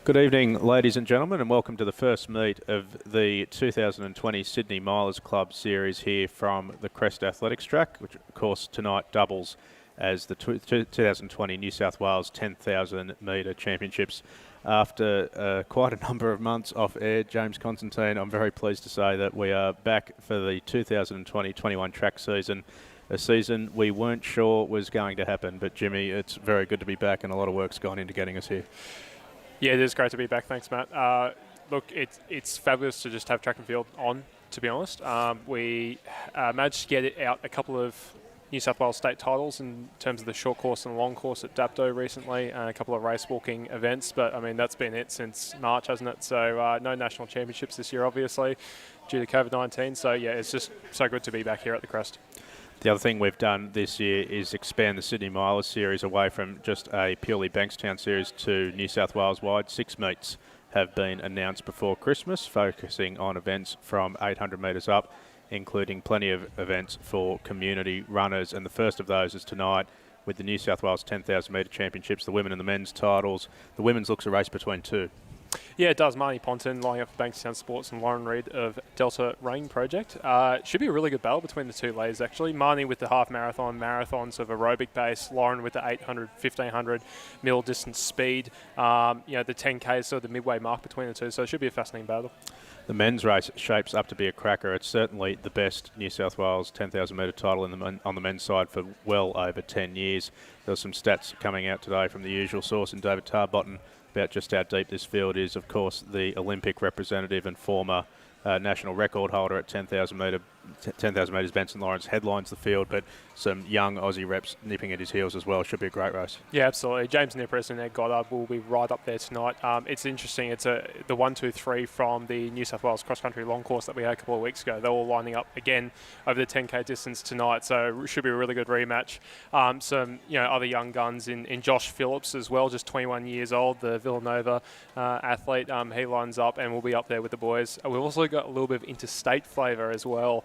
Good evening, ladies and gentlemen, and welcome to the first meet of the 2020 Sydney Milers Club Series here from the Crest Athletics Track, which of course tonight doubles as the 2020 New South Wales 10,000 metre championships. After quite a number of months off air, James Constantine, I'm very pleased to say that we are back for the 2020-21 track season, a season we weren't sure was going to happen. But Jimmy, it's very good to be back, and a lot of work's gone into getting us here. Yeah, it is great to be back. Thanks, Matt. Look, it's fabulous to just have track and field on, to be honest. We managed to get it out a couple of New South Wales state titles in terms of the short course and long course at Dapto recently, and a couple of race walking events. But, I mean, that's been it since March, hasn't it? So no national championships this year, obviously, due to COVID-19. So, yeah, it's just so good to be back here at the Crest. The other thing we've done this year is expand the Sydney Milers series away from just a purely Bankstown series to New South Wales wide. 6 meets have been announced before Christmas, focusing on events from 800 metres up, including plenty of events for community runners. And the first of those is tonight with the New South Wales 10,000 metre championships, the women and the men's titles. The women's looks a race between two. Yeah, it does. Marnie Ponton lining up for Bankstown Sports and Lauren Reid of Delta Rain Project. Should be a really good battle between the two ladies, actually. Marnie with the half marathon sort of aerobic base. Lauren with the 800, 1500 middle distance speed. The 10K is sort of the midway mark between the two, so it should be a fascinating battle. The men's race shapes up to be a cracker. It's certainly the best New South Wales 10,000 metre title on the men's side for well over 10 years. There's some stats coming out today from the usual source in David Tarbotton about just how deep this field is. Of course, the Olympic representative and former national record holder at 10,000 metres, Benson Lawrence, headlines the field, but some young Aussie reps nipping at his heels as well. Should be a great race. Yeah, absolutely. James Nippers and Ed Goddard will be right up there tonight. It's interesting. It's the 1, 2, 3 from the New South Wales cross-country long course that we had a couple of weeks ago. They're all lining up again over the 10K distance tonight, so it should be a really good rematch. Some other young guns in Josh Phillips as well, just 21 years old, the Villanova athlete. He lines up and will be up there with the boys. We've also got a little bit of interstate flavour as well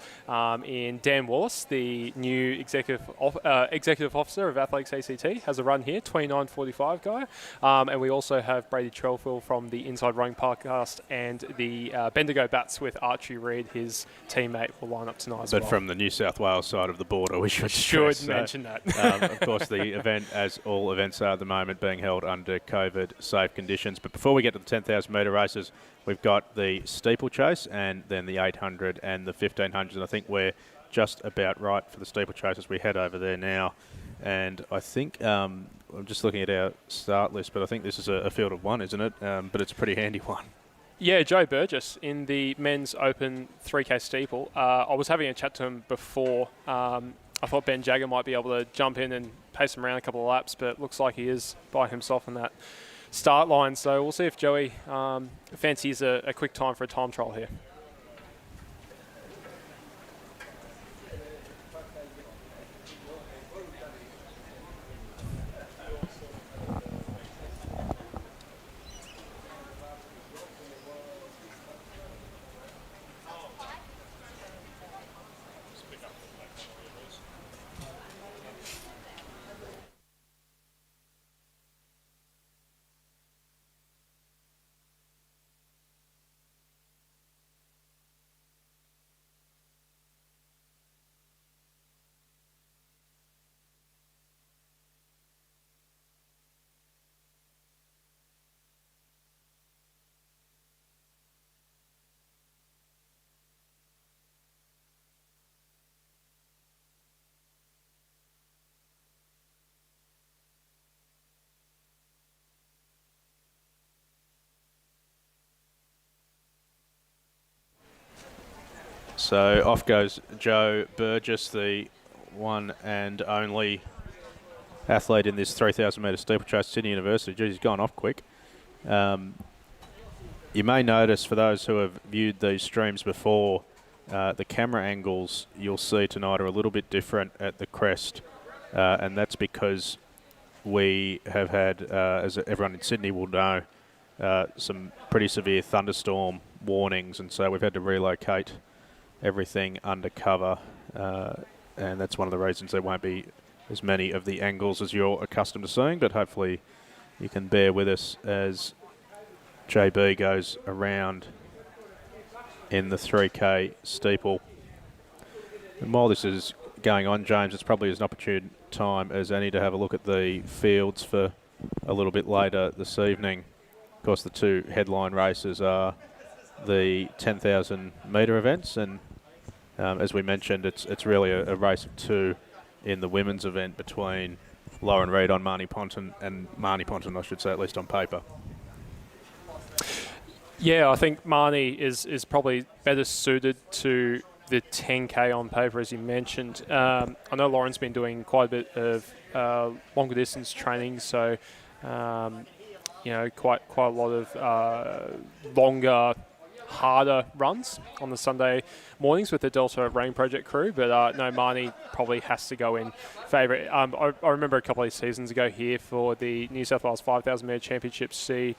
in Dan Wallace, the new executive officer of Athletics ACT, has a run here, 29.45 guy. And we also have Brady Trelfield from the Inside Running podcast and the Bendigo Bats with Archie Reid, his teammate, will line up tonight as well. But from the New South Wales side of the border, we should mention that. Of course, the event, as all events are at the moment, being held under COVID-safe conditions. But before we get to the 10,000 metre races, we've got the steeplechase and then the 800 and the 1500. And I think we're just about right for the steeplechase as we head over there now. And I think, I'm just looking at our start list, but I think this is a field of one, isn't it? But it's a pretty handy one. Yeah, Joe Burgess in the men's open 3K steeple. I was having a chat to him before. I thought Ben Jagger might be able to jump in and pace him around a couple of laps, but it looks like he is by himself in that start line. So we'll see if Joey fancies a quick time for a time trial here. So off goes Joe Burgess, the one and only athlete in this 3,000 metre steeplechase, Sydney University. Geez, he's gone off quick. You may notice, for those who have viewed these streams before, the camera angles you'll see tonight are a little bit different at the Crest, and that's because we have had, as everyone in Sydney will know, some pretty severe thunderstorm warnings, and so we've had to relocate everything undercover, and that's one of the reasons there won't be as many of the angles as you're accustomed to seeing, but hopefully you can bear with us as JB goes around in the 3K steeple. And while this is going on, James, it's probably as an opportune time as any to have a look at the fields for a little bit later this evening. Of course, the two headline races are the 10,000 metre events, and as we mentioned, it's really a race of two in the women's event between Lauren Reid on Marnie Ponton, and Marnie Ponton, I should say, at least on paper. Yeah, I think Marnie is probably better suited to the 10K on paper, as you mentioned. I know Lauren's been doing quite a bit of longer distance training, so quite a lot of longer, harder runs on the Sunday mornings with the Delta Rain Project crew. But no, Marnie probably has to go in favourite. I remember a couple of seasons ago here for the New South Wales 5,000 metre championships, she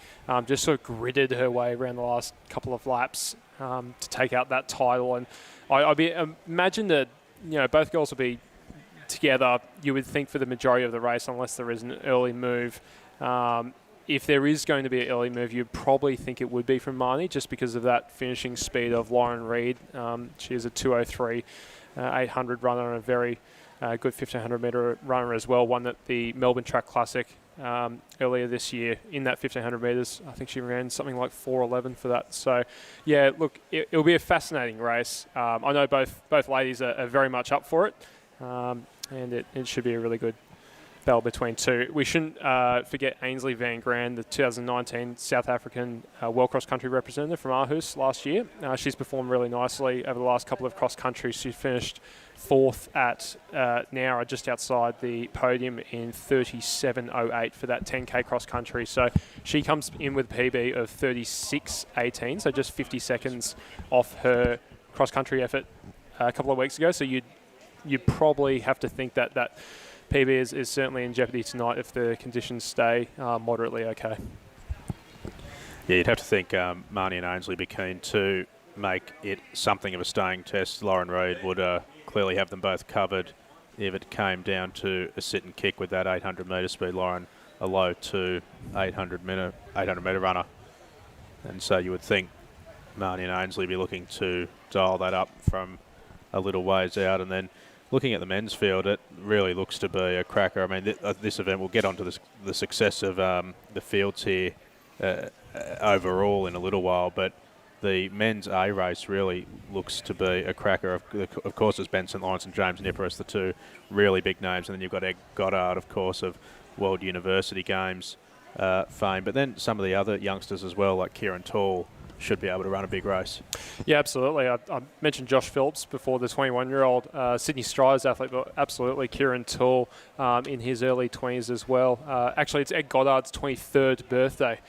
just sort of gritted her way around the last couple of laps to take out that title. And I imagine that both girls will be together, you would think, for the majority of the race, unless there is an early move. If there is going to be an early move, you'd probably think it would be from Marnie, just because of that finishing speed of Lauren Reid. She is a 2:03 800 runner and a very good 1,500 metre runner as well. Won at the Melbourne Track Classic earlier this year in that 1,500 metres. I think she ran something like 4:11 for that. So, yeah, look, it'll be a fascinating race. I know both ladies are very much up for it, and it should be a really good battle between two. We shouldn't forget Ainsley Van Gran, the 2019 South African World Cross Country representative from Aarhus last year. She's performed really nicely over the last couple of cross country. She finished fourth at Nowra, just outside the podium, in 37:08 for that 10K cross country. So she comes in with a PB of 36:18, so just 50 seconds off her cross country effort a couple of weeks ago. So you'd probably have to think that PB is certainly in jeopardy tonight if the conditions stay moderately okay. Yeah, you'd have to think Marnie and Ainsley be keen to make it something of a staying test. Lauren Reid would clearly have them both covered if it came down to a sit and kick with that 800 metre speed. Lauren, a low to 800 metre runner. And so you would think Marnie and Ainsley be looking to dial that up from a little ways out. And then looking at the men's field, it really looks to be a cracker. I mean, this event, we'll get onto the success of the fields here overall in a little while, but the men's A race really looks to be a cracker. Of course, it's Ben St. Lawrence and James Niparis, the two really big names, and then you've got Ed Goddard, of course, of World University Games fame, but then some of the other youngsters as well, like Kieran Tall, should be able to run a big race. Yeah, absolutely. I mentioned Josh Phillips before, the 21-year-old Sydney Striders athlete, but absolutely Kieran Toole in his early 20s as well. Actually, it's Ed Goddard's 23rd birthday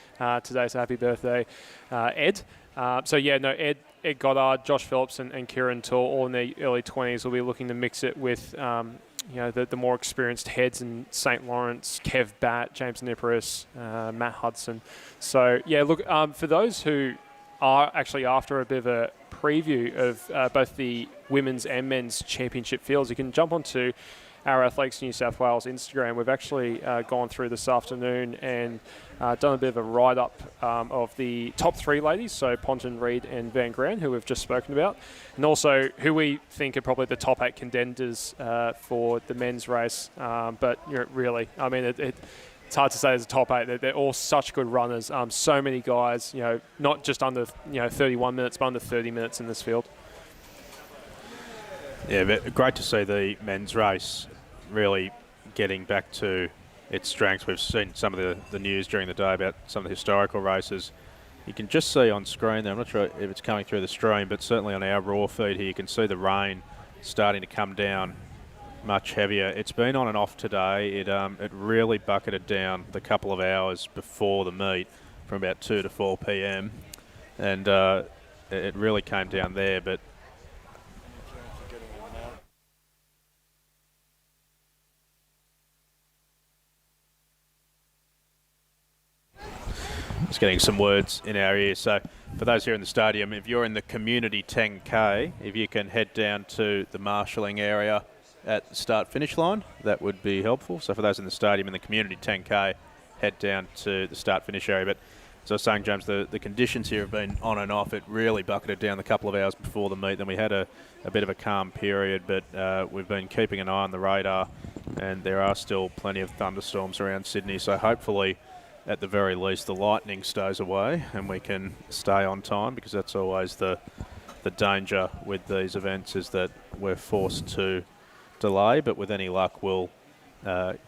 today, so happy birthday, Ed. Ed Goddard, Josh Phillips and Kieran Toole, all in their early 20s, will be looking to mix it with the more experienced heads in St. Lawrence, Kev Batt, James Niparis, Matt Hudson. So, yeah, look, for those who are actually after a bit of a preview of both the women's and men's championship fields, you can jump onto our Athletics New South Wales Instagram. We've actually gone through this afternoon and done a bit of a write-up of the top three ladies, so Ponton, Reid and Van Gran, who we've just spoken about, and also who we think are probably the top 8 contenders for the men's race. But really, I mean, it's hard to say there's a top 8. They're all such good runners. So many guys, not just under 31 minutes, but under 30 minutes in this field. Yeah, but great to see the men's race really getting back to its strengths. We've seen some of the news during the day about some of the historical races. You can just see on screen there, I'm not sure if it's coming through the stream, but certainly on our raw feed here, you can see the rain starting to come down much heavier. It's been on and off today. It really bucketed down the couple of hours before the meet from about 2 to 4 p.m. and it really came down there, but just getting some words in our ears. So for those here in the stadium, if you're in the community 10K, if you can head down to the marshalling area at the start-finish line, that would be helpful. So for those in the stadium in the community 10K, head down to the start-finish area. But as I was saying, James, the conditions here have been on and off. It really bucketed down the couple of hours before the meet. Then we had a bit of a calm period, but we've been keeping an eye on the radar, and there are still plenty of thunderstorms around Sydney. So hopefully, at the very least, the lightning stays away and we can stay on time, because that's always the danger with these events, is that we're forced to delay. But with any luck, we'll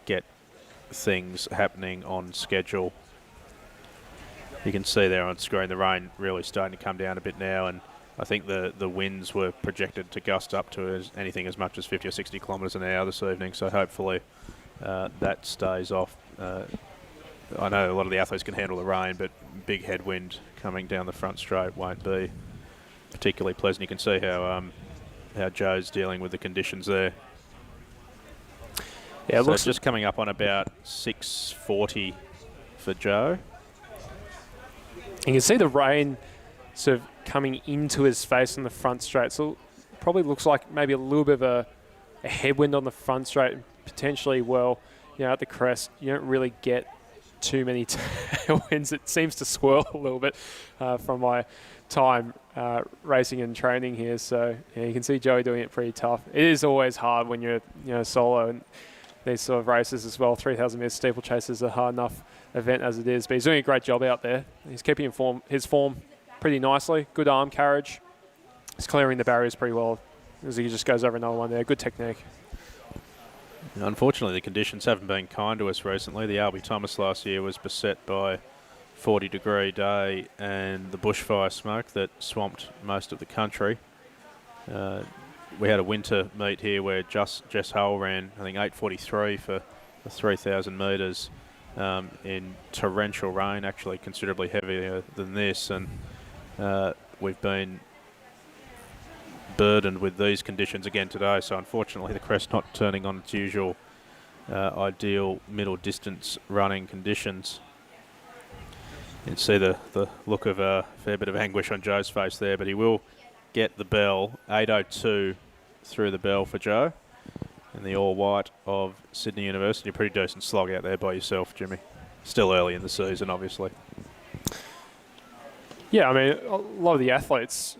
get things happening on schedule. You can see there on screen the rain really starting to come down a bit now, and I think the winds were projected to gust up to anything as much as 50 or 60 kilometres an hour this evening, so hopefully that stays off. I know a lot of the athletes can handle the rain, but big headwind coming down the front straight won't be particularly pleasant. You can see how Joe's dealing with the conditions there. Yeah, so it's just coming up on about 6:40 for Joe. You can see the rain sort of coming into his face on the front straight. So it probably looks like maybe a little bit of a headwind on the front straight. Potentially, well, at the crest, you don't really get too many tailwinds. It seems to swirl a little bit from my time racing and training here. So you can see Joey doing it pretty tough. It is always hard when you're solo and these sort of races as well. 3,000 metres steeplechase is a hard enough event as it is, but he's doing a great job out there. He's keeping his form pretty nicely. Good arm carriage. He's clearing the barriers pretty well as he just goes over another one there. Good technique. Unfortunately, the conditions haven't been kind to us recently. The Albie Thomas last year was beset by 40-degree day and the bushfire smoke that swamped most of the country. We had a winter meet here where Jess Hull ran, I think, 8:43 for the 3,000 metres in torrential rain, actually considerably heavier than this, and we've been burdened with these conditions again today. So unfortunately, the Crest not turning on its usual ideal middle distance running conditions. You can see the look of a fair bit of anguish on Joe's face there, but he will get the bell. 8:02 through the bell for Joe in the all-white of Sydney University. Pretty decent slog out there by yourself, Jimmy. Still early in the season, obviously. Yeah, I mean, a lot of the athletes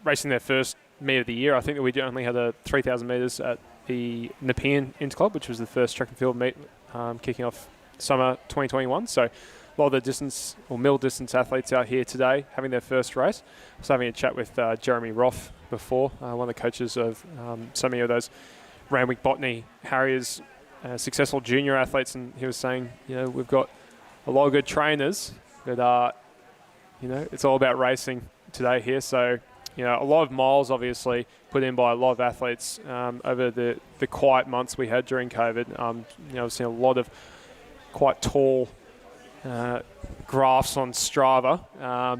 racing their first meet of the year. I think that we only had a 3,000 metres at the Nepean Interclub, which was the first track and field meet kicking off summer 2021. So a lot of the distance or middle distance athletes out here today having their first race. I was having a chat with Jeremy Roth before, one of the coaches of so many of those Randwick Botany Harriers successful junior athletes, and he was saying, we've got a lot of good trainers, but it's all about racing today here. So a lot of miles obviously put in by a lot of athletes over the quiet months we had during COVID. I've seen a lot of quite tall graphs on Strava,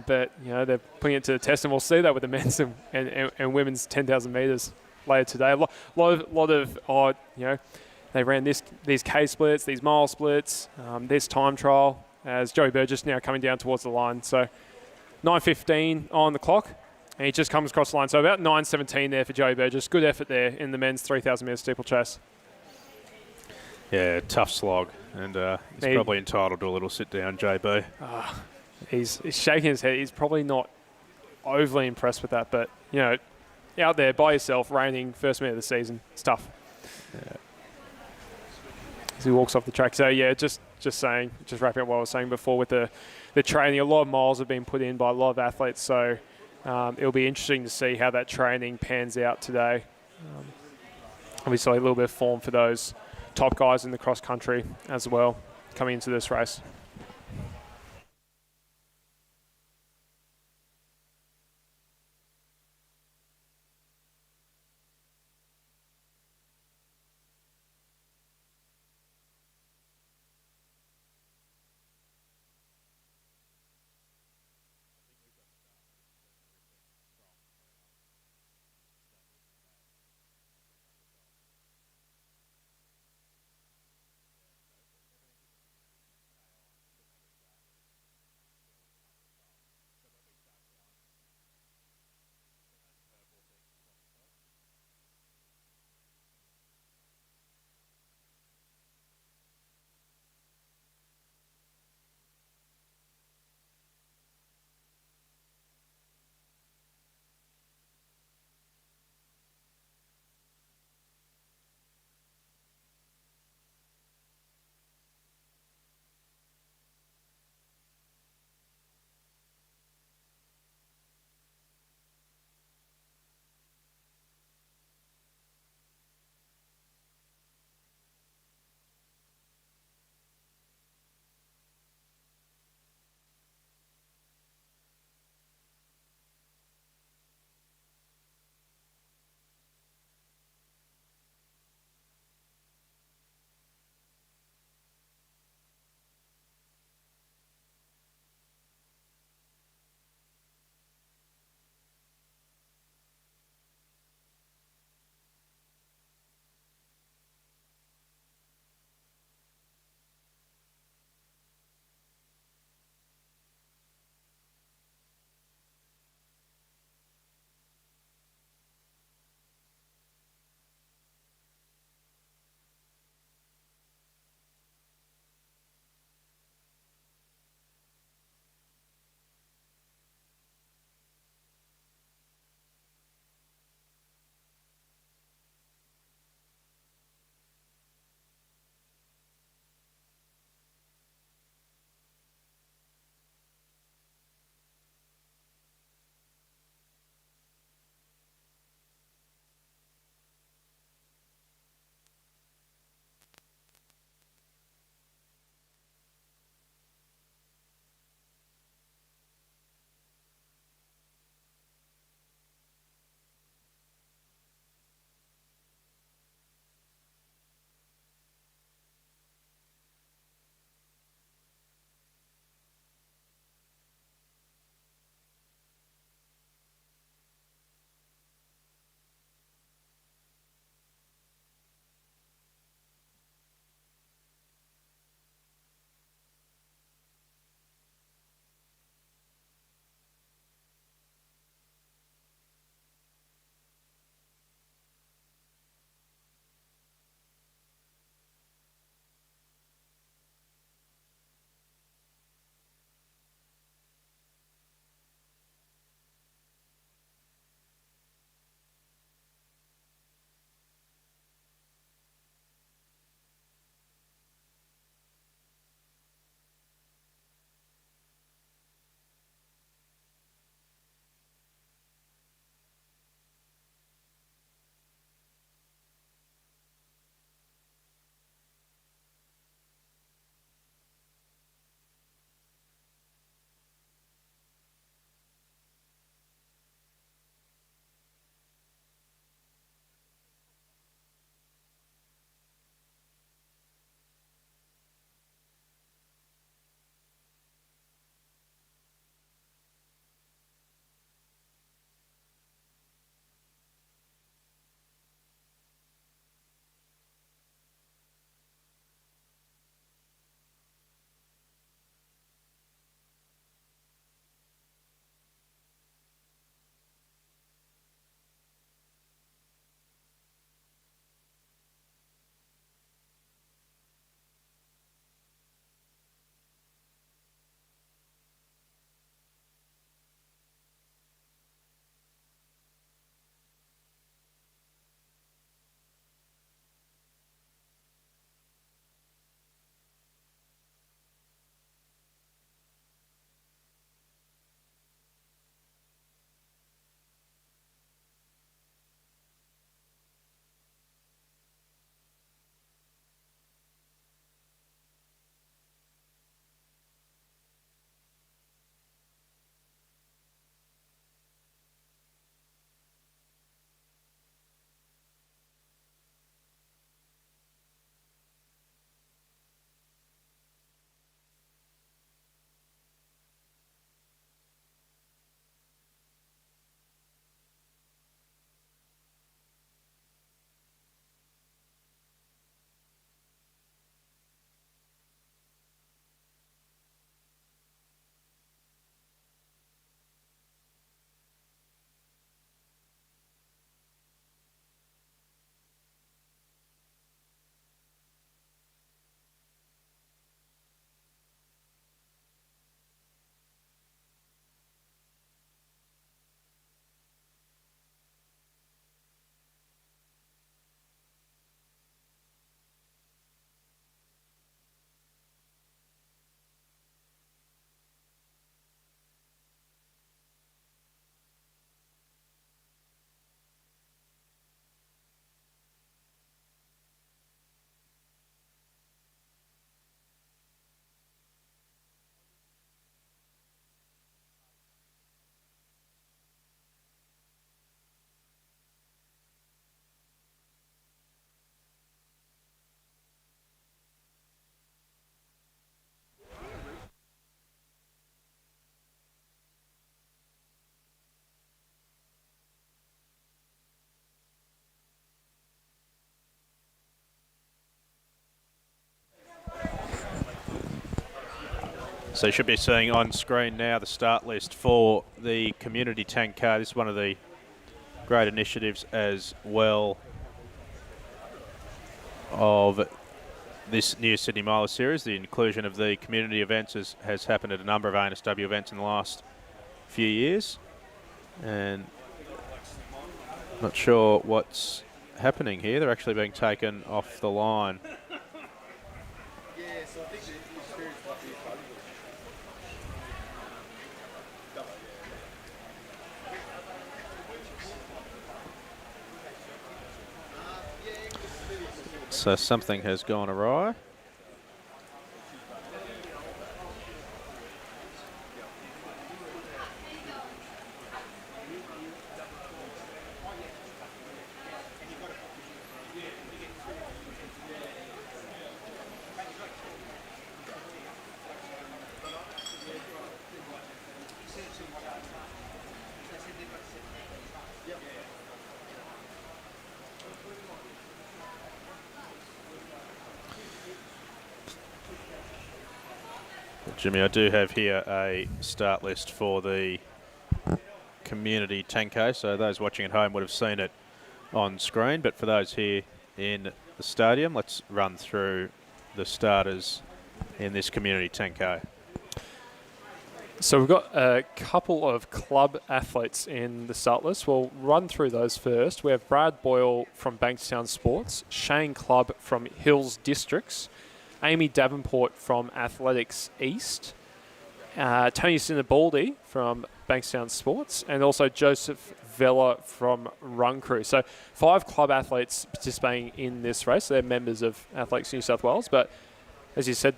but they're putting it to the test, and we'll see that with the men's and women's 10,000 metres later today. A lot of they ran these K splits, these mile splits, this time trial, as Joey Burgess now coming down towards the line. So 9:15 on the clock, and he just comes across the line. So about 9:17 there for Joey Burgess. Good effort there in the men's 3,000 metre steeplechase. Yeah, tough slog, and he's probably entitled to a little sit down, JB. He's shaking his head. He's probably not overly impressed with that, but out there by yourself, raining first meet of the season, it's tough. Yeah. As he walks off the track. So just wrapping up what I was saying before with the training. A lot of miles have been put in by a lot of athletes, so it'll be interesting to see how that training pans out today. Obviously, a little bit of form for those top guys in the cross country as well coming into this race. So you should be seeing on screen now the start list for the community 10K. This is one of the great initiatives as well of this new Sydney Miler Series. The inclusion of the community events has happened at a number of NSW events in the last few years, and not sure what's happening here. They're actually being taken off the line. So something has gone awry. Jimmy, I do have here a start list for the community 10K, so those watching at home would have seen it on screen, but for those here in the stadium, let's run through the starters in this community 10K. So we've got a couple of club athletes in the start list. We'll run through those first. We have Brad Boyle from Bankstown Sports, Shane Clubb from Hills Districts, Amy Davenport from Athletics East, Tony Sinabaldi from Bankstown Sports, and also Joseph Vella from Run Crew. So 5 club athletes participating in this race. They're members of Athletics New South Wales. But as you said,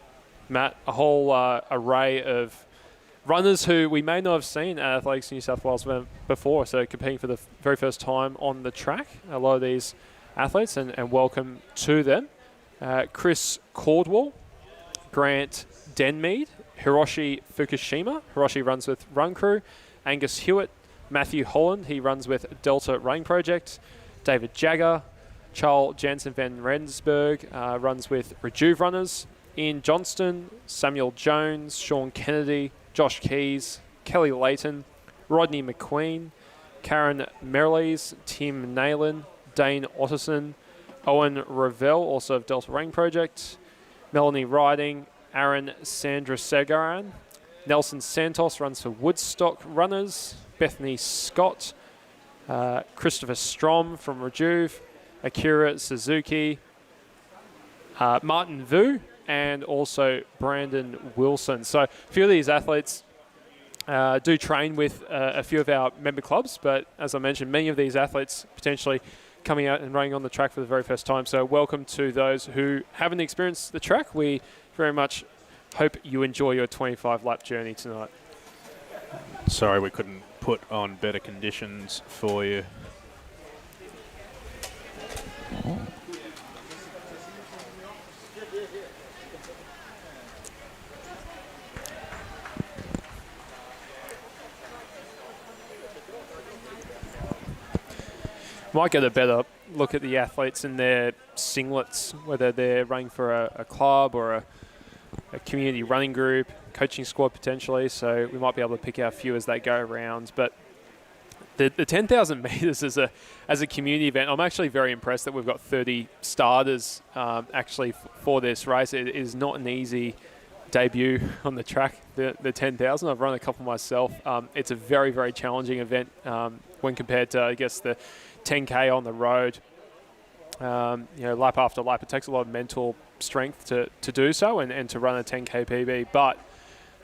Matt, a whole array of runners who we may not have seen at Athletics New South Wales before, so competing for the very first time on the track. A lot of these athletes, and welcome to them. Chris Cordwell, Grant Denmead, Hiroshi Fukushima. Hiroshi runs with Run Crew. Angus Hewitt, Matthew Holland, he runs with Delta Running Project. David Jagger, Charles Jansen van Rensburg runs with Rejuve Runners. Ian Johnston, Samuel Jones, Sean Kennedy, Josh Keys, Kelly Layton, Rodney McQueen, Karen Merrilees, Tim Nayland, Dane Otterson, Owen Ravel, also of Delta Running Project, Melanie Riding, Aaron Sandrasegaran, Nelson Santos runs for Woodstock Runners, Bethany Scott, Christopher Strom from Rejuve, Akira Suzuki, Martin Vu, and also Brandon Wilson. So a few of these athletes do train with a few of our member clubs, but as I mentioned, many of these athletes potentially coming out and running on the track for the very first time. So welcome to those who haven't experienced the track. We very much hope you enjoy your 25-lap journey tonight. Sorry we couldn't put on better conditions for you. Might get a better look at the athletes in their singlets, whether they're running for a club or a community running group, coaching squad potentially, so we might be able to pick out a few as they go around. But the 10,000 metres as a community event, I'm actually very impressed that we've got 30 starters actually for this race. It is not an easy debut on the track, the 10,000. I've run a couple myself. It's a very, very challenging event when compared to, I guess, the 10K on the road. Lap after lap, it takes a lot of mental strength to do so and to run a 10K PB. But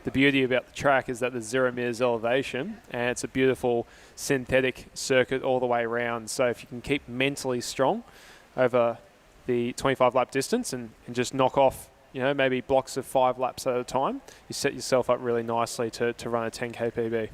the beauty about the track is that there's 0 meters elevation, and it's a beautiful synthetic circuit all the way around. So if you can keep mentally strong over the 25-lap distance and just knock off, maybe blocks of 5 laps at a time, you set yourself up really nicely to run a 10K PB.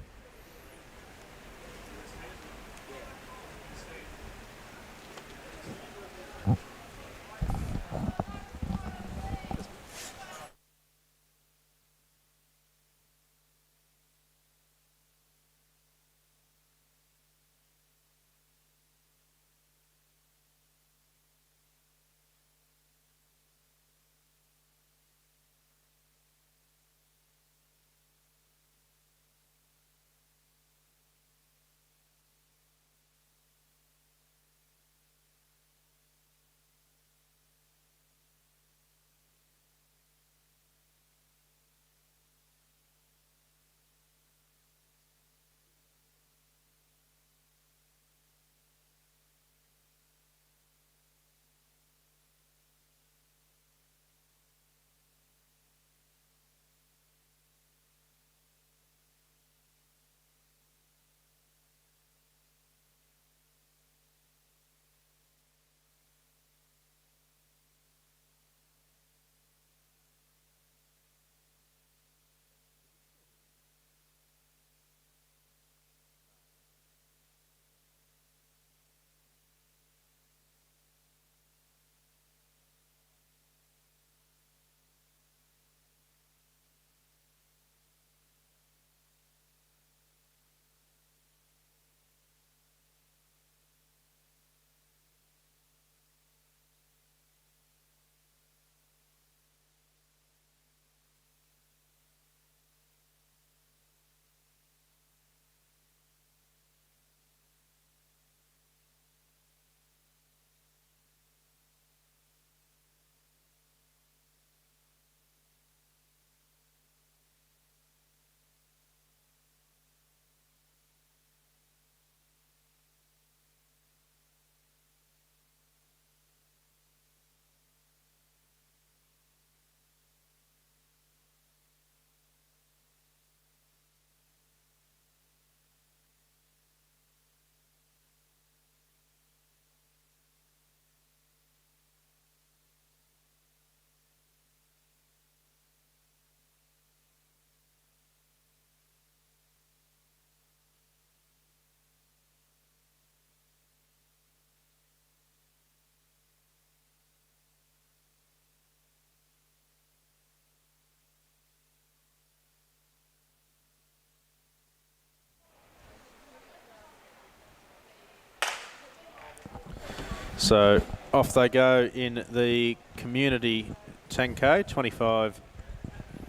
So off they go in the community 10K, 25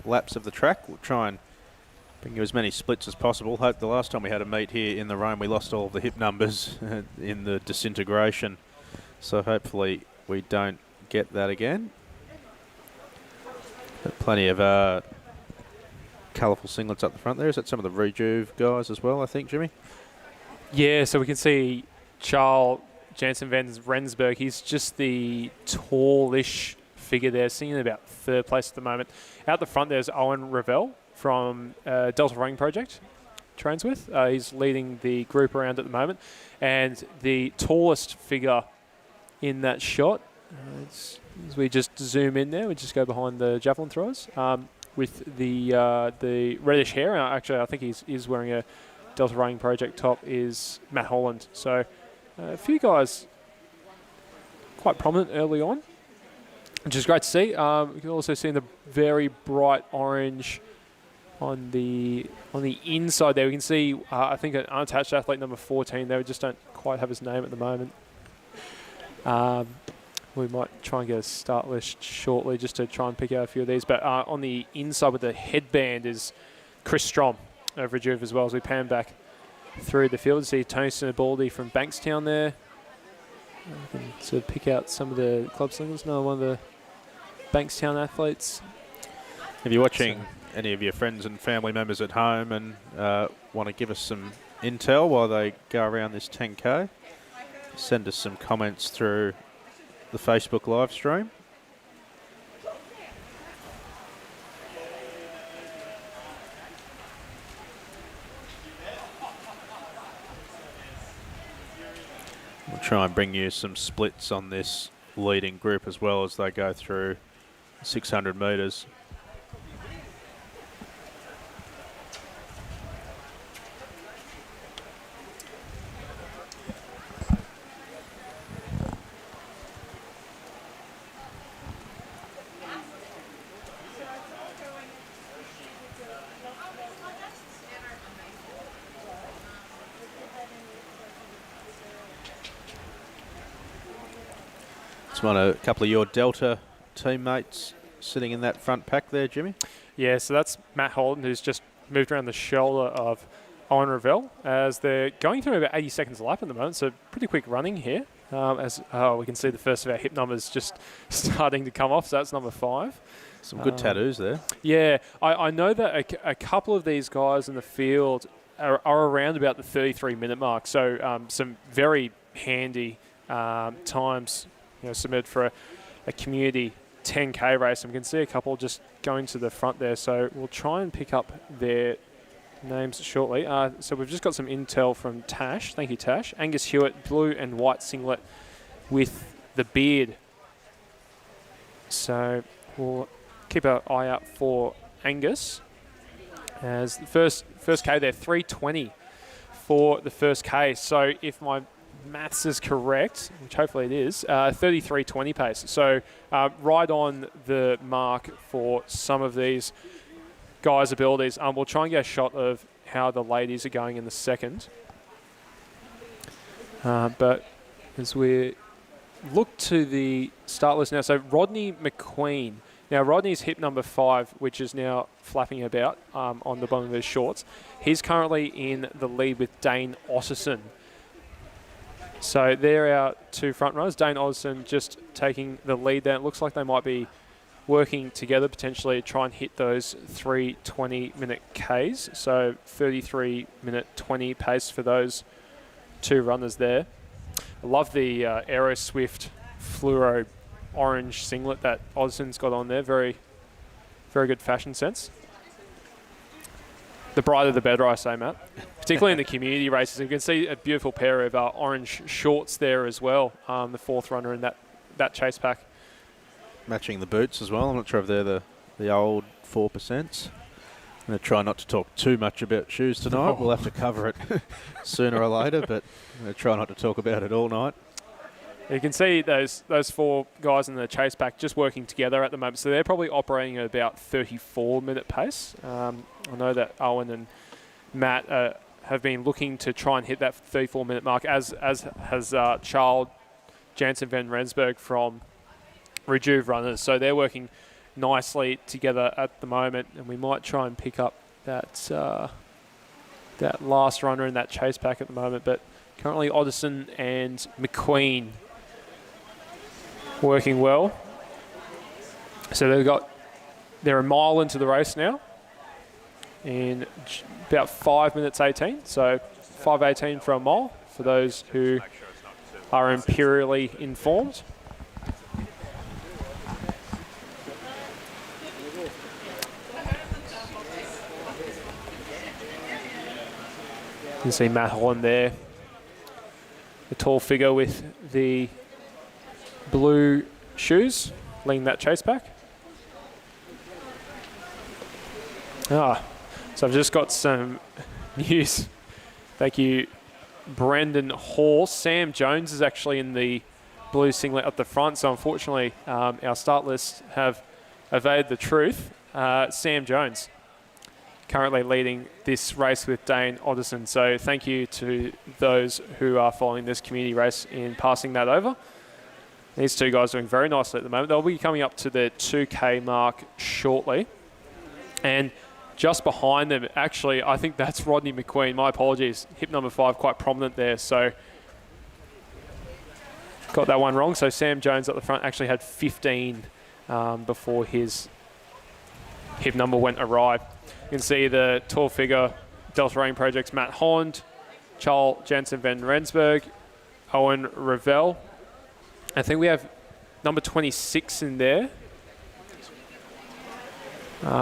laps of the track. We'll try and bring you as many splits as possible. Hope the last time we had a meet here in the Rome, we lost all of the hip numbers in the disintegration. So hopefully we don't get that again. But plenty of colourful singlets up the front there. Is that some of the Rejuve guys as well, I think, Jimmy? Yeah, so we can see Charles Jansen van Rensburg. He's just the tallish figure there, sitting in about third place at the moment. Out the front there's Owen Ravel from Delta Running Project, trains with. He's leading the group around at the moment. And the tallest figure in that shot, as we just zoom in there, we just go behind the javelin throwers, with the reddish hair. Actually, I think he's wearing a Delta Running Project top, is Matt Holland. So a few guys quite prominent early on, which is great to see. You can also see the very bright orange on the inside there. We can see, I think, an unattached athlete number 14 there. We just don't quite have his name at the moment. We might try and get a start list shortly just to try and pick out a few of these. But on the inside with the headband is Chris Strom of Rejuve as well, as we pan back through the field. See Tony Sinabaldi from Bankstown there. We can sort of pick out some of the club singles. Another one of the Bankstown athletes. If you're watching any of your friends and family members at home and want to give us some intel while they go around this 10K, send us some comments through the Facebook live stream. We'll try and bring you some splits on this leading group as well as they go through 600 metres. A couple of your Delta teammates sitting in that front pack there, Jimmy. Yeah, so that's Matt Holden, who's just moved around the shoulder of Owen Ravel as they're going through about 80 seconds a lap at the moment, so pretty quick running here. As we can see the first of our hip numbers just starting to come off, so that's number 5. Some good tattoos there. Yeah, I know that a couple of these guys in the field are around about the 33-minute mark, so some very handy times, submitted for a community 10K race. And we can see a couple just going to the front there. So we'll try and pick up their names shortly. So we've just got some intel from Tash. Thank you, Tash. Angus Hewitt, blue and white singlet with the beard. So we'll keep our eye out for Angus. As the first K there, 3:20 for the first K. So if my maths is correct, which hopefully it is, 33:20 pace. So right on the mark for some of these guys' abilities. We'll try and get a shot of how the ladies are going in the second. But as we look to the start list now, so Rodney McQueen. Now Rodney's hip number 5, which is now flapping about on the bottom of his shorts. He's currently in the lead with Dane Otterson. So they're our two front runners. Dane Otterson just taking the lead there. It looks like they might be working together potentially to try and hit those 3:20-minute Ks. So 33-minute 20 pace for those two runners there. I love the Aero Swift fluoro orange singlet that Otterson's got on there. Very, very good fashion sense. The brighter the better, I say, Matt. Particularly in the community races. You can see a beautiful pair of orange shorts there as well. The 4th runner in that chase pack. Matching the boots as well. I'm not sure if they're the old 4%. I'm going to try not to talk too much about shoes tonight. We'll have to cover it sooner or later, but I'm going to try not to talk about it all night. You can see those 4 guys in the chase pack just working together at the moment. So they're probably operating at about 34-minute pace. I know that Owen and Matt have been looking to try and hit that 34-minute mark, as has Charles Jansen van Rensburg from Rejuve Runners. So they're working nicely together at the moment, and we might try and pick up that that last runner in that chase pack at the moment. But currently Oddison and McQueen working well. So they're a mile into the race now in about 5 minutes 18. So 5:18 for a mile for those who are imperially informed. You can see Matt Holland there, the tall figure with the blue shoes, leading that chase pack. So I've just got some news. Thank you, Brendan Hall. Sam Jones is actually in the blue singlet at the front, so unfortunately our start lists have evaded the truth. Sam Jones currently leading this race with Dane Oddison. So thank you to those who are following this community race in passing that over. These two guys are doing very nicely at the moment. They'll be coming up to the 2K mark shortly. And just behind them, actually, I think that's Rodney McQueen. My apologies. Hip number 5, quite prominent there. So got that one wrong. So Sam Jones at the front actually had 15 before his hip number went awry. You can see the tall figure, Delta Running Project's Matt Holland, Charles Jansen van Rensburg, Owen Ravel. I think we have number 26 in there,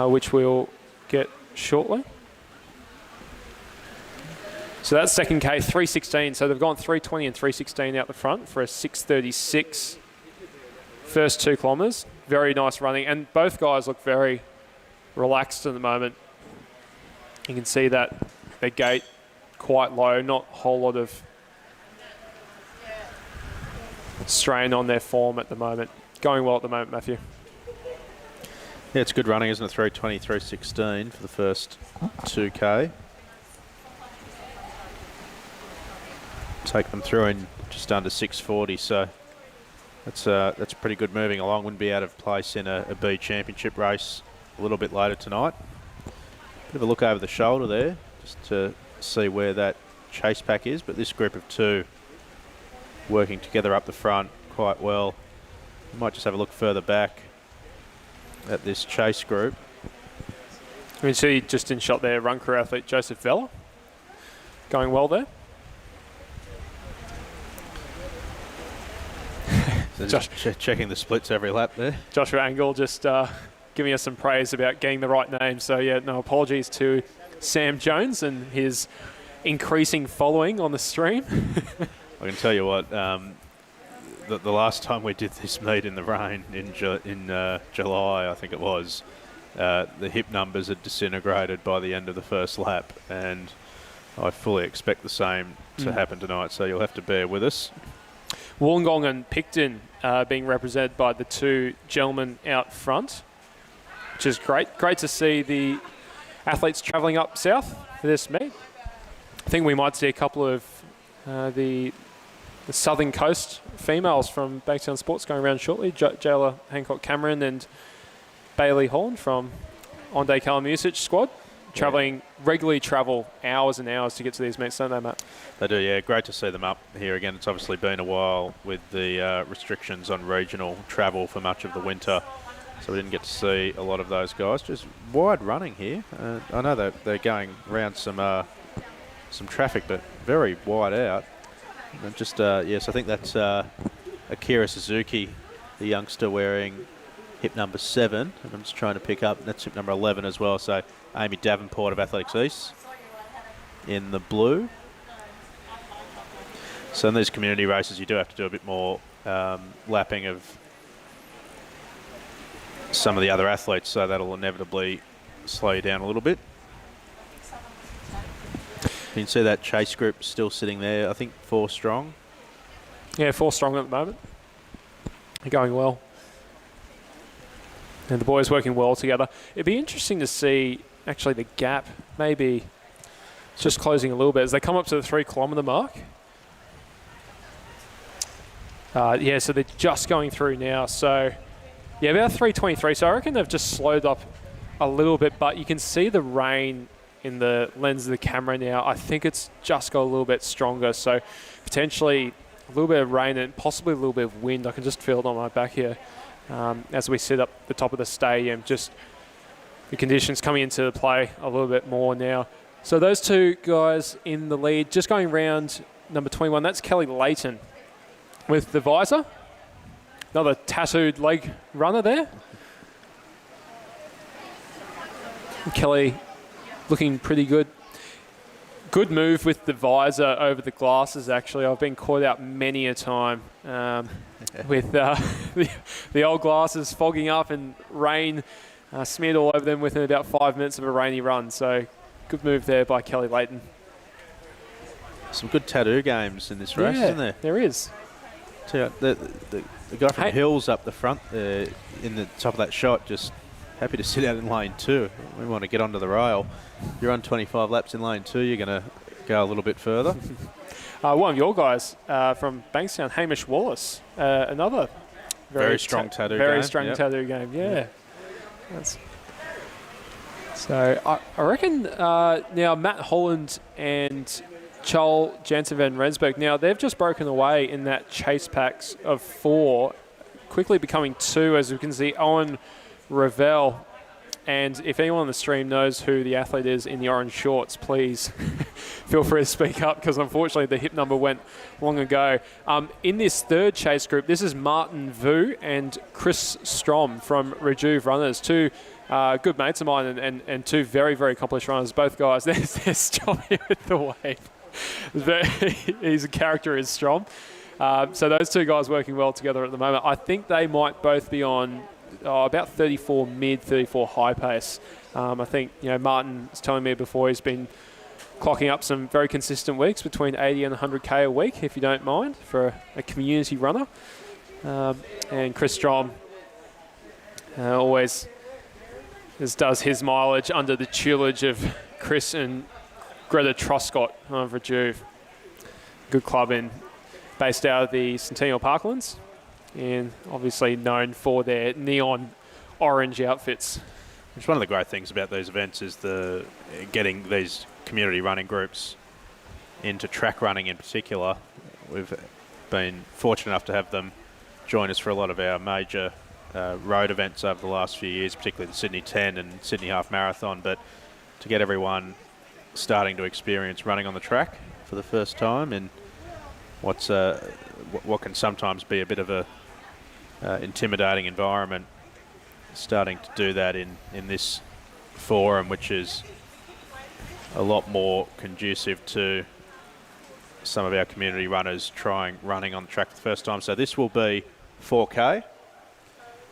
which we'll get shortly. So that's second K, 3:16. So they've gone 3:20 and 3:16 out the front for a 6:36 first 2 kilometres. Very nice running, and both guys look very relaxed at the moment. You can see that their gait quite low, not a whole lot of strain on their form at the moment. Going well at the moment, Matthew. Yeah, it's good running, isn't it? 3:20, 3:16 for the first 2K. Take them through in just under 6:40, so that's pretty good moving along. Wouldn't be out of place in a B championship race a little bit later tonight. Bit of a look over the shoulder there, just to see where that chase pack is, but this group of 2 working together up the front quite well. We might just have a look further back at this chase group. You can see just in shot there, run crew athlete Joseph Vella going well there. So checking the splits every lap there. Joshua Angle just giving us some praise about getting the right name. So yeah, no apologies to Sam Jones and his increasing following on the stream. I can tell you what, the last time we did this meet in the rain in July, I think it was, the hip numbers had disintegrated by the end of the first lap, and I fully expect the same to happen tonight, so you'll have to bear with us. Wollongong and Picton being represented by the 2 gentlemen out front, which is great. Great to see the athletes travelling up south for this meet. I think we might see a couple of the southern coast females from Bankstown Sports going around shortly. Jayla Hancock Cameron and Bailey Holland from On Day Callum Usage squad. Regularly travel hours and hours to get to these meets, don't they, Matt? They do, yeah. Great to see them up here again. It's obviously been a while with the restrictions on regional travel for much of the winter, so we didn't get to see a lot of those guys. Just wide running here. I know that they're going around some traffic, but very wide out. And just yes, I think that's Akira Suzuki, the youngster wearing hip number 7, and I'm just trying to pick up, that's hip number 11 as well, so Amy Davenport of Athletics East in the blue. So in these community races you do have to do a bit more lapping of some of the other athletes, so that'll inevitably slow you down a little bit. You can see that chase group still sitting there, I think 4 strong. Yeah, 4 strong at the moment. They're going well. And the boys working well together. It'd be interesting to see actually the gap maybe just closing a little bit as they come up to the 3 kilometre mark. Yeah, so they're just going through now. So, yeah, about 3:23. So I reckon they've just slowed up a little bit, but you can see the rain in the lens of the camera now. I think it's just got a little bit stronger. So potentially a little bit of rain and possibly a little bit of wind. I can just feel it on my back here as we sit up the top of the stadium. Just the conditions coming into the play a little bit more now. So those two guys in the lead, just going round number 21. That's Kelly Layton with the visor. Another tattooed leg runner there. Kelly looking pretty good. Good move with the visor over the glasses, actually. I've been caught out many a time with the old glasses fogging up and rain smeared all over them within about 5 minutes of a rainy run. So good move there by Kelly Layton. Some good tattoo games in this race, isn't there? There is. The guy from Hills up the front there in the top of that shot, just happy to sit out in lane 2. We want to get onto the rail. You're on 25 laps in lane 2, you're going to go a little bit further. One of your guys from Bankstown, Hamish Wallace, another very strong tattoo game. Very strong tattoo game, yeah. So I reckon now Matt Holland and Charles Jansen van Rensburg, now they've just broken away in that chase packs of 4, quickly becoming 2, as you can see Owen Ravel. And if anyone on the stream knows who the athlete is in the orange shorts, please feel free to speak up, because unfortunately the hip number went long ago. In this third chase group, this is Martin Vu and Chris Strom from Rejuve Runners, two good mates of mine and two very, very accomplished runners. Both guys, there's Strom here with the wave. He's a character, is Strom. So those two guys working well together at the moment. I think they might both be on about 34 mid, 34 high pace. I think, Martin was telling me before he's been clocking up some very consistent weeks between 80 and 100k a week, if you don't mind, for a community runner. And Chris Strom always does his mileage under the tutelage of Chris and Greta Truscott of Rejuve. Good club based out of the Centennial Parklands, and obviously known for their neon orange outfits. Which one of the great things about these events is getting these community running groups into track running in particular. We've been fortunate enough to have them join us for a lot of our major road events over the last few years, particularly the Sydney 10 and Sydney Half Marathon, but to get everyone starting to experience running on the track for the first time in what can sometimes be a bit of a intimidating environment, starting to do that in this forum, which is a lot more conducive to some of our community runners running on the track for the first time. So this will be 4K.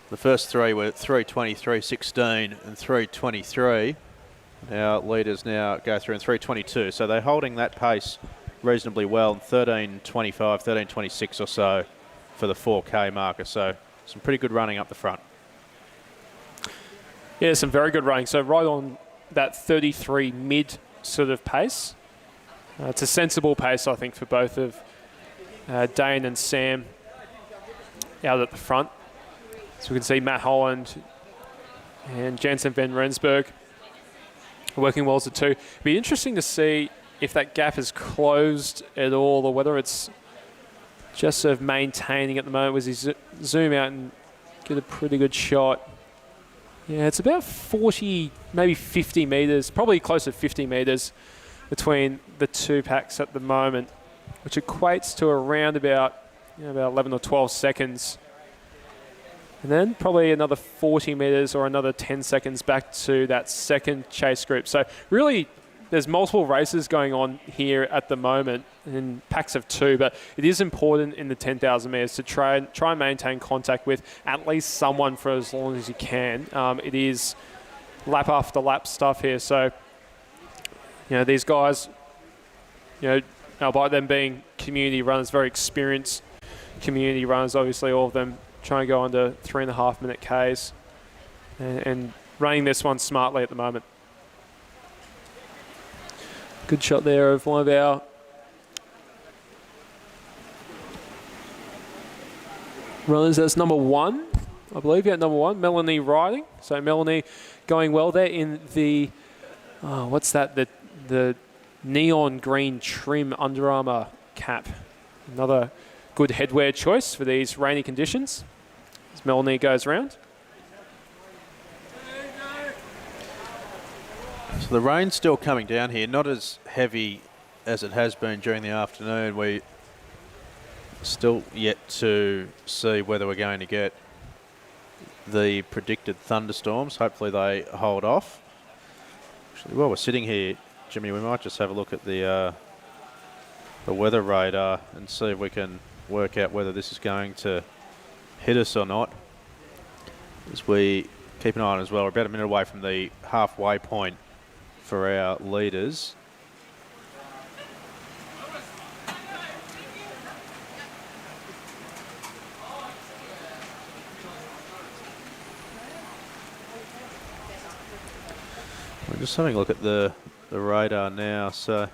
The first three were 3:20, 3:16 and 3:23. Our leaders now go through in 3:22. So they're holding that pace reasonably well, 13:25, 13:26 or so for the 4K marker. So some pretty good running up the front. Yeah, some very good running. So right on that 33 mid sort of pace. It's a sensible pace, I think, for both of Dane and Sam out at the front. So we can see Matt Holland and Jansen van Rensburg working well as the two. It'd be interesting to see if that gap is closed at all, or whether it's just sort of maintaining at the moment. Was he zoom out and get a pretty good shot? Yeah, it's about 40, maybe 50 metres, probably close to 50 metres between the two packs at the moment, which equates to around about 11 or 12 seconds. And then probably another 40 metres or another 10 seconds back to that second chase group. So really, there's multiple races going on here at the moment in packs of 2, but it is important in the 10,000 metres to try and maintain contact with at least someone for as long as you can. It is lap after lap stuff here. So, these guys, by them being community runners, very experienced community runners, obviously all of them trying to go under 3.5 minute Ks and running this one smartly at the moment. Good shot there of one of our runners. That's number 1, I believe. Yeah, number 1, Melanie riding. So Melanie going well there in the, what's that? The neon green trim Under Armour cap. Another good headwear choice for these rainy conditions as Melanie goes around. So the rain's still coming down here, not as heavy as it has been during the afternoon. We still yet to see whether we're going to get the predicted thunderstorms. Hopefully they hold off. Actually, while we're sitting here, Jimmy, we might just have a look at the weather radar and see if we can work out whether this is going to hit us or not. As we keep an eye on it as well, we're about a minute away from the halfway point for our leaders. We're just having a look at the radar now, so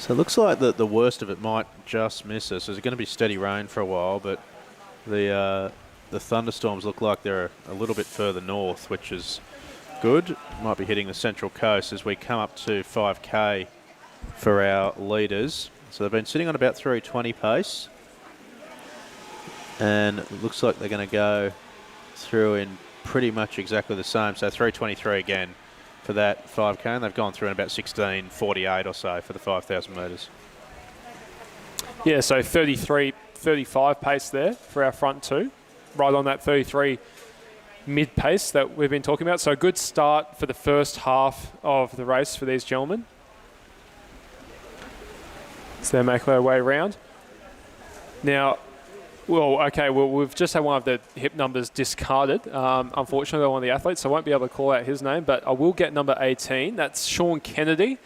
it looks like the worst of it might just miss us. There's going to be steady rain for a while, but the thunderstorms look like they're a little bit further north, which is good. Might be hitting the central coast as we come up to 5K for our leaders. So they've been sitting on about 320 pace, and it looks like they're going to go through in pretty much exactly the same. So 323 again for that 5K, and they've gone through in about 16:48 or so for the 5,000 metres. Yeah, so 33-35 pace there for our front 2, right on that 33 mid pace that we've been talking about. So a good start for the first half of the race for these gentlemen. So they make their way around. Now, we've just had one of the hip numbers discarded. Unfortunately, one of the athletes, so I won't be able to call out his name, but I will get number 18. That's Sean Kennedy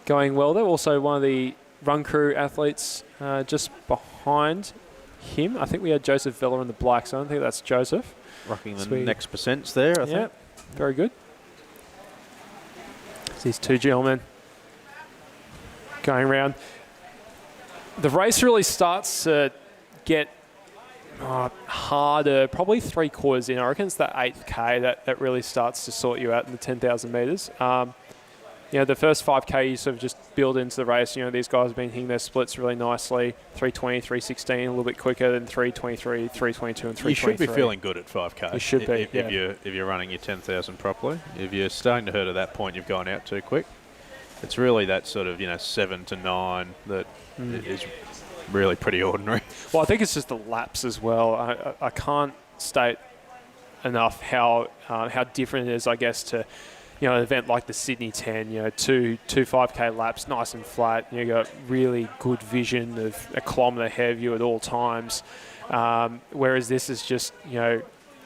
going well there. Also one of the run crew athletes just behind him. I think we had Joseph Vella in the black, so I don't think that's Joseph. Rocking the next percents there, I think. Yeah, very good. These 2 gentlemen going around. The race really starts to get harder, probably 3/4 in. I reckon it's that 8th K that really starts to sort you out in the 10,000 metres. The first 5K you sort of just build into the race. These guys have been hitting their splits really nicely. 3:20, 3:16, a little bit quicker than 3:23, 3:22 and 3:23. You should be feeling good at 5K. You should be, if you're running your 10,000 properly. If you're starting to hurt at that point, you've gone out too quick. It's really that sort of 7 to 9 that is really pretty ordinary. Well, I think it's just the laps as well. I can't state enough how different it is, I guess, to an event like the Sydney 10. Two 5K laps, nice and flat. You got really good vision of a kilometre ahead of you at all times. Whereas this is just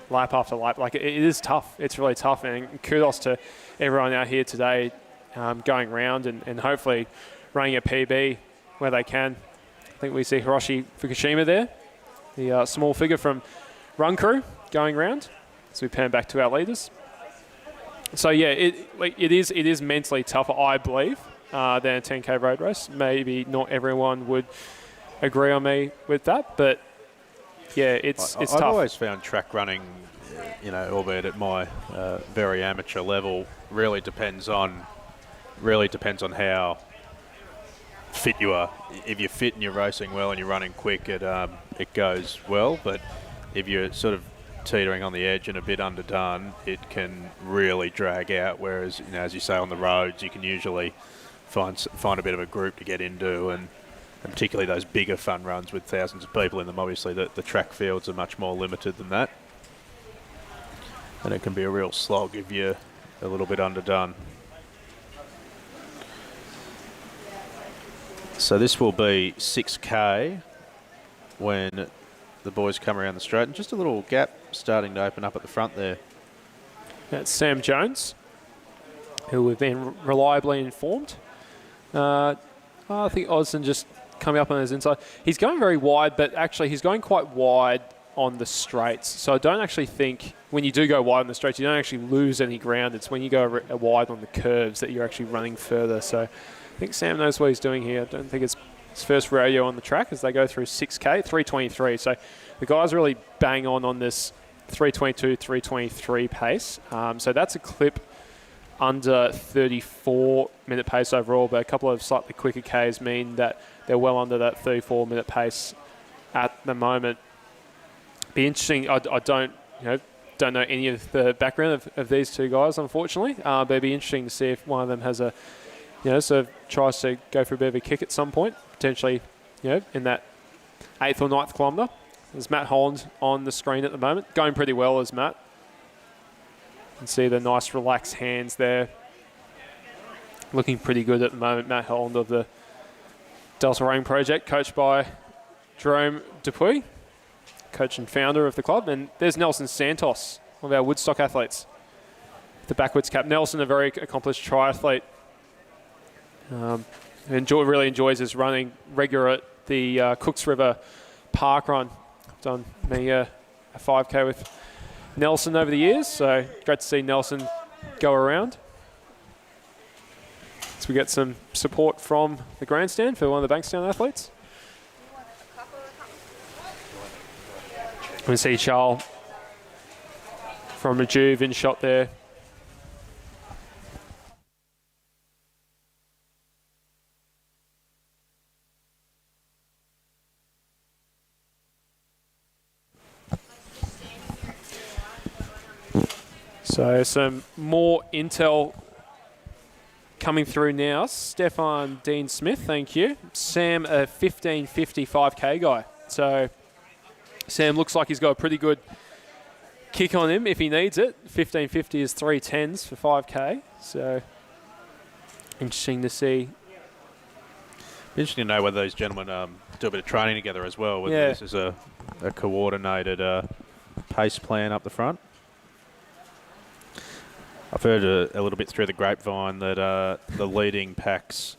lap after lap. Like it is tough. It's really tough. And kudos to everyone out here today, going around and hopefully running a PB where they can. I think we see Hiroshi Fukushima there, the small figure from Run Crew going around. So we pan back to our leaders. So yeah, it is mentally tougher, I believe, than a 10K road race. Maybe not everyone would agree on me with that, but yeah, it's tough. I've always found track running, albeit at my very amateur level, really depends on how fit you are. If you're fit and you're racing well and you're running quick, it goes well. But if you're sort of teetering on the edge and a bit underdone, it can really drag out. Whereas, as you say, on the roads, you can usually find a bit of a group to get into, and particularly those bigger fun runs with thousands of people in them. Obviously, the track fields are much more limited than that, and it can be a real slog if you're a little bit underdone. So this will be 6K when the boys come around the straight, and just a little gap starting to open up at the front there. That's Sam Jones, who we've been reliably informed. I think Osden just coming up on his inside. He's going very wide, but actually he's going quite wide on the straights. So I don't actually think when you do go wide on the straights, you don't actually lose any ground. It's when you go wide on the curves that you're actually running further. So I think Sam knows what he's doing here. I don't think it's his first rodeo on the track as they go through 6K, 3:23. So the guys really bang on this 3:22, 3:23 pace. So that's a clip under 34-minute pace overall, but a couple of slightly quicker Ks mean that they're well under that 34-minute pace at the moment. Be interesting. I don't know any of the background of these two guys, unfortunately. But it'd be interesting to see if one of them has a, sort of tries to go for a bit of a kick at some point, potentially, in that 8th or 9th kilometre. There's Matt Holland on the screen at the moment, going pretty well as Matt. You can see the nice relaxed hands there. Looking pretty good at the moment. Matt Holland of the Delta Running Project, coached by Jerome Dupuy, coach and founder of the club. And there's Nelson Santos, one of our Woodstock athletes. The backwards cap. Nelson, a very accomplished triathlete. Really enjoys his running. Regular at the Cooks River Park Run. Done me a 5K with Nelson over the years, so great to see Nelson go around. So we get some support from the grandstand for one of the Bankstown athletes. We see Charles from Rejuve in shot there. So some more intel coming through now. Stefan Dean Smith, thank you. Sam, a 15:50 5K guy. So Sam looks like he's got a pretty good kick on him if he needs it. 15:50 is 3:10s for 5K. So interesting to see. Interesting to know whether those gentlemen do a bit of training together as well. Whether this is a coordinated pace plan up the front. I've heard a little bit through the grapevine that the leading packs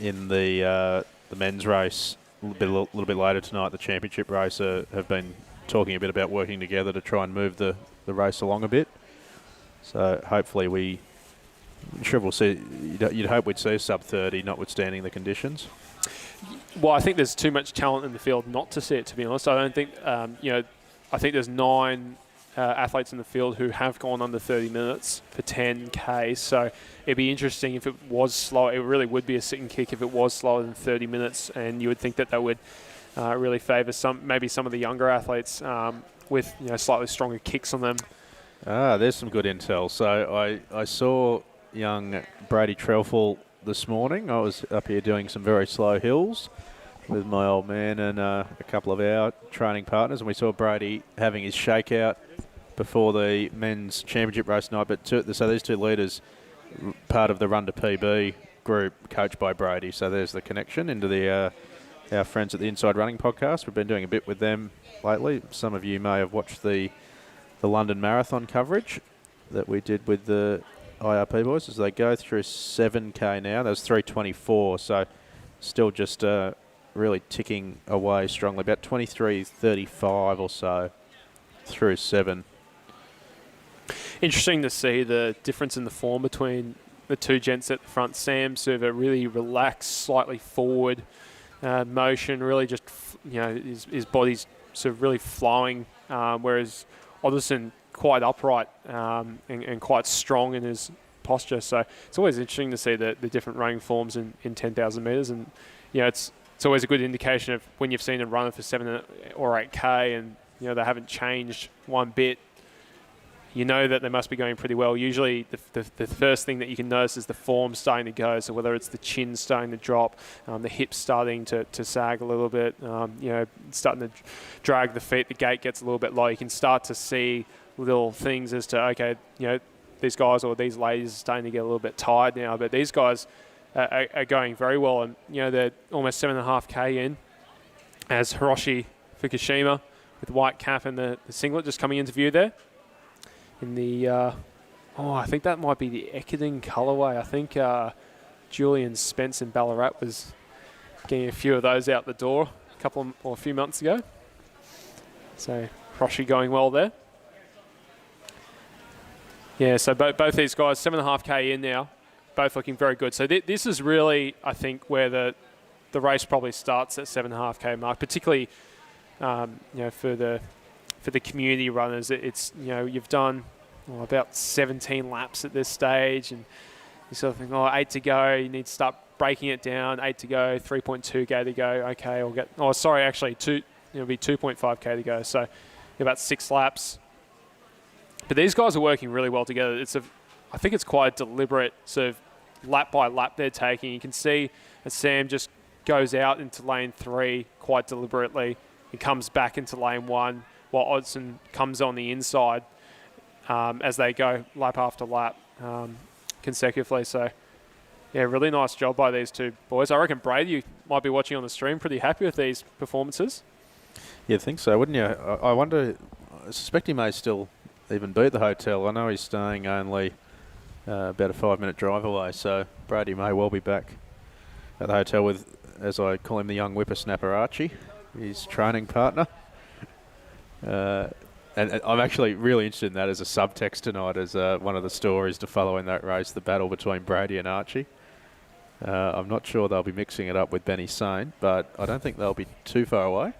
in the men's race a little bit later tonight, the championship race, have been talking a bit about working together to try and move the race along a bit. So hopefully we'll see. You'd hope we'd see a sub 30, notwithstanding the conditions. Well, I think there's too much talent in the field not to see it, to be honest. I don't think, I think there's 9 athletes in the field who have gone under 30 minutes for 10K. So it'd be interesting if it was slow. It really would be a sit and kick if it was slower than 30 minutes, and you would think that would really favour maybe some of the younger athletes with slightly stronger kicks on them. There's some good intel. So I saw young Brady Trelfall this morning. I was up here doing some very slow hills with my old man and a couple of our training partners, and we saw Brady having his shakeout before the men's championship race night. But so these two leaders, part of the Run to PB group, coached by Brady. So there's the connection into our friends at the Inside Running podcast. We've been doing a bit with them lately. Some of you may have watched the London Marathon coverage that we did with the IRP boys as they go through 7K now. That was 3:24, so still just really ticking away strongly, about 23:35 or so through 7. Interesting to see the difference in the form between the two gents at the front. Sam sort of a really relaxed, slightly forward motion, really just, his body's sort of really flowing, whereas Otterson quite upright and quite strong in his posture. So it's always interesting to see the different running forms in 10,000 metres, and it's always a good indication of when you've seen a runner for 7 or 8K and they haven't changed one bit. You know that they must be going pretty well. Usually the first thing that you can notice is the form starting to go. So whether it's the chin starting to drop, the hips starting to sag a little bit, starting to drag the feet, the gait gets a little bit low. You can start to see little things as to, okay, these guys or these ladies are starting to get a little bit tired now. But these guys are going very well. And, they're almost 7.5K in as Hiroshi Fukushima with the white cap and the singlet just coming into view there. In the, I think that might be the Ekerding colourway. I think Julian Spence in Ballarat was getting a few of those out the door a few months ago. So Froshy going well there. Yeah, so both these guys, 7.5K in now, both looking very good. So this is really, I think, where the race probably starts at 7.5K mark, particularly for the community runners. It's you've done about 17 laps at this stage, and you sort of think, 8 to go. You need to start breaking it down. 8 to go, 3.2K to go. Okay, I'll get. Oh, sorry, actually, it'll be 2.5K to go. So about 6 laps. But these guys are working really well together. I think it's quite a deliberate sort of lap by lap they're taking. You can see that Sam just goes out into lane 3 quite deliberately and comes back into lane 1 while Odson comes on the inside as they go lap after lap consecutively. So, yeah, really nice job by these two boys. I reckon, Brady, you might be watching on the stream, pretty happy with these performances. You'd think so, wouldn't you? I wonder, I suspect he may still even be at the hotel. I know he's staying only about a 5-minute drive away, so Brady may well be back at the hotel with, as I call him, the young whippersnapper Archie, his training partner. And I'm actually really interested in that as a subtext tonight, as one of the stories to follow in that race, the battle between Brady and Archie. I'm not sure they'll be mixing it up with Benny Sain, but I don't think they'll be too far away.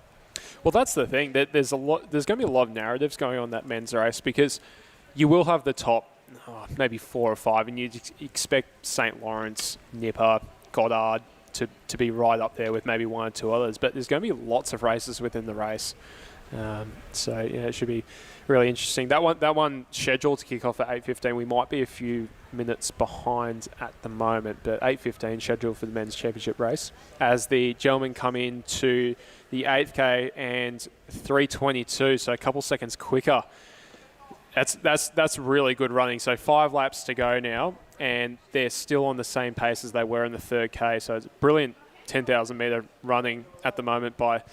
Well, that's the thing. There's going to be a lot of narratives going on that men's race, because you will have the top maybe 4 or 5, and you'd expect St. Lawrence, Nipper, Goddard to be right up there with maybe 1 or 2 others. But there's going to be lots of races within the race. So yeah, it should be really interesting. That one scheduled to kick off at 8:15. We might be a few minutes behind at the moment, but 8:15 scheduled for the men's championship race. As the gentlemen come in to the 8K and 3:22, so a couple seconds quicker. That's really good running. So 5 laps to go now, and they're still on the same pace as they were in the 3K. So it's brilliant 10,000 metre running at the moment by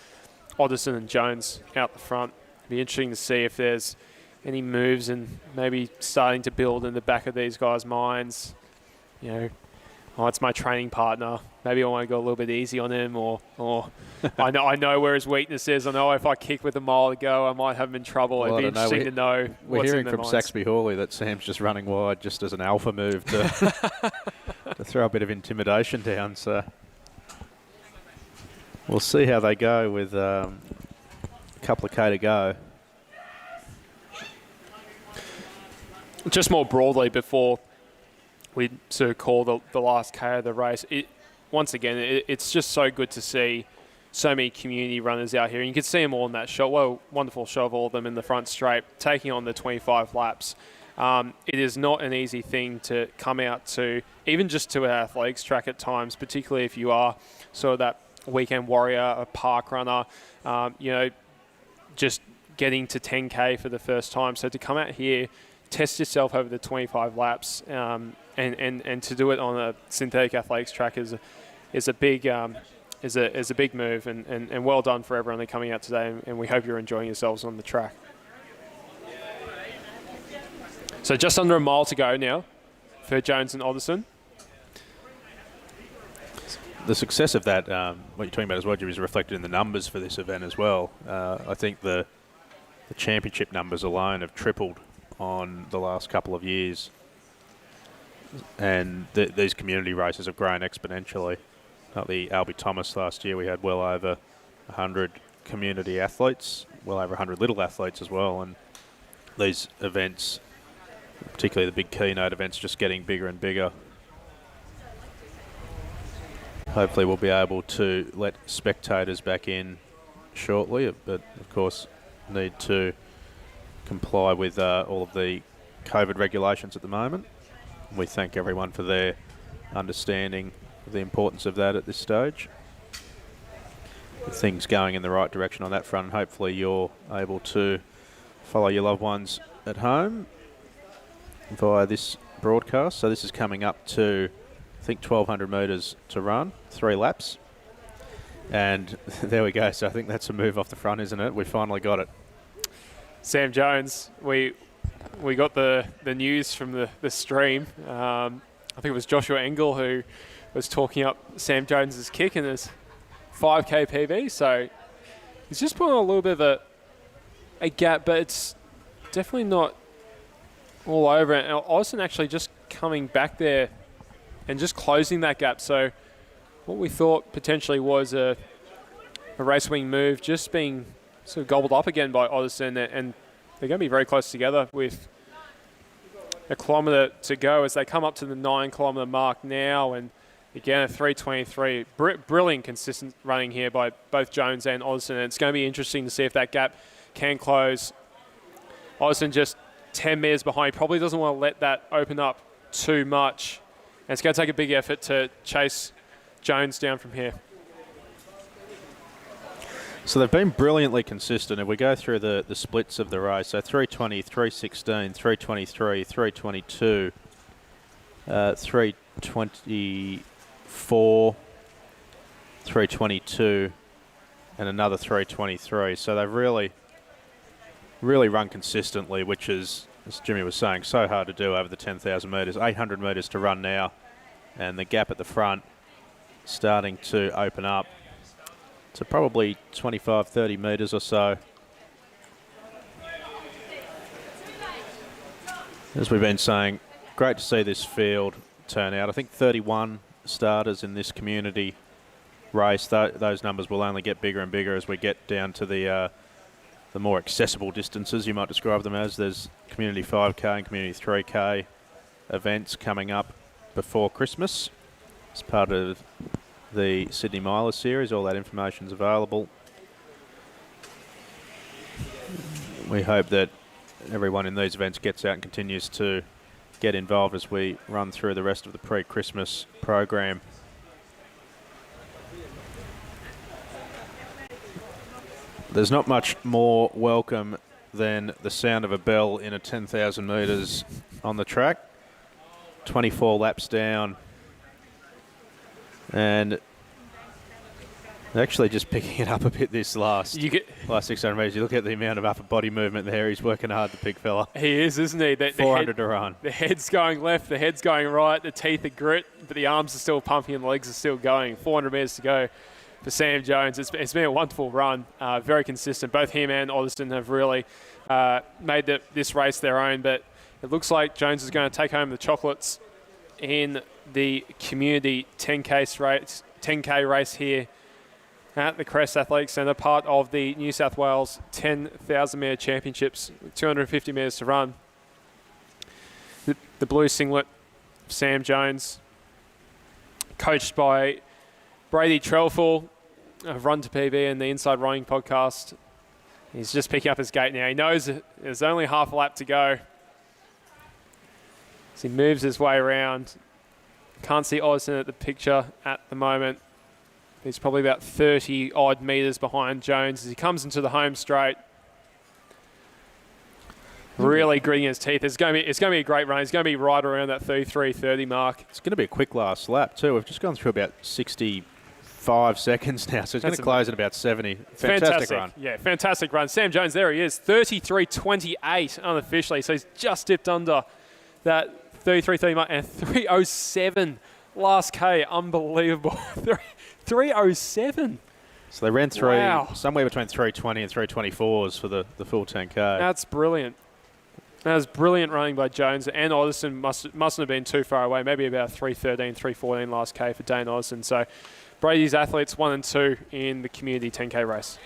Odison and Jones out the front. It'd be interesting to see if there's any moves and maybe starting to build in the back of these guys' minds. It's my training partner. Maybe I want to go a little bit easy on him, or I know where his weakness is. I know if I kick with a mile to go, I might have him in trouble. Well, It'd be interesting to know we're what's hearing in from minds. Saxby Hawley that Sam's just running wide just as an alpha move to throw a bit of intimidation down. So we'll see how they go with a couple of K to go. Just more broadly, before we sort of call the last K of the race, it's just so good to see so many community runners out here. And you can see them all in that shot. Well, wonderful shot of all of them in the front straight, taking on the 25 laps. It is not an easy thing to come out to, even just to an athletics track at times, particularly if you are sort of that weekend warrior, a park runner, just getting to 10K for the first time. So to come out here, test yourself over the 25 laps, and to do it on a synthetic athletics track is a big move, and well done for everyone coming out today, and we hope you're enjoying yourselves on the track. So just under a mile to go now for Jones and Odison. The success of that, what you're talking about as well, Jim, is reflected in the numbers for this event as well. I think the championship numbers alone have tripled on the last couple of years, and these community races have grown exponentially. Like the Albie Thomas last year, we had well over 100 community athletes, well over 100 little athletes as well, and these events, particularly the big keynote events, just getting bigger and bigger. Hopefully we'll be able to let spectators back in shortly, but of course need to comply with all of the COVID regulations at the moment. We thank everyone for their understanding of the importance of that at this stage. Things going in the right direction on that front, and hopefully you're able to follow your loved ones at home via this broadcast. So this is coming up to, I think, 1,200 metres to run, 3 laps. And there we go. So I think that's a move off the front, isn't it? We finally got it. Sam Jones, we got the news from the stream. I think it was Joshua Engel who was talking up Sam Jones's kick in his 5K PB. So he's just put on a little bit of a gap, but it's definitely not all over. And Austin actually just coming back there and just closing that gap. So what we thought potentially was a race-winning move just being sort of gobbled up again by Oddison, and they're going to be very close together with a kilometre to go as they come up to the 9 kilometre mark now, and again a 3:23. Brilliant consistent running here by both Jones and Oddison, and it's going to be interesting to see if that gap can close. Oddison just 10 metres behind. He probably doesn't want to let that open up too much, and it's going to take a big effort to chase Jones down from here. So they've been brilliantly consistent. If we go through the splits of the race, so 3:20, 3:16, 3:23, 3:22, 3:24, 3:22, and another 3:23. So they've really run consistently, which is, as Jimmy was saying, so hard to do over the 10,000 metres. 800 metres to run now, and the gap at the front starting to open up to probably 25, 30 metres or so. As we've been saying, great to see this field turn out. I think 31 starters in this community race. Those numbers will only get bigger and bigger as we get down to the more accessible distances, you might describe them as. There's community 5K and community 3K events coming up before Christmas as part of the Sydney Milers series. All that information is available. We hope that everyone in these events gets out and continues to get involved as we run through the rest of the pre-Christmas program. There's not much more welcome than the sound of a bell in a 10,000 metres on the track. 24 laps down. And actually just picking it up a bit this last 600 metres. You look at the amount of upper body movement there. He's working hard, the big fella. He is, isn't he? 400 to run. The head's going left, the head's going right, the teeth are grit, but the arms are still pumping and the legs are still going. 400 metres to go for Sam Jones. It's been a wonderful run, very consistent. Both him and Oddison have really made this race their own, but it looks like Jones is going to take home the chocolates in the community 10K race here at the Crest Athletics Centre, part of the New South Wales 10,000 metre championships, 250 metres to run. The blue singlet, Sam Jones, coached by Brady Trelfall of Run to PB and the Inside Running podcast. He's just picking up his gait now. He knows there's only half a lap to go. So he moves his way around. Can't see Oddison at the picture at the moment. He's probably about 30 odd metres behind Jones as he comes into the home straight. Really gritting his teeth. It's going to be a great run. He's going to be right around that 33:30 mark. It's going to be a quick last lap too. We've just gone through about 65 seconds now, so it's going to close at about 70. Fantastic run. Yeah, fantastic run. Sam Jones, there he is, 33:28 unofficially, so he's just dipped under that 33:30 mark, and 3:07 last K. Unbelievable. 3:07. So they ran through somewhere between 3:20 and 3:24s for the full 10K. That's brilliant. That was brilliant running by Jones, and Oddison mustn't have been too far away, maybe about 3:13, 3:14 last K for Dane Oddison. So Brady's athletes 1 and 2 in the community 10K race.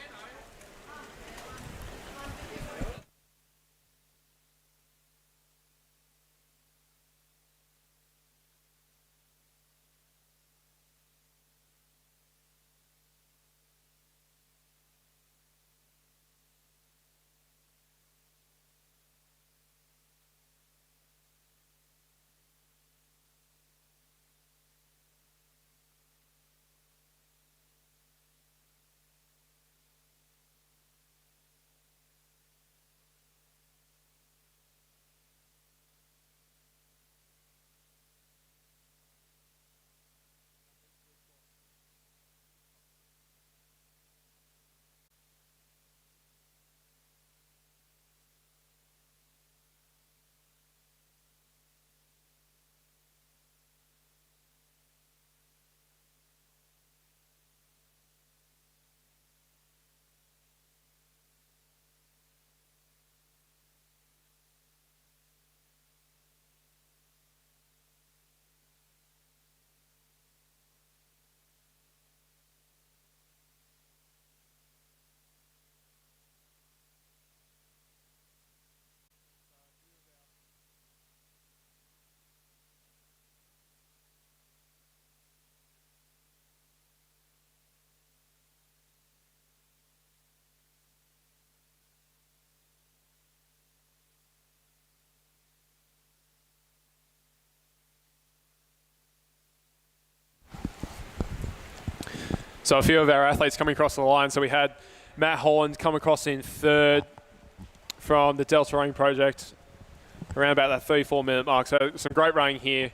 So a few of our athletes coming across the line. So we had Matt Holland come across in third from the Delta Running Project, around about that 34-minute mark. So some great running here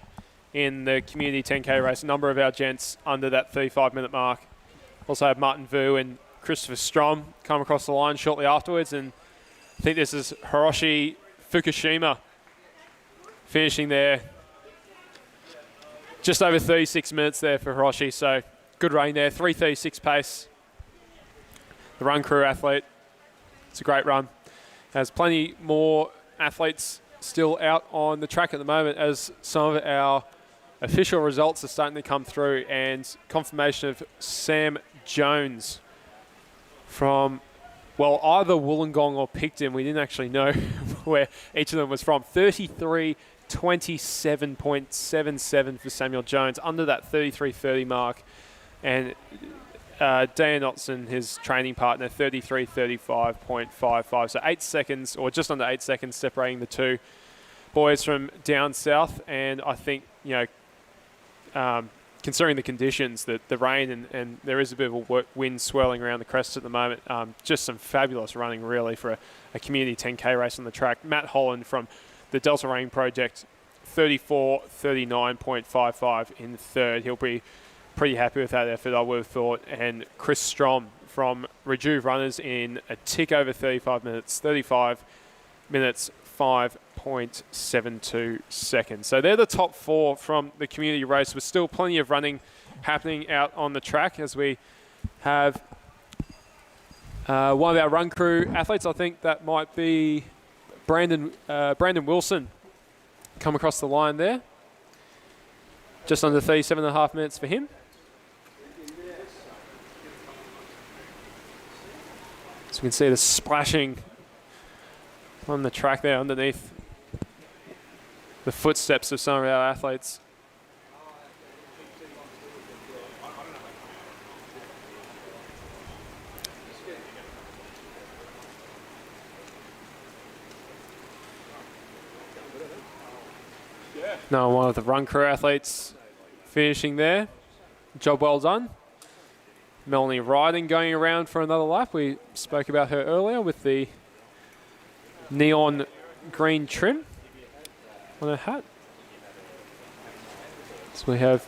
in the community 10K race. A number of our gents under that 35-minute mark. Also have Martin Vu and Christopher Strom come across the line shortly afterwards. And I think this is Hiroshi Fukushima finishing there. Just over 36 minutes there for Hiroshi. So good running there, 3:36 pace. The run crew athlete. It's a great run. Has plenty more athletes still out on the track at the moment as some of our official results are starting to come through, and confirmation of Sam Jones from, well, either Wollongong or Picton. We didn't actually know where each of them was from. 33:27.77 for Samuel Jones, under that 33:30 mark. And Dan Otson, his training partner, 33:35.55. So 8 seconds, or just under 8 seconds, separating the two boys from down south. And I think, considering the conditions, the rain and there is a bit of a wind swirling around the crest at the moment, just some fabulous running really for a community 10K race on the track. Matt Holland from the Delta Running Project, 34:39.55 in third. He'll be pretty happy with that effort, I would have thought. And Chris Strom from Rejuve Runners in a tick over 35 minutes, 35 minutes 5.72 seconds. So they're the top four from the community race, with still plenty of running happening out on the track as we have one of our run crew athletes. I think that might be Brandon Wilson come across the line there. Just under 37.5 minutes for him. So you can see the splashing on the track there underneath the footsteps of some of our athletes. Now one of the run crew athletes finishing there. Job well done. Melanie Ryden going around for another lap. We spoke about her earlier with the neon green trim on her hat. So we have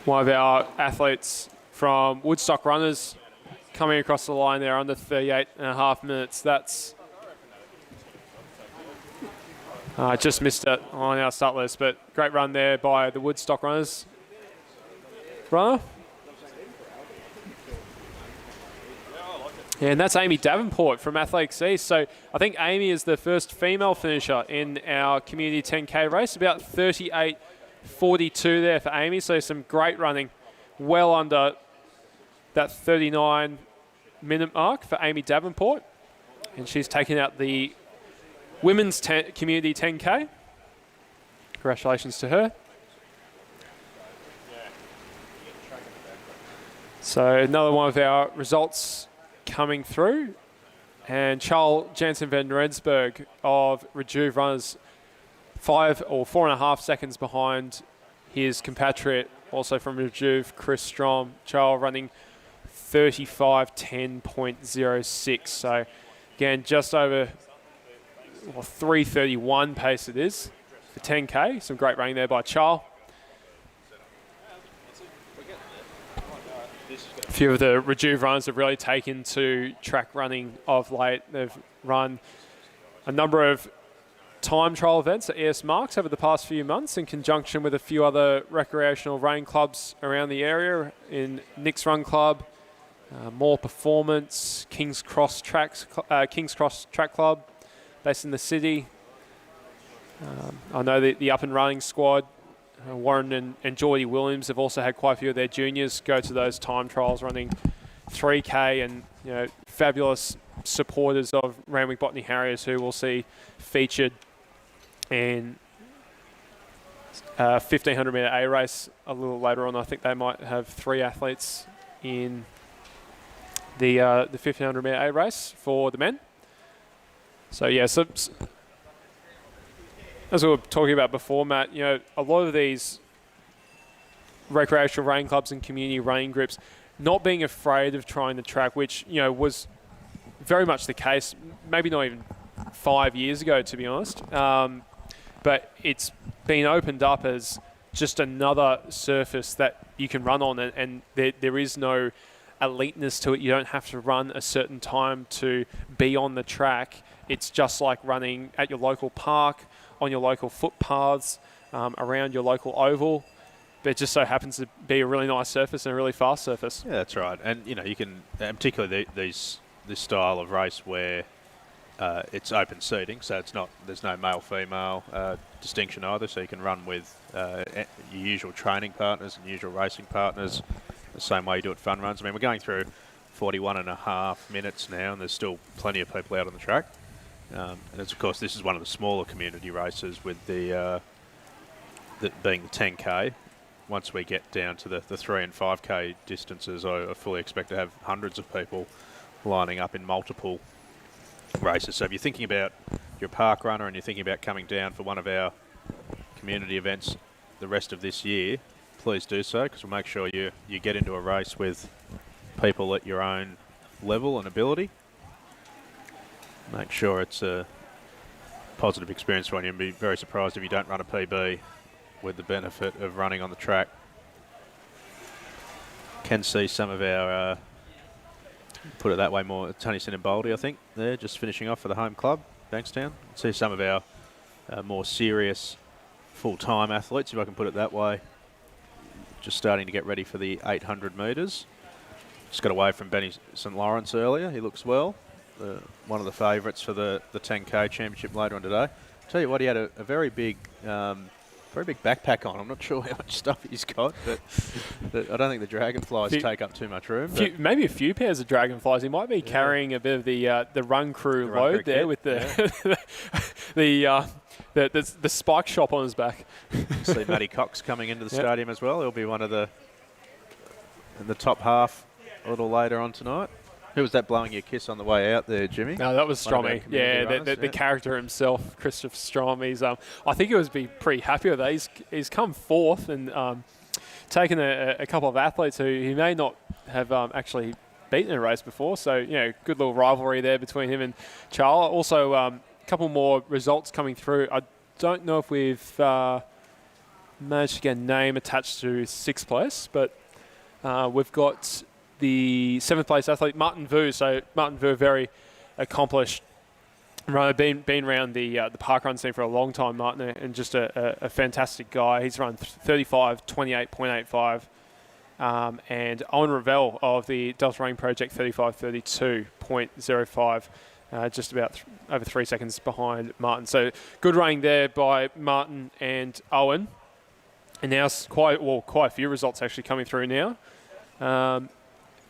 one of our athletes from Woodstock Runners coming across the line there under 38.5 minutes. That's just missed it on our start list, but great run there by the Woodstock Runners runner. And that's Amy Davenport from Athletics East. So I think Amy is the first female finisher in our community 10K race. About 38:42 there for Amy. So some great running, well under that 39-minute mark for Amy Davenport. And she's taken out the women's community 10K. Congratulations to her. So another one of our results coming through, and Charles Jansen van Rensburg of Rejuve Runners 4.5 seconds behind his compatriot, also from Rejuve, Chris Strom. Charles running 35:10.06. So again, just over 3:31 pace it is for 10K. Some great running there by Charles. A few of the Rejuve runners have really taken to track running of late. They've run a number of time trial events at ES Marks over the past few months in conjunction with a few other recreational running clubs around the area in Nick's Run Club, More Performance, King's Cross Track Club based in the city. I know the Up and Running squad, Warren and Geordie Williams, have also had quite a few of their juniors go to those time trials running 3K, and fabulous supporters of Randwick Botany Harriers who we'll see featured in 1500 metre A race a little later on. I think they might have 3 athletes in the 1500 metre A race for the men. So yeah, so as we were talking about before, Matt, a lot of these recreational running clubs and community running groups not being afraid of trying the track, which, was very much the case, maybe not even 5 years ago, to be honest. But it's been opened up as just another surface that you can run on, and there is no eliteness to it. You don't have to run a certain time to be on the track. It's just like running at your local park, on your local footpaths, around your local oval. It just so happens to be a really nice surface and a really fast surface. Yeah, that's right. And, you can, and particularly this style of race where it's open seating, so there's no male-female distinction either, so you can run with your usual training partners and usual racing partners the same way you do at fun runs. I mean, we're going through 41.5 minutes now, and there's still plenty of people out on the track. And of course, this is one of the smaller community races with the being the 10K. Once we get down to the 3 and 5K distances, I fully expect to have hundreds of people lining up in multiple races. So if you're thinking about your park runner and you're thinking about coming down for one of our community events the rest of this year, please do so, because we'll make sure you get into a race with people at your own level and ability. Make sure it's a positive experience for you, and be very surprised if you don't run a PB with the benefit of running on the track. Can see some of our, put it that way, more Tennyson and Boldy, I think, there, just finishing off for the home club, Bankstown. See some of our more serious full-time athletes, if I can put it that way, just starting to get ready for the 800 metres. Just got away from Benny St Lawrence earlier. He looks well. One of the favourites for the 10K championship later on today. Tell you what, he had a very big backpack on. I'm not sure how much stuff he's got, but I don't think the dragonflies take up too much room. Maybe a few pairs of dragonflies. He might be carrying a bit of the run crew load there with the the spike shop on his back. See Matty Cox coming into the stadium as well. He'll be one of the in the top half a little later on tonight. Who was that blowing you a kiss on the way out there, Jimmy? No, that was Stromy. Yeah, the character himself, Christopher Strom. I think he was pretty happy with that. He's come fourth and taken a couple of athletes who he may not have actually beaten in a race before. So, good little rivalry there between him and Charles. Also, a couple more results coming through. I don't know if we've managed to get a name attached to sixth place, but we've got the 7th place athlete, Martin Vu. So Martin Vu, a very accomplished runner, been around the park run scene for a long time, Martin, and just a fantastic guy. He's run 35:28.85, and Owen Ravel of the Delta Running Project 35:32.05, just about over 3 seconds behind Martin. So good running there by Martin and Owen, and now quite a few results actually coming through now.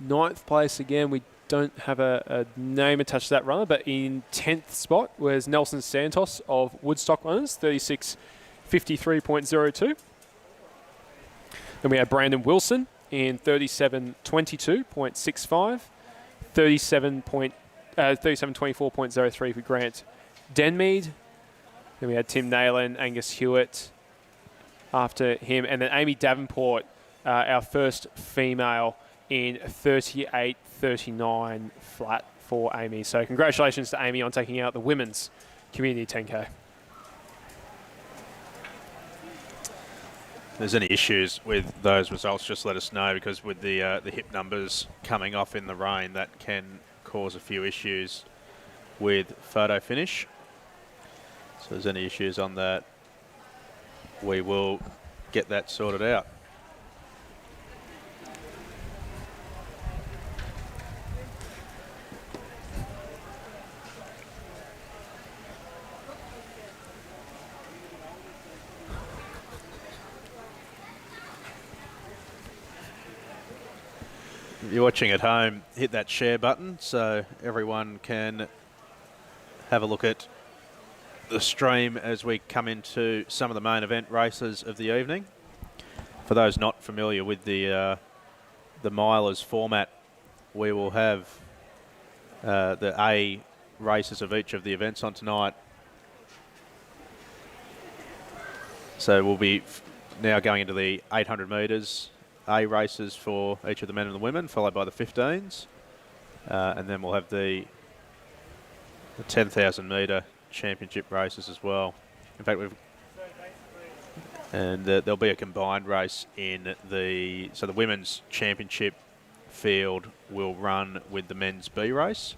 9th place again, we don't have a name attached to that runner, but in 10th spot was Nelson Santos of Woodstock Runners, 36:53.02. Then we had Brandon Wilson in 37:22.65, 37:24.03 for Grant Denmead. Then we had Tim Naylor and Angus Hewitt after him, and then Amy Davenport, our first female, in 38:39 flat for Amy. So congratulations to Amy on taking out the women's community 10K. If there's any issues with those results, just let us know, because with the hip numbers coming off in the rain, that can cause a few issues with photo finish. So if there's any issues on that, we will get that sorted out. If you're watching at home, hit that share button so everyone can have a look at the stream as we come into some of the main event races of the evening. For those not familiar with the milers format, we will have the A races of each of the events on tonight. So we'll be now going into the 800 metres, A races for each of the men and the women, followed by the 15s. And then we'll have the 10,000 metre championship races as well. In fact, there'll be a combined race in the women's championship field will run with the men's B race.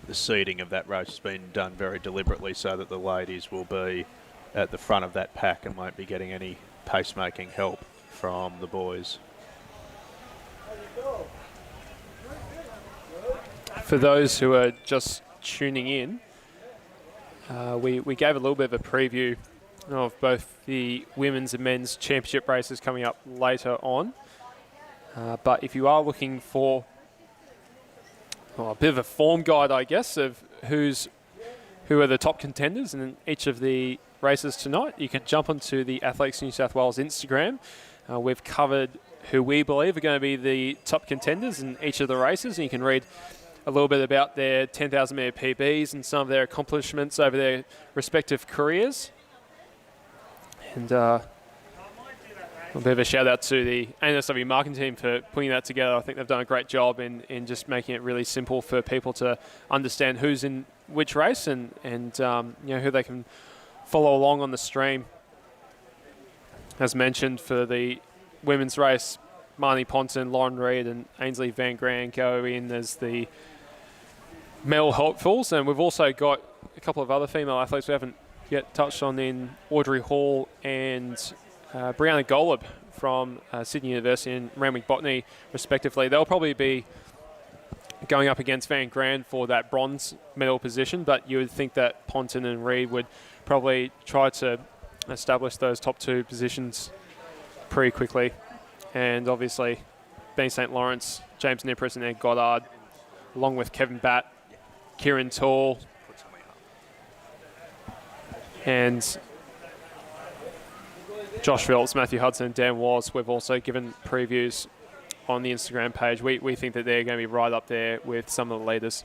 The seeding of that race has been done very deliberately so that the ladies will be at the front of that pack and won't be getting any pacemaking help from the boys. For those who are just tuning in, we gave a little bit of a preview of both the women's and men's championship races coming up later on. But if you are looking for a bit of a form guide, I guess, of who are the top contenders in each of the races tonight, you can jump onto the Athletics New South Wales Instagram. We've covered who we believe are going to be the top contenders in each of the races, and you can read a little bit about their 10,000 metre PBs and some of their accomplishments over their respective careers. And a bit of a shout out to the NSW marketing team for putting that together. I think they've done a great job in just making it really simple for people to understand who's in which race and who they can follow along on the stream. As mentioned, for the women's race, Marnie Ponton, Lauren Reid and Ainsley Van Gran go in as the male hopefuls, and we've also got a couple of other female athletes we haven't yet touched on in Audrey Hall and Brianna Golub from Sydney University and Randwick Botany, respectively. They'll probably be going up against Van Gran for that bronze medal position, but you would think that Ponton and Reid would probably try to establish those top two positions pretty quickly. And obviously, Ben St. Lawrence, James Nipris and Ed Goddard, along with Kevin Batt, Kieran Tall, and Josh Phillips, Matthew Hudson and Dan Wallace, we've also given previews on the Instagram page. We think that they're going to be right up there with some of the leaders.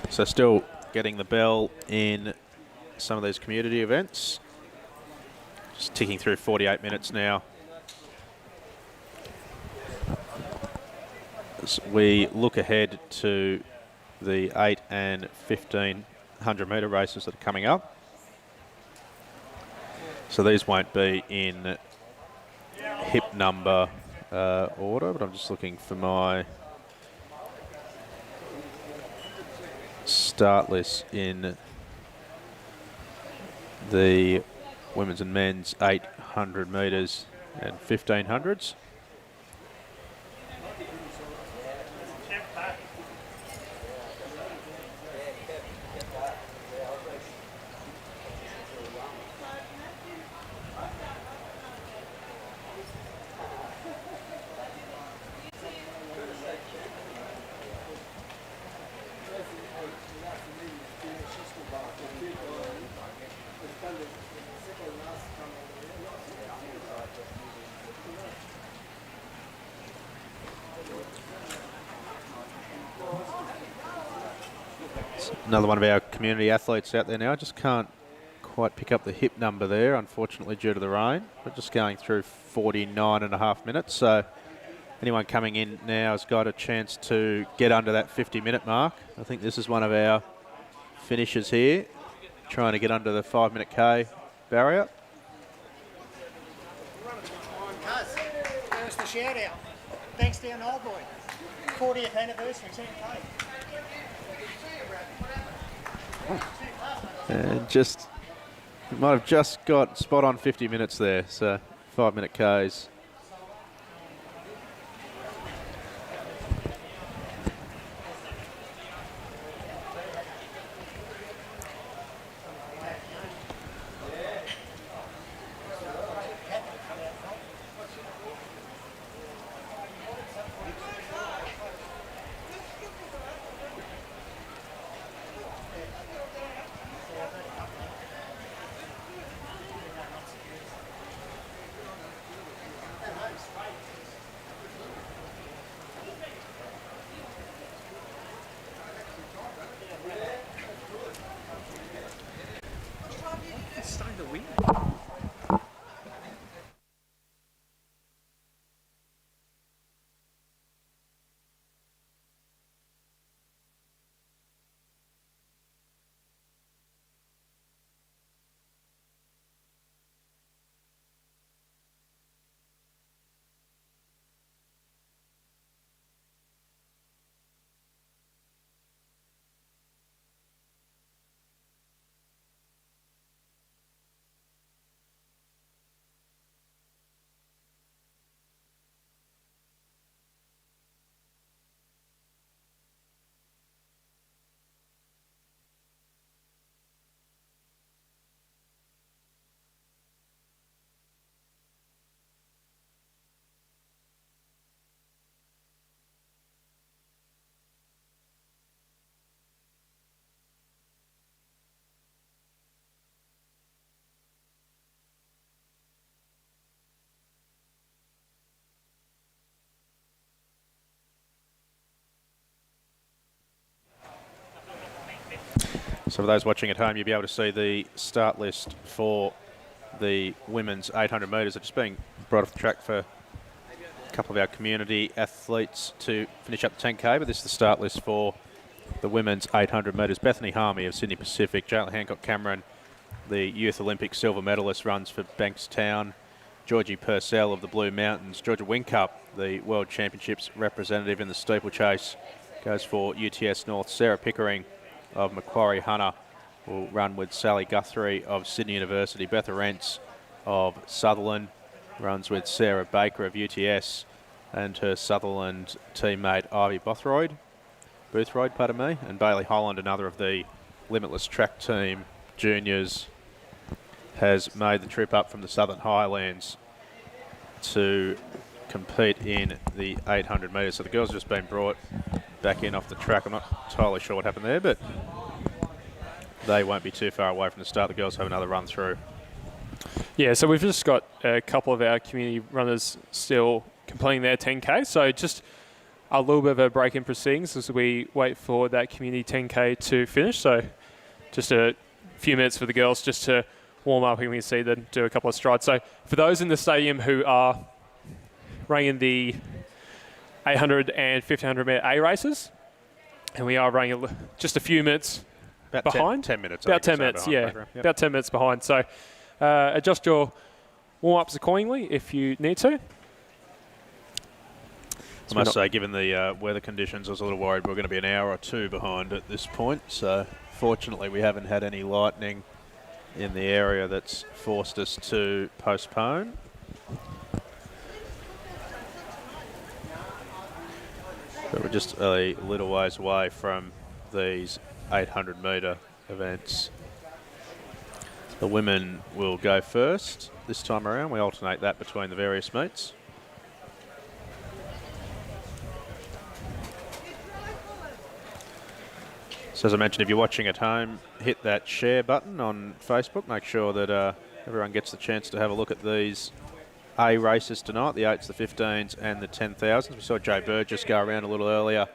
So still getting the bell in some of these community events. Just ticking through 48 minutes now. As we look ahead to the 8 and 1500 metre races that are coming up. So these won't be in hip number order, but I'm just looking for my start list in the women's and men's 800 metres and 1500s. Another one of our community athletes out there now. Just can't quite pick up the hip number there, unfortunately, due to the rain. We're just going through 49.5 minutes. So anyone coming in now has got a chance to get under that 50-minute mark. I think this is one of our finishers here, trying to get under the 5-minute K barrier. There's the shout out. Bankstown Old Boy. 40th anniversary 10K. And just, might have just got spot on 50 minutes there, so 5-minute Ks. So for those watching at home, you'll be able to see the start list for the women's 800 metres. They're just being brought off the track for a couple of our community athletes to finish up the 10K, but this is the start list for the women's 800 metres. Bethany Harmey of Sydney Pacific, Jalen Hancock-Cameron, the Youth Olympic silver medalist, runs for Bankstown. Georgie Purcell of the Blue Mountains. Georgia Whincup, the World Championships representative in the steeplechase, goes for UTS North. Sarah Pickering of Macquarie Hunter will run with Sally Guthrie of Sydney University. Beth Arentz of Sutherland runs with Sarah Baker of UTS and her Sutherland teammate Ivy Boothroyd, and Bailey Holland, another of the Limitless Track Team juniors, has made the trip up from the Southern Highlands to compete in the 800 metres. So the girls have just been brought back in off the track. I'm not entirely sure what happened there, but they won't be too far away from the start. The girls have another run through. Yeah, so we've just got a couple of our community runners still completing their 10K. So just a little bit of a break in proceedings as we wait for that community 10K to finish. So just a few minutes for the girls just to warm up, and we can see them do a couple of strides. So for those in the stadium who are running in the 800 and 1500 metre A races, and we are running just a few minutes behind. 10 minutes. About 10 minutes, yeah. Yep. About 10 minutes behind. So adjust your warm-ups accordingly if you need to. I must say, given the weather conditions, I was a little worried we were going to be an hour or two behind at this point. So fortunately, we haven't had any lightning in the area that's forced us to postpone. But we're just a little ways away from these 800 metre events. The women will go first this time around. We alternate that between the various meets. So as I mentioned, if you're watching at home, hit that share button on Facebook. Make sure that everyone gets the chance to have a look at these A races tonight, the 8s, the 15s and the 10,000s. We saw Joe Burgess go around a little earlier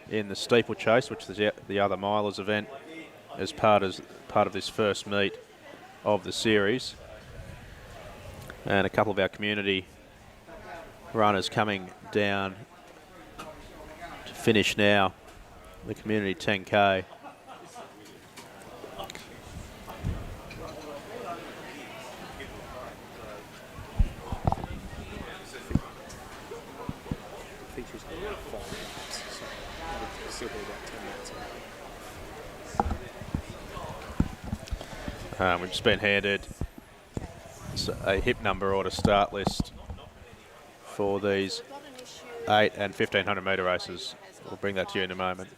in the steeplechase, which is the other milers event, as part of this first meet of the series. And a couple of our community runners coming down to finish now the community 10K. We've just been handed a hip number order start list for these 8 and 1500 metre races. We'll bring that to you in a moment.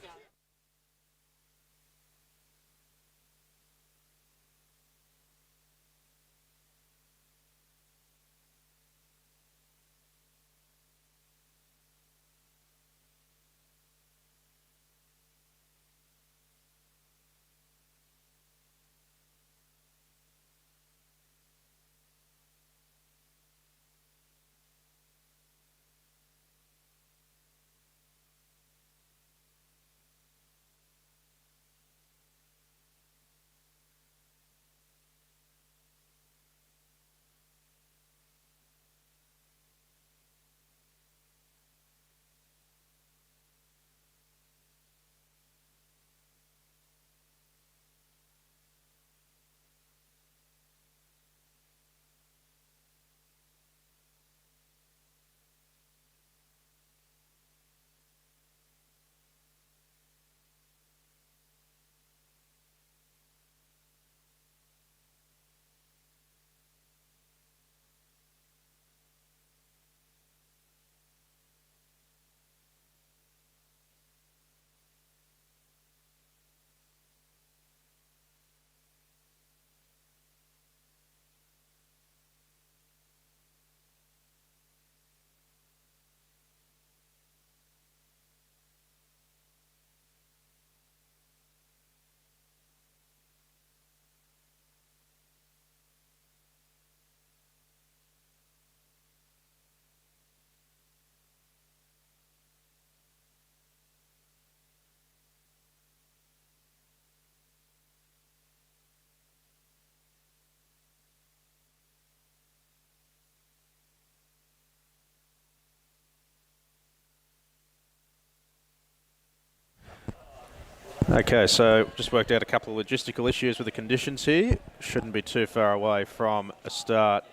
Okay, so just worked out a couple of logistical issues with the conditions here. Shouldn't be too far away from a start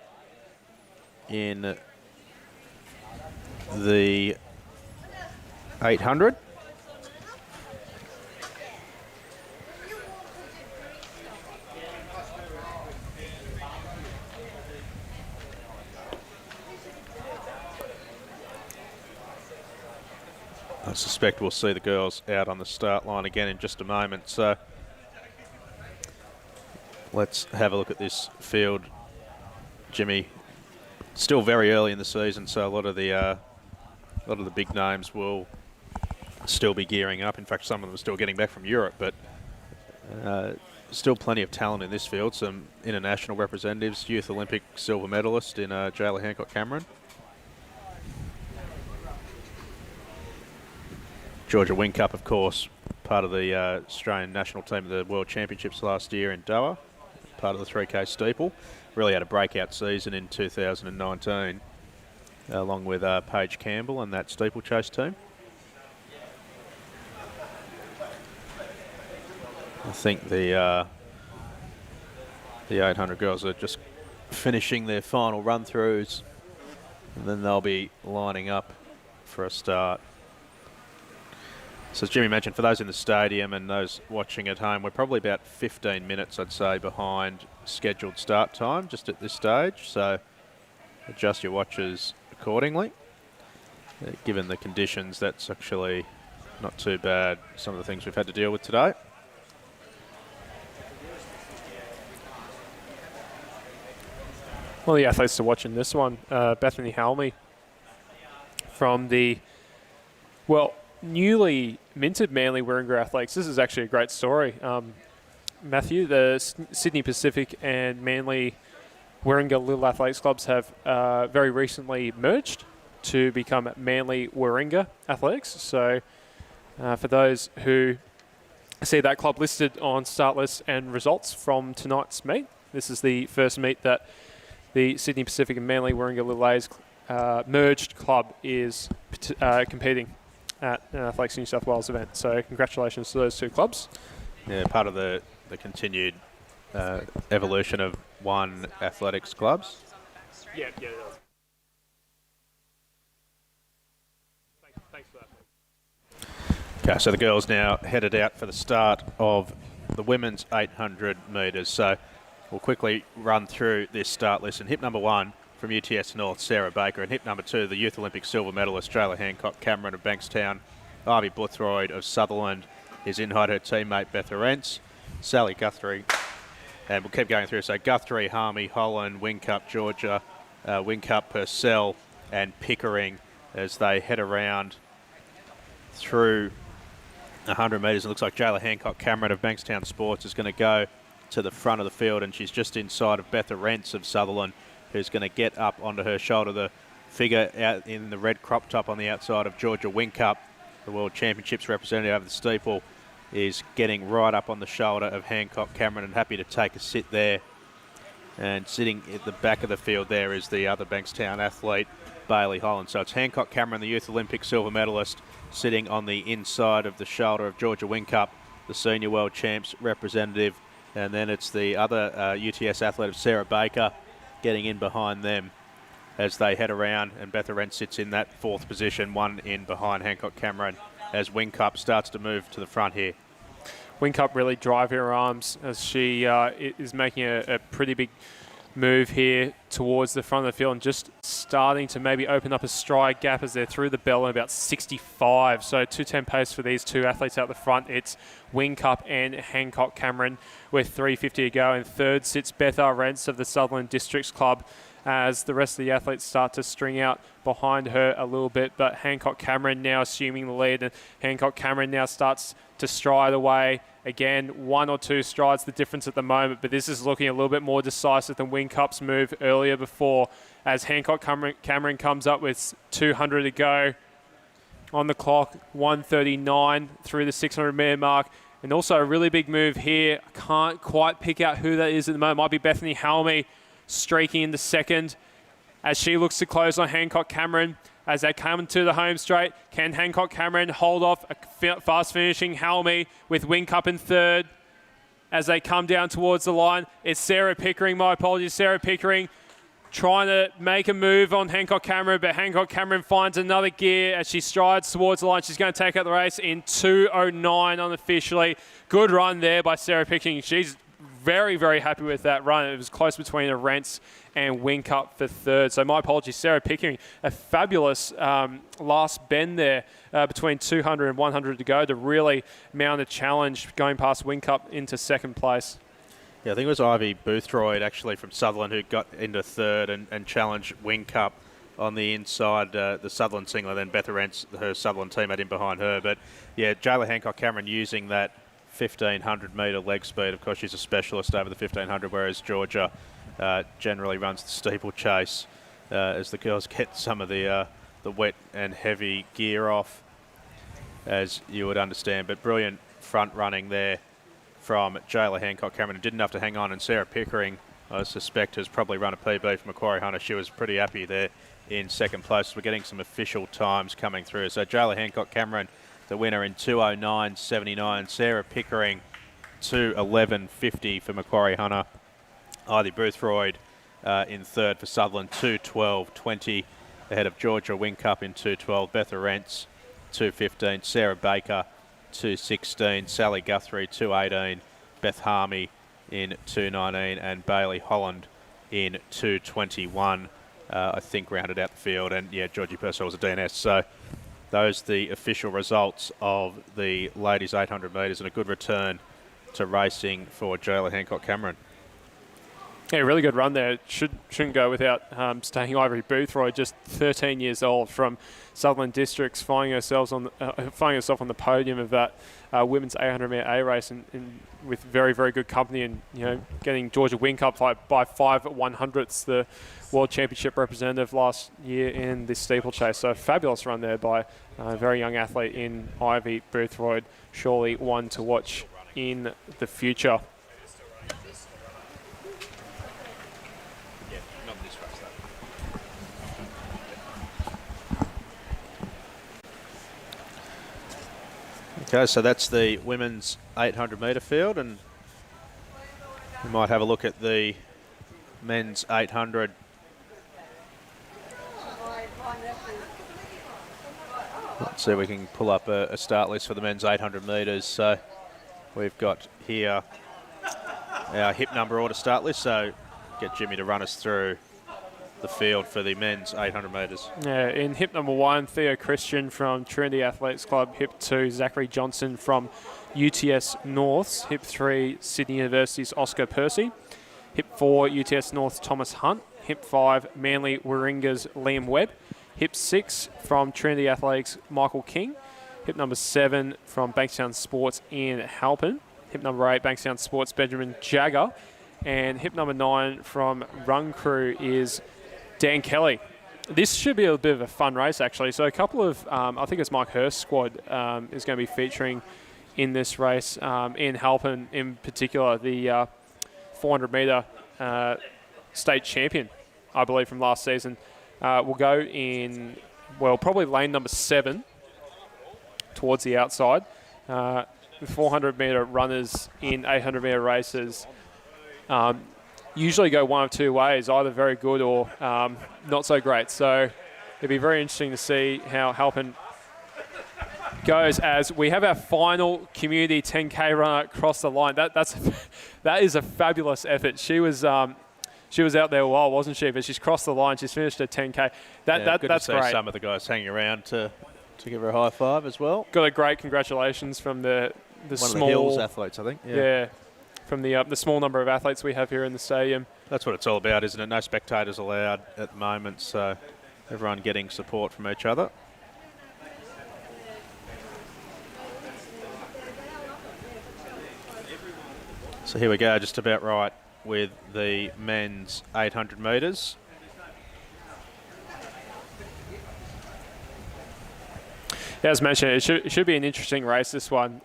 in the 800. I suspect we'll see the girls out on the start line again in just a moment. So let's have a look at this field, Jimmy. Still very early in the season, so a lot of the big names will still be gearing up. In fact, some of them are still getting back from Europe, but still plenty of talent in this field. Some international representatives, Youth Olympic silver medalist in Jayla Hancock-Cameron. Georgia Wingcup, of course, part of the Australian national team of the World Championships last year in Doha, part of the 3K steeple. Really had a breakout season in 2019, along with Paige Campbell and that steeplechase team. I think the 800 girls are just finishing their final run-throughs, and then they'll be lining up for a start. So as Jimmy mentioned, for those in the stadium and those watching at home, we're probably about 15 minutes, I'd say, behind scheduled start time just at this stage. So adjust your watches accordingly. Given the conditions, that's actually not too bad, some of the things we've had to deal with today. Well, the athletes to watch in this one, Bethany Halmy from the, newly minted Manly Warringah Athletics. This is actually a great story. Matthew, the Sydney Pacific and Manly Warringah Little Athletics clubs have very recently merged to become Manly Warringah Athletics. So for those who see that club listed on start lists and results from tonight's meet, this is the first meet that the Sydney Pacific and Manly Warringah Little A's merged club is competing at an Athletics New South Wales event. So congratulations to those two clubs. Yeah, part of the continued evolution of one athletics clubs. Yeah. Thanks for that. Okay, so the girls now headed out for the start of the women's 800 metres. So we'll quickly run through this start list. And hip number 1 from UTS North, Sarah Baker. And hip number 2, the Youth Olympic silver medalist, Jayla Hancock-Cameron of Bankstown. Ivy Boothroyd of Sutherland is in behind her teammate Beth Arentz. Sally Guthrie. And we'll keep going through. So Guthrie, Harmy, Holland, Wingcup, Georgia, Wingcup, Purcell and Pickering as they head around through 100 metres. It looks like Jayla Hancock-Cameron of Bankstown Sports is going to go to the front of the field, and she's just inside of Beth Arentz of Sutherland, who's going to get up onto her shoulder. The figure out in the red crop top on the outside of Georgia Wingcup, the World Championships representative over the steeple, is getting right up on the shoulder of Hancock-Cameron and happy to take a sit there. And sitting at the back of the field there is the other Bankstown athlete, Bailey Holland. So it's Hancock-Cameron, the Youth Olympic silver medalist, sitting on the inside of the shoulder of Georgia Wingcup, the senior world champs representative. And then it's the other UTS athlete of Sarah Baker getting in behind them as they head around, and Beth Arentz sits in that fourth position, one in behind Hancock-Cameron as Wingcup starts to move to the front here. Wingcup really driving her arms as she is making a pretty big move here towards the front of the field and just starting to maybe open up a stride gap as they're through the bell in about 65. So 2:10 pace for these two athletes out the front. It's Wingcup and Hancock-Cameron with 3:50 to go. And third sits Beth Arentz of the Sutherland Districts Club as the rest of the athletes start to string out behind her a little bit. But Hancock-Cameron now assuming the lead, and Hancock-Cameron now starts to stride away. Again, 1 or 2 strides the difference at the moment, but this is looking a little bit more decisive than Wingcup's move earlier before as Hancock-Cameron comes up with 200 to go on the clock, 1:39 through the 600-metre mark. And also a really big move here. I can't quite pick out who that is at the moment. Might be Bethany Halmy streaking in the second as she looks to close on Hancock-Cameron as they come to the home straight. Can Hancock Cameron hold off a fast finishing Halmy with Wing Cup in third? As they come down towards the line, it's Sarah Pickering, my apologies, Sarah Pickering trying to make a move on Hancock Cameron, but Hancock Cameron finds another gear as she strides towards the line. She's going to take out the race in 2:09 unofficially. Good run there by Sarah Pickering. She's very, very happy with that run. It was close between Arentz and Wing Cup for third. So my apologies, Sarah Pickering. A fabulous last bend there between 200 and 100 to go to really mount a challenge going past Wing Cup into second place. Yeah, I think it was Ivy Boothroyd actually from Sutherland who got into third and challenged Wing Cup on the inside, the Sutherland singler. Then Beth Arentz, her Sutherland teammate, in behind her. But yeah, Jayla Hancock Cameron using that 1,500 metre leg speed. Of course, she's a specialist over the 1,500, whereas Georgia generally runs the steeplechase as the girls get some of the wet and heavy gear off, as you would understand. But brilliant front running there from Jayla Hancock Cameron. Didn't have to hang on, and Sarah Pickering, I suspect, has probably run a PB for Macquarie Hunter. She was pretty happy there in second place. We're getting some official times coming through. So Jayla Hancock Cameron, the winner in 2:09.79. Sarah Pickering, 2:11.50 for Macquarie Hunter. Ivy Boothroyd in third for Sutherland, 2:12.20 ahead of Georgia Wing Cup in 2:12. Beth Arentz, 2:15. Sarah Baker, 2:16. Sally Guthrie, 2:18. Beth Harmey in 2:19. And Bailey Holland in 2:21. I think rounded out the field. And yeah, Georgie Purcell was a DNS. So those are the official results of the ladies 800 metres, and a good return to racing for Jayla Hancock Cameron. Yeah, really good run there. Shouldn't go without staying Ivory Boothroyd, just 13 years old from Sutherland Districts, finding herself on the podium of that women's 800-metre A race, and with very, very good company, and getting Georgia Wing Cup by 5/100ths, the World Championship representative last year in the steeplechase. So fabulous run there by a very young athlete in Ivy Boothroyd. Surely one to watch in the future. Okay, so that's the women's 800 metre field, and we might have a look at the men's 800. Let's see if we can pull up a start list for the men's 800 metres. So we've got here our hip number order start list, so get Jimmy to run us through the field for the men's 800 metres. Yeah, in hip number 1, Theo Christian from Trinity Athletics Club. Hip 2, Zachary Johnson from UTS Norths. Hip 3, Sydney University's Oscar Percy. Hip 4, UTS North Thomas Hunt. Hip 5, Manly Warringah's Liam Webb. Hip 6 from Trinity Athletics, Michael King. Hip number 7 from Bankstown Sports, Ian Halpin. Hip number 8, Bankstown Sports, Benjamin Jagger. And hip number 9 from Run Crew is Dan Kelly. This should be a bit of a fun race, actually. So a couple of, I think it's Mike Hurst's squad is going to be featuring in this race. Ian Halpin in particular, the 400 metre state champion, I believe, from last season, will go in, well, probably lane number 7 towards the outside. The 400 metre runners in 800 metre races usually go one of two ways, either very good or not so great. So it'd be very interesting to see how Halpin goes as we have our final community 10K runner across the line. That is a fabulous effort. She was out there a while, wasn't she? But she's crossed the line. She's finished at 10K. That's to see great. Some of the guys hanging around to give her a high five as well. Got a great congratulations from the small One of the Hills athletes, I think. Yeah. From the small number of athletes we have here in the stadium. That's what it's all about, isn't it? No spectators allowed at the moment, so everyone getting support from each other. So here we go, just about right with the men's 800 metres. Yeah, as mentioned, it should be an interesting race, this one.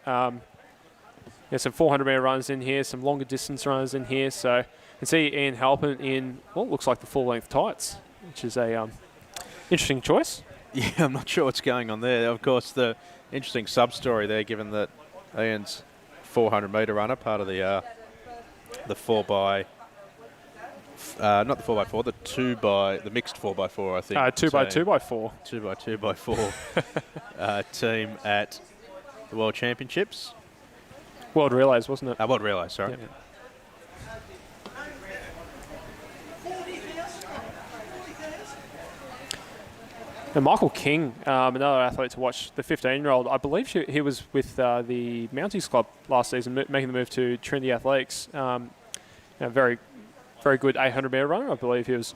Some 400-metre runners in here, some longer distance runners in here. So you can see Ian Halpin in what looks like the full-length tights, which is a interesting choice. Yeah, I'm not sure what's going on there. Of course, the interesting sub-story there, given that Ian's 400-metre runner, part of the 4x, not the 4x4, the mixed 4x4, I think. 2x2x4. 2x2x4 team at the World Championships. World Relays, wasn't it? World Relays, sorry. Yep. And Michael King, another athlete to watch, the 15-year-old. I believe he was with the Mounties Club last season, making the move to Trinity Athletics. Very, very good 800-metre runner. I believe he was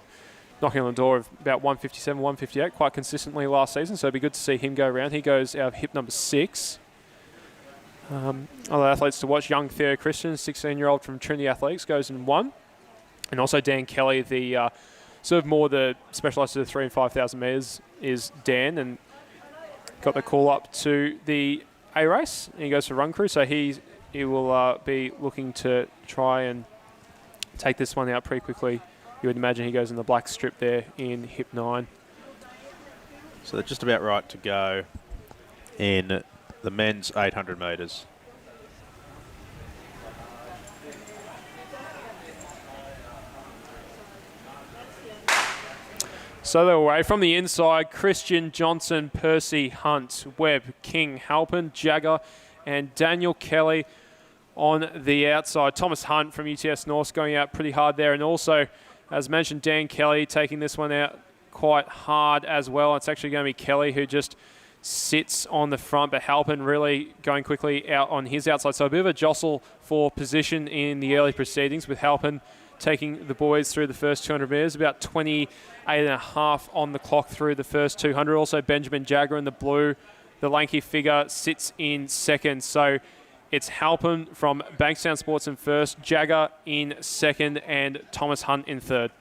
knocking on the door of about 157, 158 quite consistently last season. So it'd be good to see him go around. He goes out of hip number 6. Other athletes to watch, young Theo Christian, 16-year-old from Trinity Athletics, goes in 1. And also Dan Kelly, the sort of more the specialised to the 3,000 and 5,000 metres is Dan, and got the call up to the A race. And he goes for run crew, so he will be looking to try and take this one out pretty quickly. You would imagine he goes in the black strip there in hip 9. So they're just about right to go in the men's 800 metres. So they're away from the inside. Christian, Johnson, Percy, Hunt, Webb, King, Halpin, Jagger, and Daniel Kelly on the outside. Thomas Hunt from UTS North going out pretty hard there. And also, as mentioned, Dan Kelly taking this one out quite hard as well. It's actually going to be Kelly who just sits on the front, but Halpin really going quickly out on his outside. So a bit of a jostle for position in the early proceedings, with Halpin taking the boys through the first 200 metres, about 28.5 on the clock through the first 200. Also Benjamin Jagger in the blue, the lanky figure, sits in second. So it's Halpin from Bankstown Sports in first, Jagger in second, and Thomas Hunt in third.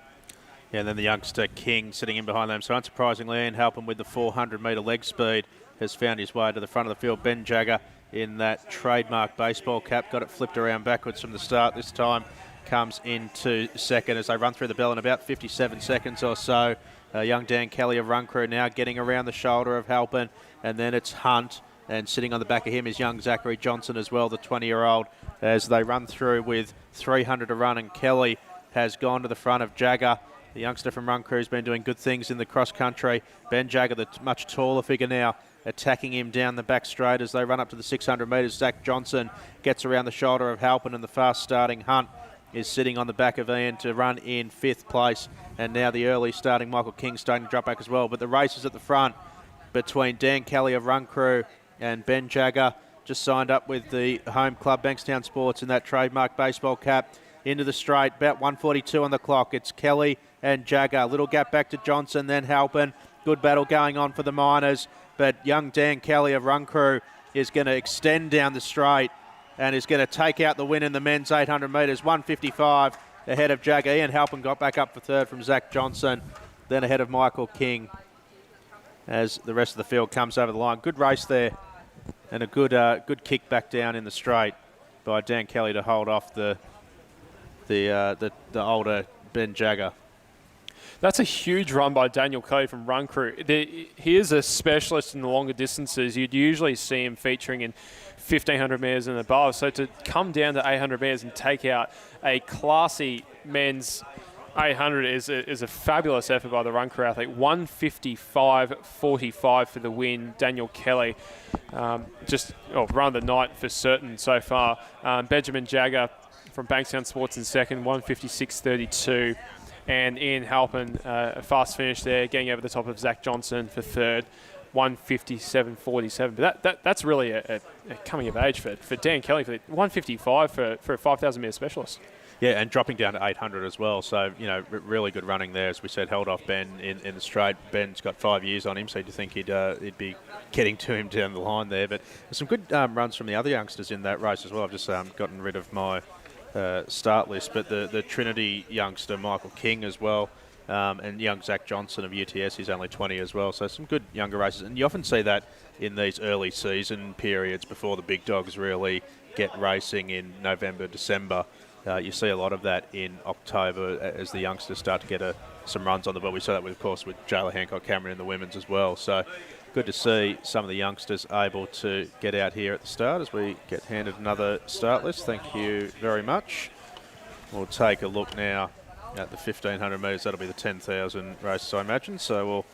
Yeah, and then the youngster King sitting in behind them. So unsurprisingly, Ian Halpin with the 400-metre leg speed has found his way to the front of the field. Ben Jagger in that trademark baseball cap, got it flipped around backwards from the start this time, comes into second as they run through the bell in about 57 seconds or so. Young Dan Kelly of Run Crew now getting around the shoulder of Halpin, and then it's Hunt, and sitting on the back of him is young Zachary Johnson as well, the 20-year-old, as they run through with 300 to run, and Kelly has gone to the front of Jagger. The youngster from Run Crew has been doing good things in the cross-country. Ben Jagger, the much taller figure now, attacking him down the back straight as they run up to the 600 metres. Zach Johnson gets around the shoulder of Halpin, and the fast-starting Hunt is sitting on the back of Ian to run in 5th place. And now the early starting Michael King starting to drop back as well. But the race is at the front between Dan Kelly of Run Crew and Ben Jagger, just signed up with the home club Bankstown Sports in that trademark baseball cap. Into the straight, about 1:42 on the clock. It's Kelly and Jagger. Little gap back to Johnson, then Halpin. Good battle going on for the Miners. But young Dan Kelly of Run Crew is going to extend down the straight and is going to take out the win in the men's 800 metres. 1:55 ahead of Jagger. Ian Halpin got back up for third from Zach Johnson, then ahead of Michael King as the rest of the field comes over the line. Good race there, and a good kick back down in the straight by Dan Kelly to hold off the older Ben Jagger. That's a huge run by Daniel Kelly from Run Crew. He is a specialist in the longer distances. You'd usually see him featuring in 1,500 metres and above. So to come down to 800 metres and take out a classy men's 800 is a fabulous effort by the Run Crew athlete. 1:55.45 for the win, Daniel Kelly. Run of the night for certain so far. Benjamin Jagger from Bankstown Sports in second, 1:56.32. And Ian Halpin, a fast finish there, getting over the top of Zach Johnson for third, 1:57.47. But that's really a coming of age for Dan Kelly, for 1:55 for a 5,000 metre specialist. Yeah, and dropping down to 800 as well. So, really good running there. As we said, held off Ben in the straight. Ben's got 5 years on him, so you'd think he'd be getting to him down the line there. But there's some good runs from the other youngsters in that race as well. I've just gotten rid of my start list, but the Trinity youngster Michael King as well, and young Zach Johnson of UTS, he's only 20 as well. So some good younger races, and you often see that in these early season periods before the big dogs really get racing in November, December. You see a lot of that in October as the youngsters start to get some runs on the board. We saw that, of course, with Jayla Hancock-Cameron in the women's as well. So good to see some of the youngsters able to get out here at the start as we get handed another start list. Thank you very much. We'll take a look now at the 1,500 metres. That'll be the 10,000 races, I imagine. So we'll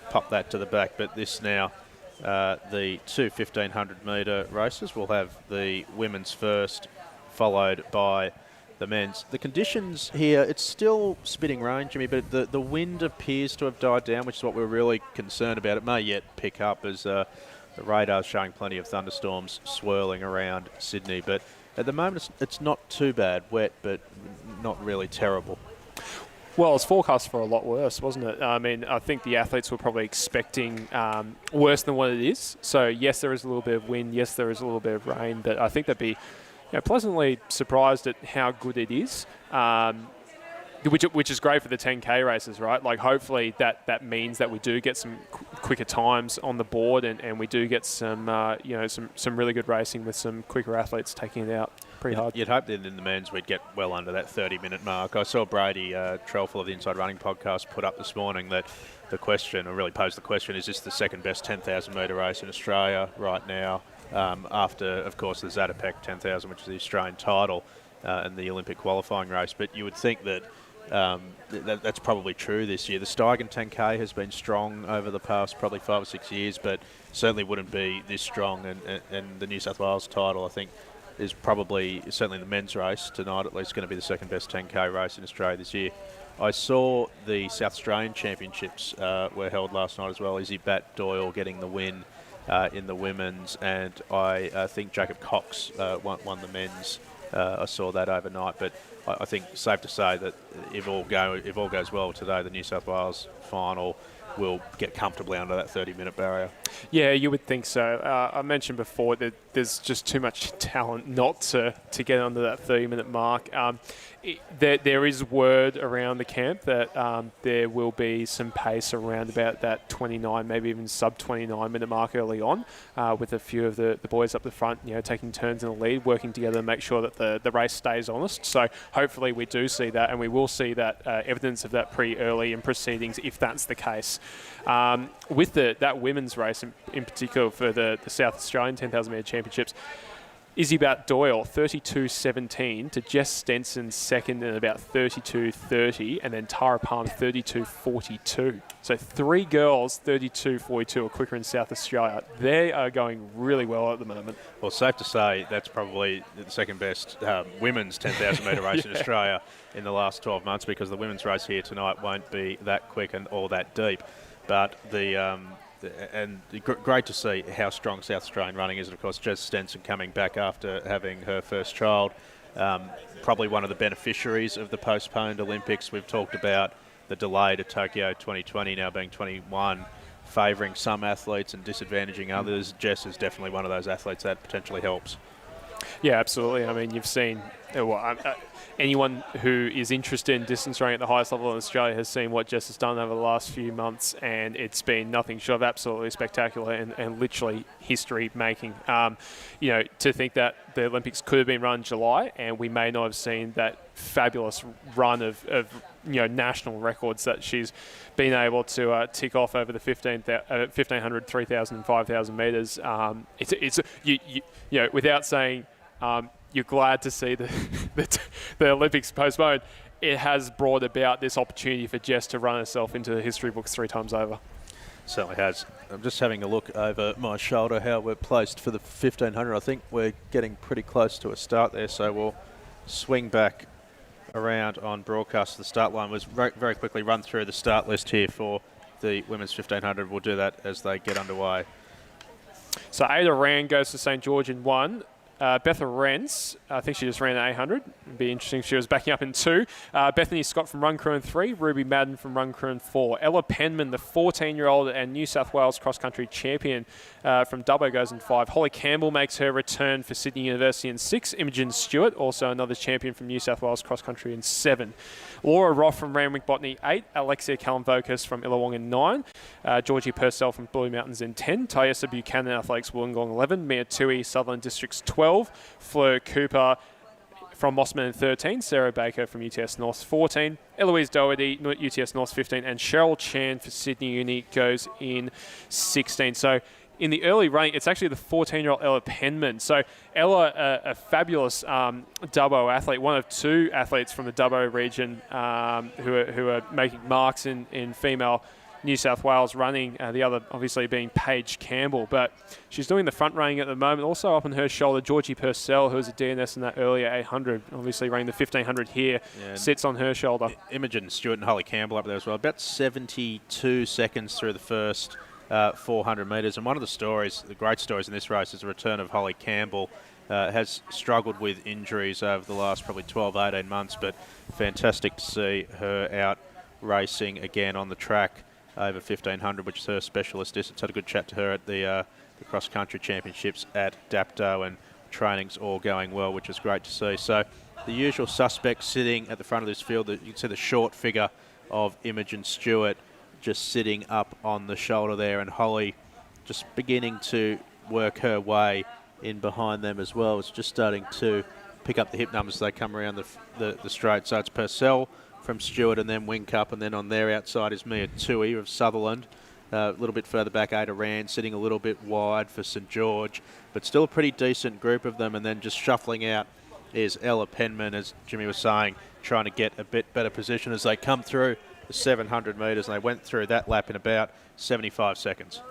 pop that to the back. But this now, the two 1,500 metre races. We'll have the women's first, followed by the men's. The conditions here, it's still spitting rain, Jimmy, but the wind appears to have died down, which is what we're really concerned about. It may yet pick up as the radar's showing plenty of thunderstorms swirling around Sydney. But at the moment, it's not too bad. Wet, but not really terrible. Well, it's forecast for a lot worse, wasn't it? I mean, I think the athletes were probably expecting worse than what it is. So, yes, there is a little bit of wind. Yes, there is a little bit of rain. But I think they'd be pleasantly surprised at how good it is, which is great for the 10K races, right? Like, hopefully that means that we do get some quicker times on the board and we do get some really good racing with some quicker athletes taking it out pretty hard. You'd hope that in the men's we'd get well under that 30-minute mark. I saw Brady Trelful of the Inside Running podcast put up this morning that the question, or really posed the question, is this the second best 10,000 metre race in Australia right now? After, of course, the Zatopek 10,000, which is the Australian title, and the Olympic qualifying race. But you would think that that's probably true this year. The Steigen 10K has been strong over the past probably 5 or 6 years, but certainly wouldn't be this strong. And the New South Wales title, I think, is probably, certainly the men's race tonight at least, going to be the second best 10K race in Australia this year. I saw the South Australian Championships were held last night as well. Izzy Bat-Doyle getting the win in the women's, and I think Jacob Cox won the men's. I saw that overnight, but I think safe to say that if all goes well today, the New South Wales final will get comfortably under that 30-minute barrier. Yeah, you would think so. I mentioned before that there's just too much talent not to get under that 30-minute mark. There is word around the camp that there will be some pace around about that 29, maybe even sub-29-minute mark early on, with a few of the boys up the front, taking turns in the lead, working together to make sure that the race stays honest. So hopefully we do see that, and we will see that evidence of that pretty early in proceedings if that's the case. With that women's race in particular for the South Australian 10,000 metre championships, Izzy Bat-Doyle 32.17 to Jess Stenson second in about 32.30, and then Tara Palm 32.42. So 3 girls 32.42 or quicker in South Australia. They are going really well at the moment. Well, safe to say that's probably the second best women's 10,000 metre race in Australia in the last 12 months, because the women's race here tonight won't be that quick or that deep. But great to see how strong South Australian running is. And of course, Jess Stenson coming back after having her first child. Probably one of the beneficiaries of the postponed Olympics. We've talked about the delay to Tokyo 2020 now being 21, favouring some athletes and disadvantaging others. Jess is definitely one of those athletes that potentially helps. Yeah, absolutely. I mean, you've seen anyone who is interested in distance running at the highest level in Australia has seen what Jess has done over the last few months, and it's been nothing short of absolutely spectacular and literally history-making. To think that the Olympics could have been run in July, and we may not have seen that fabulous run of national records that she's been able to tick off over the 1,500, 3,000 and 5,000 metres. It's without saying you're glad to see the Olympics postponed. It has brought about this opportunity for Jess to run herself into the history books 3 times over. Certainly has. I'm just having a look over my shoulder how we're placed for the 1,500. I think we're getting pretty close to a start there, so we'll swing back around on broadcast. The start line was very, very quickly run through the start list here for the women's 1,500. We'll do that as they get underway. So Ada Rand goes to St. George in 1. Betha Rentz, I think she just ran an 800. It'd be interesting if she was backing up in 2. Bethany Scott from Run Crew in 3. Ruby Madden from Run Crew in 4. Ella Penman, the 14-year-old and New South Wales cross-country champion from Dubbo, goes in 5. Holly Campbell makes her return for Sydney University in 6. Imogen Stewart, also another champion from New South Wales cross-country, in 7. Laura Roth from Randwick Botany, 8. Alexia Callum-Vocus from Illawong in 9. Georgie Purcell from Blue Mountains in 10. Tyessa Buchanan, Athletics Wollongong, 11. Mia Tui, Sutherland Districts, 12. Fleur Cooper from Mossman in 13, Sarah Baker from UTS North 14, Eloise Doherty, UTS North 15, and Cheryl Chan for Sydney Uni goes in 16. So in the early running, it's actually the 14-year-old Ella Penman. So Ella, a fabulous Dubbo athlete, one of 2 athletes from the Dubbo region who are making marks in female New South Wales running, the other obviously being Paige Campbell. But she's doing the front running at the moment. Also up on her shoulder, Georgie Purcell, who was a DNS in that earlier 800, obviously running the 1500 here, sits on her shoulder. Imogen Stewart and Holly Campbell up there as well. About 72 seconds through the first 400 metres. And one of the great stories in this race is the return of Holly Campbell. Has struggled with injuries over the last probably 12, 18 months, but fantastic to see her out racing again on the track over 1500, which is her specialist distance. Had a good chat to her at the cross-country championships at Dapto, and training's all going well, which is great to see. So the usual suspects sitting at the front of this field, you can see the short figure of Imogen Stewart just sitting up on the shoulder there, and Holly just beginning to work her way in behind them as well. It's just starting to pick up the hip numbers as they come around the straight. So it's Purcell from Stewart, and then Wink up, and then on their outside is Mia Tui of Sutherland. A little bit further back, Ada Rand sitting a little bit wide for St George, but still a pretty decent group of them. And then just shuffling out is Ella Penman, as Jimmy was saying, trying to get a bit better position as they come through the 700 metres, and they went through that lap in about 75 seconds.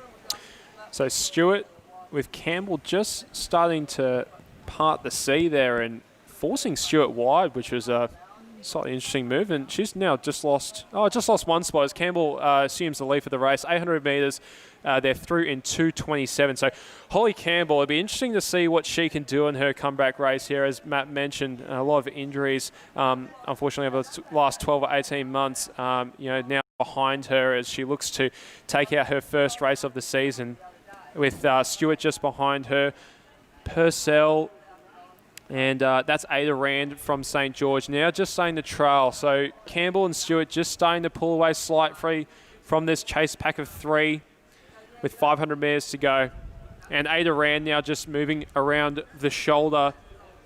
So Stewart with Campbell just starting to part the sea there and forcing Stewart wide, which was a slightly interesting move, and she's now just lost one spot as Campbell assumes the lead for the race. 800 metres, they're through in 2:27. So Holly Campbell, it'll be interesting to see what she can do in her comeback race here. As Matt mentioned, a lot of injuries, unfortunately, over the last 12 or 18 months. Now behind her as she looks to take out her first race of the season, with Stewart just behind her, Purcell. And that's Ada Rand from St George now just starting to trail. So Campbell and Stewart just starting to pull away slightly from this chase pack of 3 with 500 metres to go. And Ada Rand now just moving around the shoulder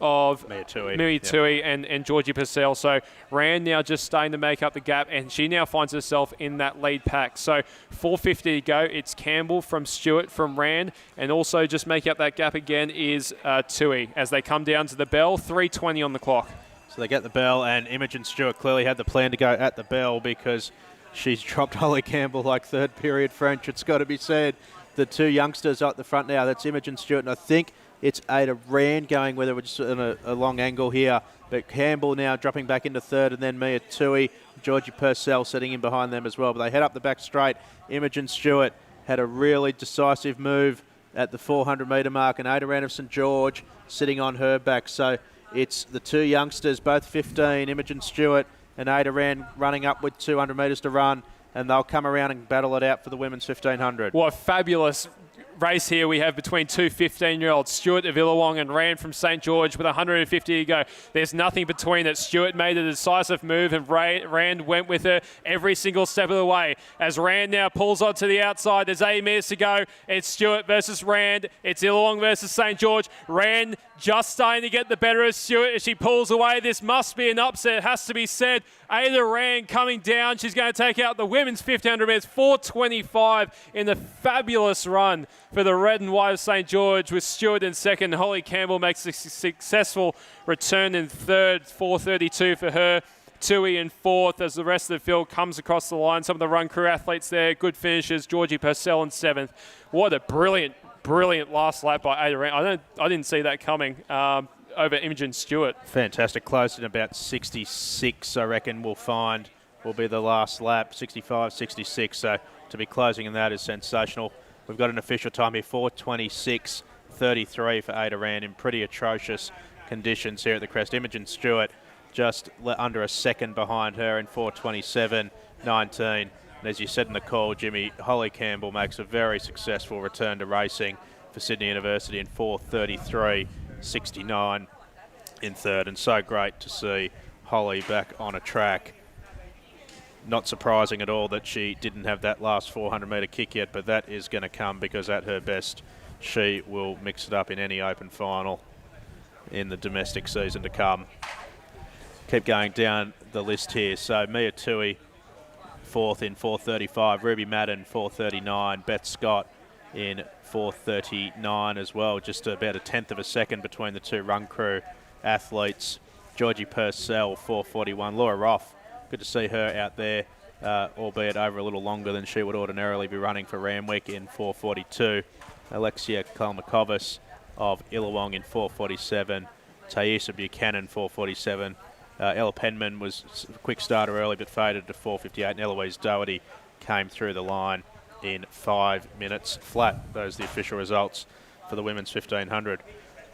of Mia Tui and Georgie Purcell. So Rand now just starting to make up the gap, and she now finds herself in that lead pack. So 450 to go. It's Campbell from Stewart from Rand, and also just make up that gap again is Tui as they come down to the bell. 3:20 on the clock. So they get the bell, and Imogen Stewart clearly had the plan to go at the bell because she's dropped Holly Campbell like third period French. It's got to be said. The 2 youngsters at the front now, that's Imogen Stewart, and I think it's Ada Rand going with it, which is on a long angle here. But Campbell now dropping back into third, and then Mia Tui, Georgie Purcell sitting in behind them as well. But they head up the back straight. Imogen Stewart had a really decisive move at the 400 metre mark, and Ada Rand of St George sitting on her back. So it's the 2 youngsters, both 15, Imogen Stewart and Ada Rand running up with 200 metres to run, and they'll come around and battle it out for the women's 1500. What a fabulous race here we have between 2 15-year-olds, Stewart of Illawong and Rand from St George with 150 to go. There's nothing between it. Stewart made a decisive move, and Rand went with her every single step of the way. As Rand now pulls on to the outside, there's 8 metres to go. It's Stewart versus Rand. It's Illawong versus St George. Rand just starting to get the better of Stewart as she pulls away. This must be an upset, it has to be said. Ada Rand coming down. She's going to take out the women's 1500 metres, 4:25 in the fabulous run for the red and white of St George, with Stewart in second. Holly Campbell makes a successful return in third, 4:32 for her. Tui in fourth as the rest of the field comes across the line. Some of the run crew athletes there, good finishers. Georgie Purcell in seventh. What a brilliant last lap by Ada Rand. I didn't see that coming over Imogen Stewart. Fantastic. Closed in about 66, I reckon will be the last lap, 65, 66. So to be closing in that is sensational. We've got an official time here, 4:26.33 for Ada Rand in pretty atrocious conditions here at the Crest. Imogen Stewart just under a second behind her in 4:27.19. And as you said in the call, Jimmy, Holly Campbell makes a very successful return to racing for Sydney University in 4:33.69 in third. And so great to see Holly back on a track. Not surprising at all that she didn't have that last 400 metre kick yet, but that is going to come because at her best, she will mix it up in any open final. in the domestic season to come. Keep going down the list here. So Mia Tui, 4th in 4:35. Ruby Madden, 4:39. Beth Scott in 4:39 as well. Just about a tenth of a second between the two run crew athletes. Georgie Purcell, 4:41. Laura Roth, good to see her out there, albeit over a little longer than she would ordinarily be running for Randwick in 4:42. Alexia Kalmakovas of Illawong in 4:47. Taisa Buchanan, 4:47. Ella Penman was a quick starter early but faded to 4:58. And Eloise Doherty came through the line in 5 minutes flat. Those are the official results for the women's 1500.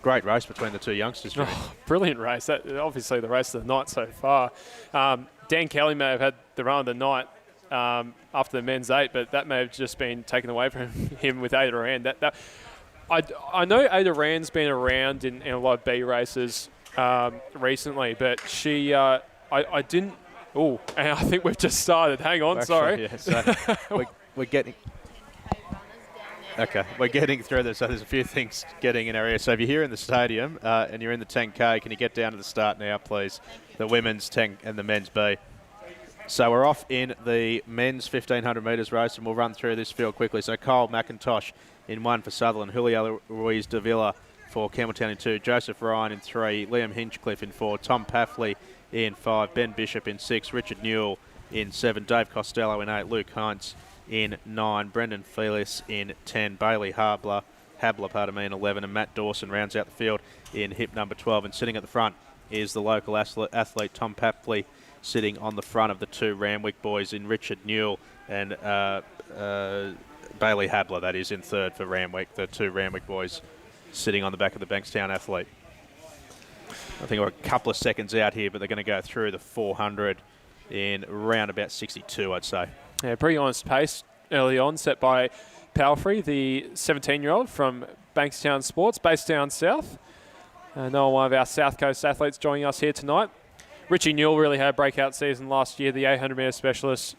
Great race between the two youngsters. Oh, brilliant race. That, obviously the race of the night so far. Dan Kelly may have had the run of the night after the men's 8, but that may have just been taken away from him with Ada Rand. I know Ada Rand's been around in a lot of B races recently, but she, I didn't. Oh, and I think we've just started. Hang on, sorry. Yeah, so we're getting. Okay, we're getting through this, so there's a few things getting in our ear. So if you're here in the stadium and you're in the 10K, can you get down to the start now, please? The women's 10 and the men's B. So we're off in the men's 1,500 metres race, and we'll run through this field quickly. So Kyle McIntosh in 1 for Sutherland, Julio Ruiz de Villa for Campbelltown in 2, Joseph Ryan in 3, Liam Hinchcliffe in 4, Tom Paffley in 5, Ben Bishop in 6, Richard Newell in 7, Dave Costello in 8, Luke Heinz in 9, Brendan Felix in 10, Bailey Habler in 11, and Matt Dawson rounds out the field in hip number 12. And sitting at the front is the local athlete Tom Papley, sitting on the front of the two Randwick boys in Richard Newell and Bailey Habler, that is, in third for Randwick. The two Randwick boys sitting on the back of the Bankstown athlete. I think we're a couple of seconds out here, but they're going to go through the 400 in around about 62, I'd say. Yeah, pretty honest pace early on, set by Palfrey, the 17-year-old from Bankstown Sports, based down south. Another one of our South Coast athletes joining us here tonight. Richie Newell really had a breakout season last year, the 800-metre specialist,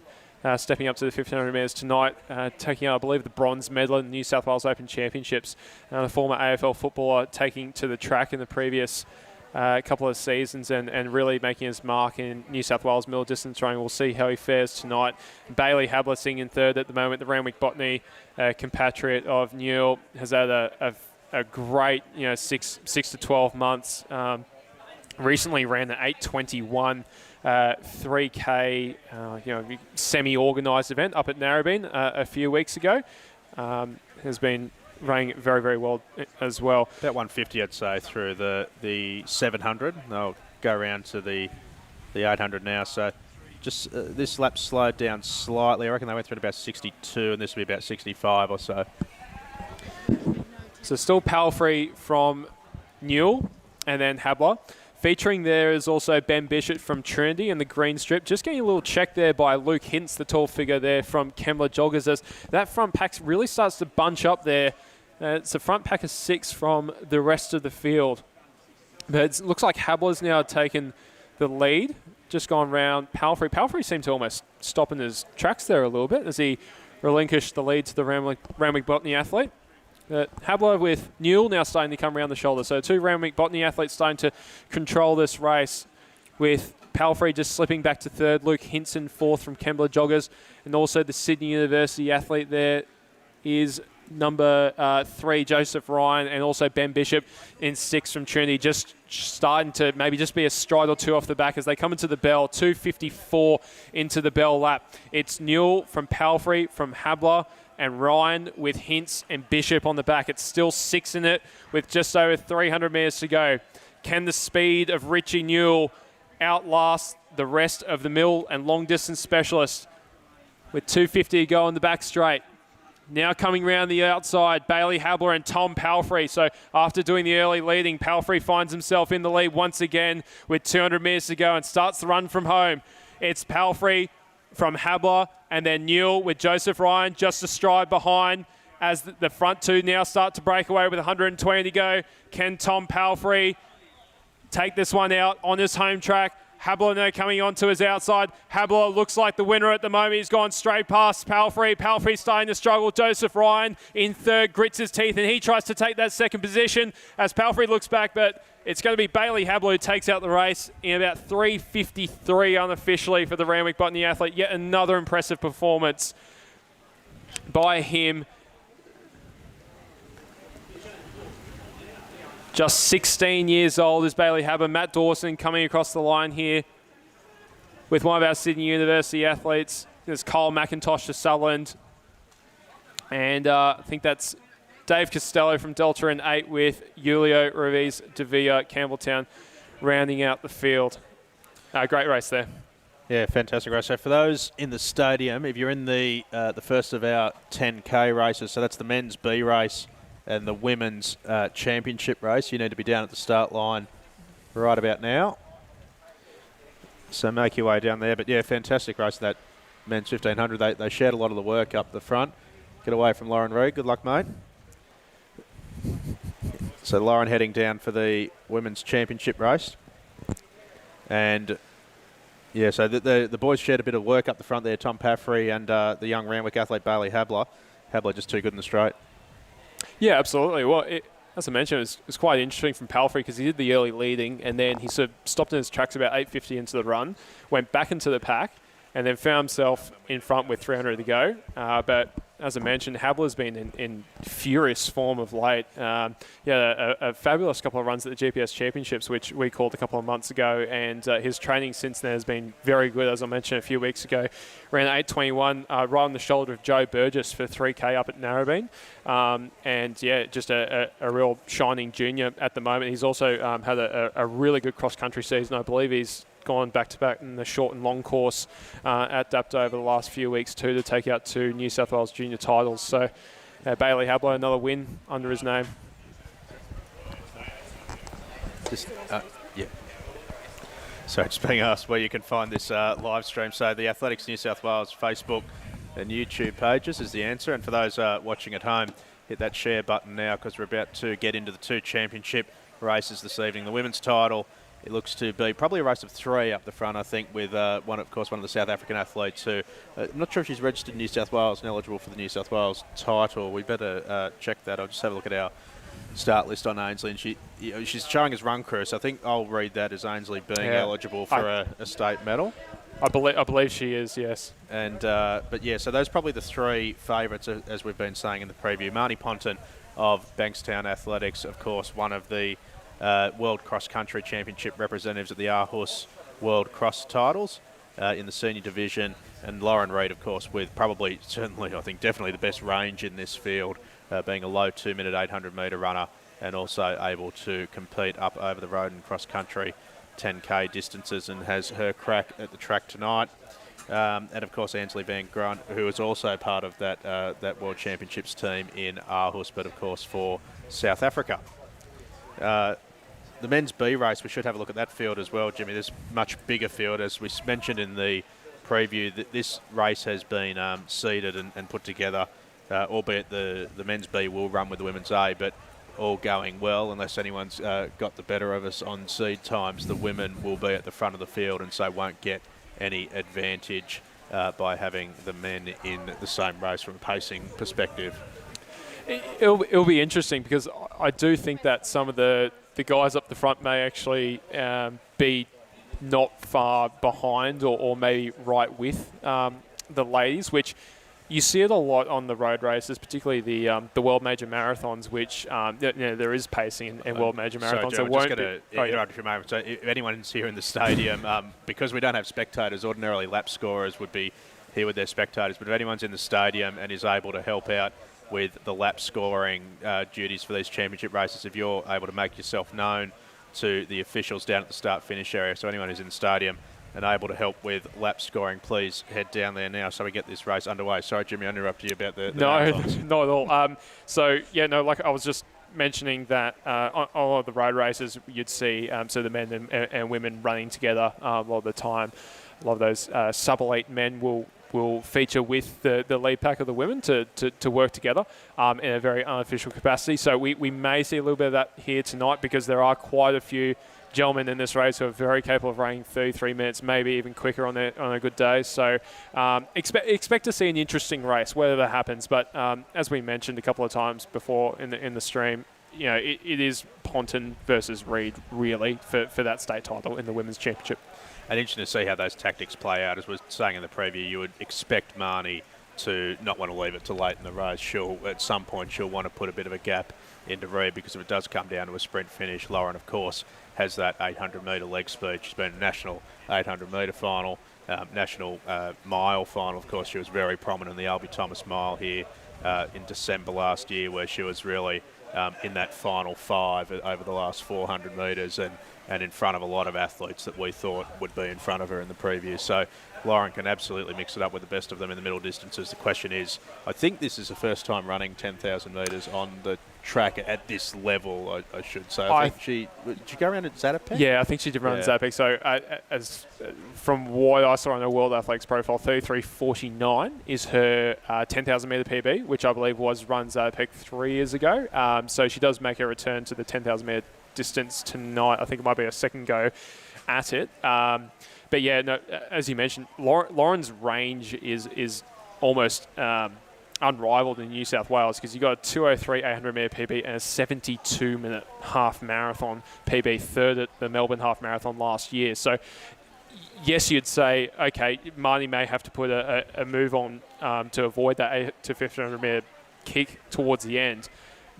stepping up to the 1,500 metres tonight, taking out, I believe, the bronze medal in the New South Wales Open Championships. The former AFL footballer taking to the track in the previous couple of seasons and really making his mark in New South Wales middle distance running. We'll see how he fares tonight. Bailey Habler sitting in third at the moment. The Randwick Botany compatriot of Newell has had a great 6 to 12 months. Recently ran the 8:21 3K semi-organised event up at Narrabeen a few weeks ago. Has been running very, very well as well. About 150, I'd say, through the 700. They'll go around to the 800 now. So just this lap slowed down slightly. I reckon they went through at about 62, and this will be about 65 or so. So still Palfrey from Newell, and then Habler. Featuring there is also Ben Bishop from Trinity in the green strip. Just getting a little check there by Luke Hintz, the tall figure there from Kembla Joggers, as that front pack really starts to bunch up there. It's a front pack of 6 from the rest of the field. But it looks like Habler's now taken the lead, just gone round Palfrey. Palfrey seemed to almost stop in his tracks there a little bit as he relinquished the lead to the Randwick Botany athlete. Habler with Newell now starting to come around the shoulder. So two Randwick Botany athletes starting to control this race, with Palfrey just slipping back to third, Luke Hinson fourth from Kembla Joggers, and also the Sydney University athlete there is number 3, Joseph Ryan, and also Ben Bishop in 6 from Trinity, just starting to maybe just be a stride or two off the back as they come into the bell, 2:54 into the bell lap. It's Newell from Palfrey, from Habler, and Ryan with Hintz and Bishop on the back. It's still 6 in it with just over 300 metres to go. Can the speed of Richie Newell outlast the rest of the middle and long distance specialists? With 2:50 to go on the back straight. Now coming round the outside, Bailey Habler and Tom Palfrey. So after doing the early leading, Palfrey finds himself in the lead once again with 200 metres to go and starts the run from home. It's Palfrey from Habler, and then Newell with Joseph Ryan just a stride behind as the front two now start to break away with 120 to go. Can Tom Palfrey take this one out on his home track? Habler now coming on to his outside. Habler looks like the winner at the moment. He's gone straight past Palfrey. Palfrey starting to struggle. Joseph Ryan in third, grits his teeth, and he tries to take that second position as Palfrey looks back, but it's going to be Bailey Habler who takes out the race in about 3:53 unofficially for the Randwick Botany athlete. Yet another impressive performance by him. Just 16 years old is Bailey Habler. Matt Dawson coming across the line here with one of our Sydney University athletes. There's Kyle McIntosh to Sutherland. And I think that's Dave Costello from Delta in 8 with Julio Ruiz de Villa, Campbelltown, rounding out the field. Great race there. Yeah, fantastic race. So for those in the stadium, if you're in the first of our 10K races, so that's the men's B race and the women's championship race, you need to be down at the start line right about now. So make your way down there. But yeah, fantastic race, that men's 1500. They shared a lot of the work up the front. Get away from Lauren Reid. Good luck, mate. So Lauren heading down for the women's championship race. And yeah, so the boys shared a bit of work up the front there, Tom Paffrey and the young Randwick athlete Bailey Habler. Habler just too good in the straight. Yeah, absolutely. Well, as I mentioned, it was quite interesting from Palfrey because he did the early leading and then he sort of stopped in his tracks about 8:50 into the run, went back into the pack, and then found himself in front with 300 to go. But as I mentioned, Habler's been in furious form of late. A fabulous couple of runs at the GPS Championships, which we called a couple of months ago, and his training since then has been very good. As I mentioned a few weeks ago, ran 8:21 right on the shoulder of Joe Burgess for 3K up at Narrabeen. And yeah, just a real shining junior at the moment. He's also had a really good cross-country season. I believe he's gone back-to-back in the short and long course at Dapto over the last few weeks too to take out 2 New South Wales junior titles. So Bailey Habler, another win under his name. So just being asked where you can find this live stream. So the Athletics New South Wales Facebook and YouTube pages is the answer. And for those watching at home, hit that share button now because we're about to get into the 2 championship races this evening. The women's title, it looks to be probably a race of 3 up the front, I think, with one of the South African athletes who, I'm not sure if she's registered in New South Wales and eligible for the New South Wales title. We better check that. I'll just have a look at our start list on Ainsley, and she's showing as run crew, so I think I'll read that as Ainsley being eligible for a state medal. I believe she is, yes. And but yeah, so those are probably the 3 favourites, as we've been saying in the preview. Marnie Ponton of Bankstown Athletics, of course, one of the World Cross Country Championship representatives at the Aarhus World Cross titles in the senior division, and Lauren Reid, of course, with certainly, I think, definitely the best range in this field, being a low 2-minute 800-metre runner and also able to compete up over the road and cross country 10K distances, and has her crack at the track tonight. And of course, Ainsley Van Grunt, who is also part of that World Championships team in Aarhus, but of course for South Africa. The men's B race, we should have a look at that field as well, Jimmy. There's a much bigger field. As we mentioned in the preview, that this race has been seeded and put together, albeit the men's B will run with the women's A, but all going well, unless anyone's got the better of us on seed times, the women will be at the front of the field and so won't get any advantage by having the men in the same race from a pacing perspective. It'll be interesting because I do think that some of the guys up the front may actually be not far behind or maybe right with the ladies, which you see it a lot on the road races, particularly the World Major Marathons, which there is pacing in World Major Marathons. Sorry, Joe, I'm just going to interrupt for a moment. So if anyone's here in the stadium, because we don't have spectators, ordinarily lap scorers would be here with their spectators, but if anyone's in the stadium and is able to help out with the lap scoring duties for these championship races, if you're able to make yourself known to the officials down at the start-finish area, so anyone who's in the stadium and able to help with lap scoring, please head down there now so we get this race underway. Sorry, Jimmy, I interrupted you about the marathons. Not at all. Like I was just mentioning that on all of the road races, you'd see so the men and women running together a lot of the time. A lot of those sub-elite men will feature with the lead pack of the women to work together in a very unofficial capacity. So we may see a little bit of that here tonight because there are quite a few gentlemen in this race who are very capable of running 33 minutes, maybe even quicker on a good day. So expect to see an interesting race, whether that happens. But as we mentioned a couple of times before in the stream, you know, it is Ponton versus Reed really for that state title in the women's championship. And interesting to see how those tactics play out. As we were saying in the preview, you would expect Marnie to not want to leave it too late in the race. At some point she'll want to put a bit of a gap into Reed, because if it does come down to a sprint finish, Lauren, of course, has that 800-metre leg speed. She's been a national 800-metre final, national mile final. Of course, she was very prominent in the Albie Thomas mile here in December last year, where she was really in that final 5 over the last 400 metres and in front of a lot of athletes that we thought would be in front of her in the preview. So Lauren can absolutely mix it up with the best of them in the middle distances. The question is, I think this is the first time running 10,000 metres on the track at this level, I should say. I think did she go around at Zatopek? Yeah, I think she did run at Zatopek. So as from what I saw on her World Athletics profile, 33.49 is her 10,000 metre PB, which I believe was run Zatopek 3 years ago. So she does make a return to the 10,000 metre distance tonight. I think it might be a second go at it. But yeah, no, as you mentioned, Lauren's range is almost unrivaled in New South Wales, because you've got a 2:03 800 metre PB and a 72-minute half marathon PB, third at the Melbourne half marathon last year. So yes, you'd say, okay, Marnie may have to put a move on to avoid that 8 to 1500 metre kick towards the end.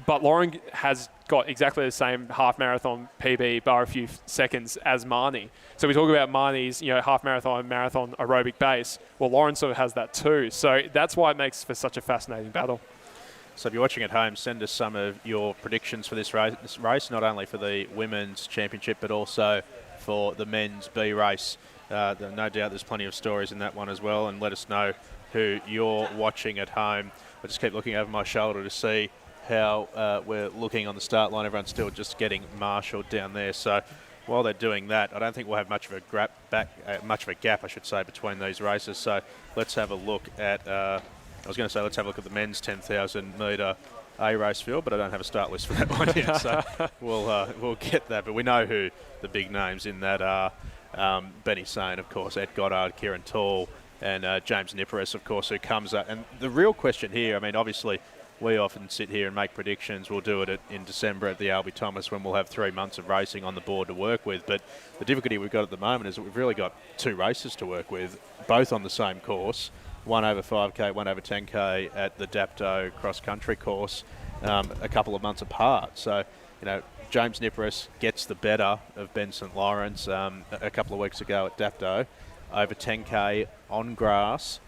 But Lauren has got exactly the same half marathon PB, bar a few seconds, as Marnie. So we talk about Marnie's, half marathon aerobic base. Well, Lauren sort of has that too. So that's why it makes for such a fascinating battle. So if you're watching at home, send us some of your predictions for this race, not only for the women's championship, but also for the men's B race. No doubt there's plenty of stories in that one as well. And let us know who you're watching at home. I just keep looking over my shoulder to see how we're looking on the start line. Everyone's still just getting marshalled down there. So while they're doing that, I don't think we'll have much of a gap, I should say, between these races. So let's have a look at. Let's have a look at the men's 10,000 metre A race field, but I don't have a start list for that one yet. So we'll get that. But we know who the big names in that are. Benny Sain, of course, Ed Goddard, Kieran Tall, and James Niparis, of course, who comes up. And the real question here, I mean, obviously, we often sit here and make predictions. We'll do it in December at the Albie Thomas, when we'll have 3 months of racing on the board to work with. But the difficulty we've got at the moment is that we've really got 2 races to work with, both on the same course, one over 5K, one over 10K at the Dapto cross-country course, a couple of months apart. So, James Niparis gets the better of Ben St. Lawrence a couple of weeks ago at Dapto over 10K on grass.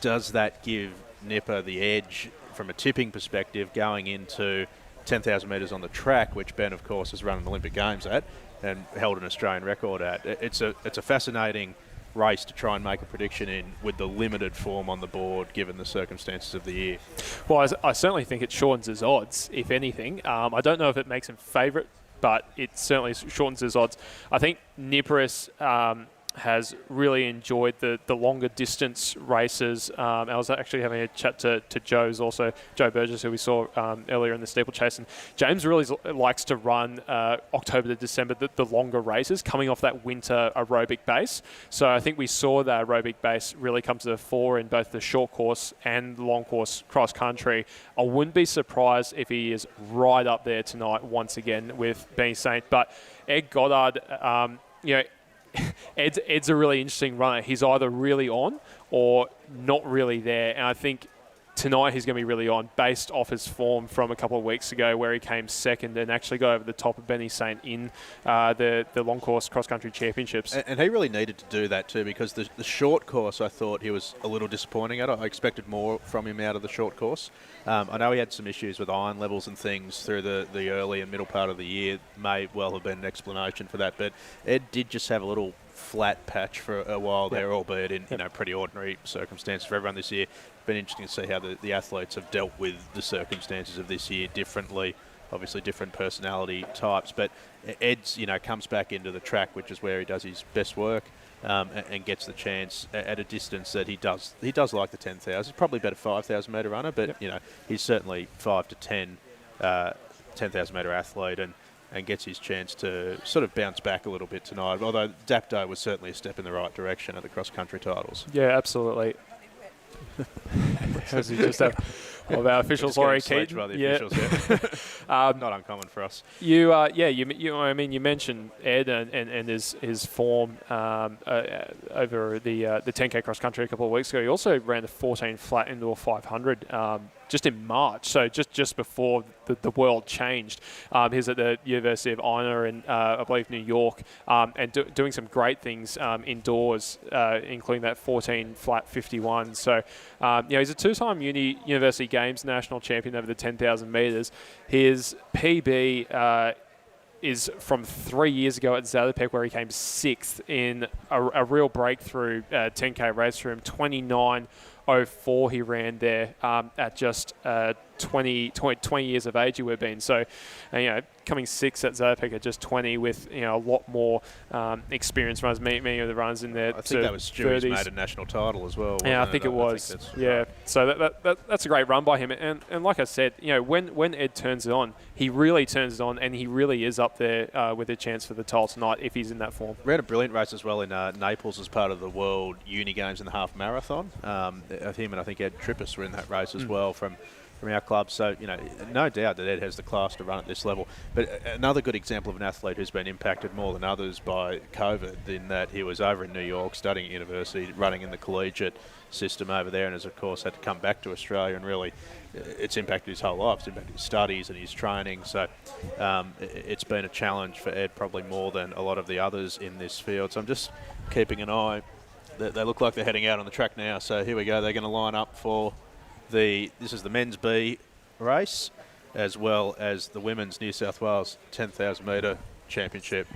Does that give Nipper the edge from a tipping perspective going into 10,000 metres on the track, which Ben, of course, has run an Olympic Games at and held an Australian record at? It's a fascinating race to try and make a prediction in with the limited form on the board given the circumstances of the year. Well, I certainly think it shortens his odds, if anything. I don't know if it makes him favourite, but it certainly shortens his odds. I think Niparis has really enjoyed the longer distance races. I was actually having a chat to Joe Burgess, who we saw earlier in the steeplechase, and James really likes to run October to December, the longer races, coming off that winter aerobic base. So I think we saw that aerobic base really come to the fore in both the short course and the long course cross country. I wouldn't be surprised if he is right up there tonight once again with Benny Saint. But Ed Goddard, Ed's a really interesting runner. He's either really on or not really there. And I think tonight he's going to be really on, based off his form from a couple of weeks ago where he came second and actually got over the top of Benny Saint in the long course cross-country championships. And he really needed to do that too, because the short course, I thought he was a little disappointing at. I expected more from him out of the short course. I know he had some issues with iron levels and things through the early and middle part of the year. May well have been an explanation for that. But Ed did just have a little flat patch for a while there, albeit in pretty ordinary circumstances for everyone this year. Been interesting to see how the athletes have dealt with the circumstances of this year differently. Obviously different personality types, but Ed's comes back into the track, which is where he does his best work, and gets the chance at a distance that he does like the 10,000. He's probably about a 5,000 metre runner, but he's certainly 5 to 10 10,000 metre athlete, and and gets his chance to sort of bounce back a little bit tonight. Although Dapto was certainly a step in the right direction at the cross-country titles. Yeah, absolutely. As you just have all of our officials already keyed. By the officials, yeah. Not uncommon for us. You mentioned Ed and his form over the 10K cross country a couple of weeks ago. He also ran the 14 flat indoor 500 just in March, so just before the world changed. He's at the University of Ina in, I believe, New York, and doing some great things indoors, including that 14 flat 51. So, he's a two-time University Games national champion over the 10,000 metres. His PB is from 3 years ago at Zatopek, where he came sixth in a real breakthrough 10K race for him. 29:04 he ran there at just 20 years of age he would have been. So, coming sixth at Zatopek at just 20 with, a lot more experience runners, many of the runners in there. I think that was Stewie's made a national title as well. Yeah, I think it was. Right. So that's a great run by him. And like I said, when Ed turns it on, he really turns it on, and he really is up there with a chance for the title tonight if he's in that form. Ran a brilliant race as well in Naples as part of the World Uni Games in the half marathon. Him and I think Ed Trippus were in that race as well from our club. So, no doubt that Ed has the class to run at this level. But another good example of an athlete who's been impacted more than others by COVID, in that he was over in New York studying at university, running in the collegiate system over there, and has, of course, had to come back to Australia, and really it's impacted his whole life. It's impacted his studies and his training. So it's been a challenge for Ed, probably more than a lot of the others in this field. So I'm just keeping an eye. They look like they're heading out on the track now. So here we go. They're going to line up for this is the men's B race, as well as the women's New South Wales 10,000 metre championship.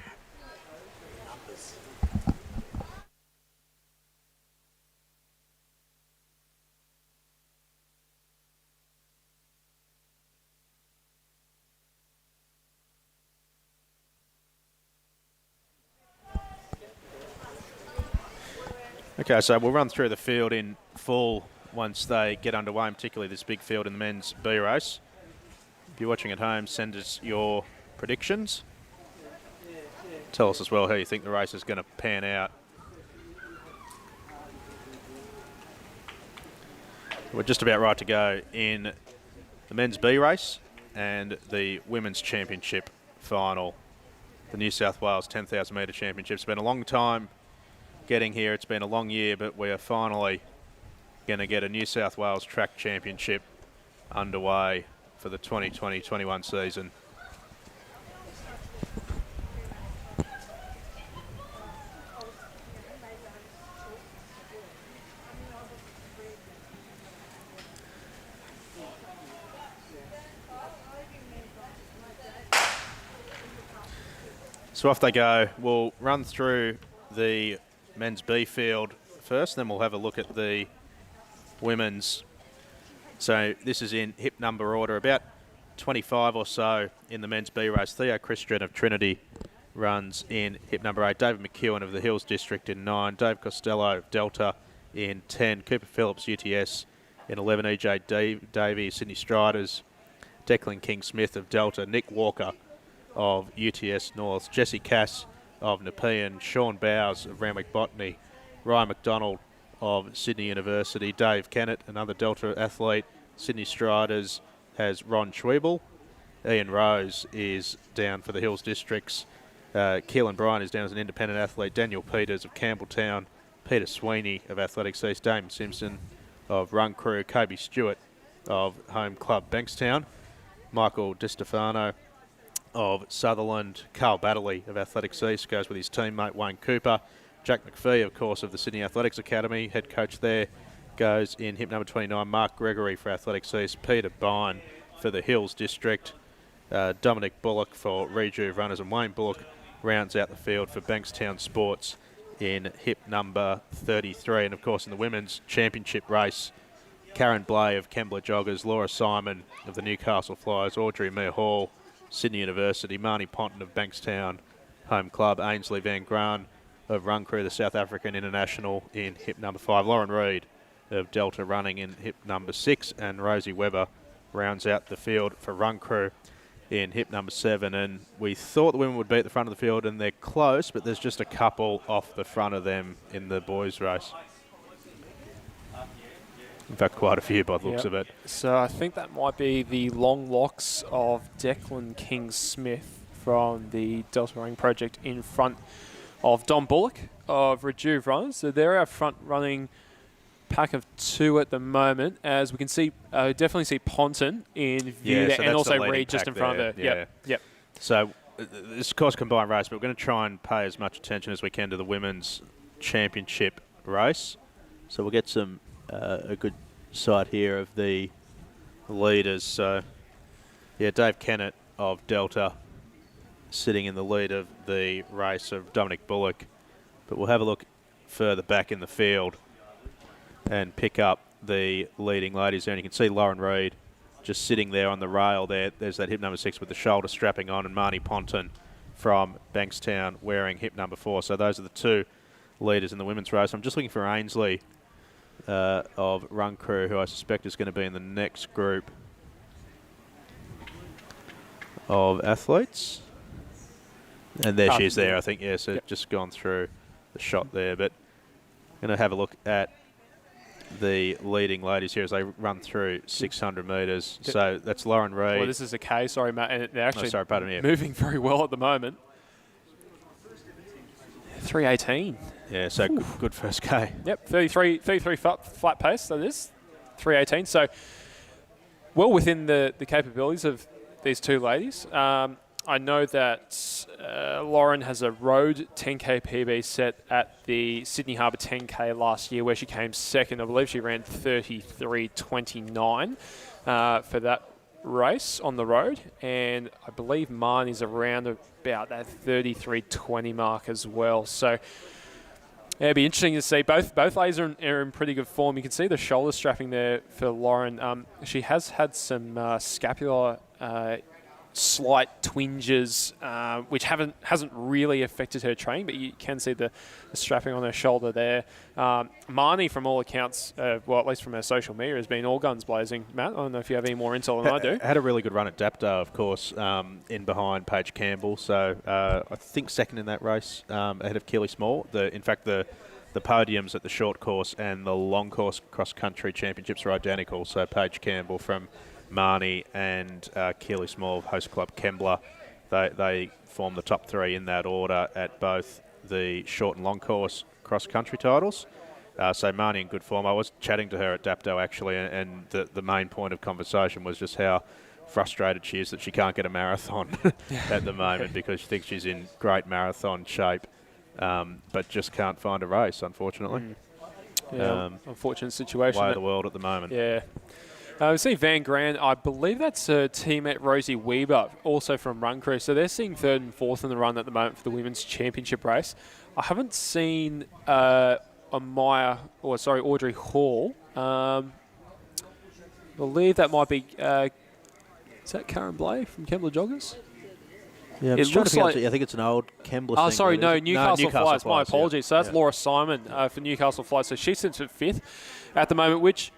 Okay, so we'll run through the field in full once they get underway, particularly this big field in the men's B race. If you're watching at home, send us your predictions. Tell us as well how you think the race is going to pan out. We're just about right to go in the men's B race and the women's championship final. The New South Wales 10,000 metre championship. It's been a long time getting here. It's been a long year, but we are finally going to get a New South Wales track championship underway for the 2020-21 season. So off they go. We'll run through the men's B field first, then we'll have a look at the women's. So this is in hip number order, about 25 or so in the men's B race. Theo Christian of Trinity runs in hip number 8. David McEwen of the Hills District in 9. Dave Costello of Delta in 10. Cooper Phillips, UTS in 11. EJ Davey, Sydney Striders. Declan King-Smith of Delta. Nick Walker of UTS North. Jesse Cass of Nepean. Sean Bowes of Randwick Botany. Ryan McDonald of Sydney University. Dave Kennett, another Delta athlete. Sydney Striders has Ron Schwebel. Ian Rose is down for the Hills Districts. Keelan Bryan is down as an independent athlete. Daniel Peters of Campbelltown. Peter Sweeney of Athletics East. Damon Simpson of Run Crew. Kobe Stewart of Home Club Bankstown. Michael DiStefano of Sutherland. Carl Batterley of Athletics East goes with his teammate Wayne Cooper. Jack McPhee, of course, of the Sydney Athletics Academy, head coach there, goes in hip number 29. Mark Gregory for Athletics East. Peter Byrne for the Hills District. Dominic Bullock for Rejuve Runners, and Wayne Bullock rounds out the field for Bankstown Sports in hip number 33. And, of course, in the women's championship race, Karen Blay of Kembla Joggers, Laura Simon of the Newcastle Flyers, Audrey Mere Hall, Sydney University, Marnie Ponton of Bankstown Home Club, Ainsley Van Graan of Run Crew, the South African international, in hip number 5. Lauren Reid of Delta running in hip number 6, and Rosie Webber rounds out the field for Run Crew. in hip number 7, and we thought the women would be at the front of the field, and they're close, but there's just a couple off the front of them in the boys' race. In fact, quite a few by the looks of it. So I think that might be the long locks of Declan King-Smith from the Delta Running Project in front of Don Bullock of Rejuve Runners. So they're our front running pack of 2 at the moment, as we can see, definitely see Ponton in view there, so and also the Reed just in front of her. Yep. So this, of course, combined race, but we're going to try and pay as much attention as we can to the women's championship race. So we'll get some a good sight here of the leaders. So, yeah, Dave Kennett of Delta sitting in the lead of the race of Dominic Bullock. But we'll have a look further back in the field and pick up the leading ladies there. And you can see Lauren Reed just sitting there on the rail there. There's that hip number 6 with the shoulder strapping on, and Marnie Ponton from Bankstown wearing hip number 4. So those are the 2 leaders in the women's race. I'm just looking for Ainsley of Run Crew, who I suspect is going to be in the next group of athletes. And there she is there, I think. Yeah, so just gone through the shot there. But I'm going to have a look at the leading ladies here as they run through 600 metres. So that's Lauren Reed. Well, this is a K, sorry, Matt. And they're actually pardon me. moving very well at the moment. 3:18. Yeah, so good first K. Yep, 33 flat pace, that is. 3:18. So well within the capabilities of these 2 ladies. I know that Lauren has a road 10K PB set at the Sydney Harbour 10K last year, where she came second. I believe she ran 33:29 for that race on the road, and I believe Marnie's around about that 33:20 mark as well. So yeah, it'd be interesting to see. Both ladies are in pretty good form. You can see the shoulder strapping there for Lauren. She has had some scapular slight twinges, which hasn't really affected her training, but you can see the strapping on her shoulder there. Marnie, from all accounts, well, at least from her social media, has been all guns blazing. Matt, I don't know if you have any more intel than I do. Had a really good run at Dapto, of course, in behind Paige Campbell. So I think second in that race, ahead of Keely Small. In fact, the podiums at the short course and the long course cross-country championships are identical. So Paige Campbell from Marnie and Keely Small of Host Club Kembla, they form the top 3 in that order at both the short and long course cross-country titles. So Marnie in good form. I was chatting to her at Dapto actually, and the main point of conversation was just how frustrated she is that she can't get a marathon at the moment, because she thinks she's in great marathon shape, but just can't find a race, unfortunately. Yeah, unfortunate situation. Way of the world at the moment. Yeah. We see Van Gran, I believe that's her teammate Rosie Weber, also from Run Crew. So they're seeing 3rd and 4th in the run at the moment for the women's championship race. I haven't seen Audrey Hall. I believe that might be, is that Karen Blay from Kembla Joggers? Yeah, it looks like, I think it's an old Kembla thing. Sorry, Newcastle Flyers. My apologies. So that's yeah. Laura Simon for Newcastle Flyers. So she sits at 5th at the moment, which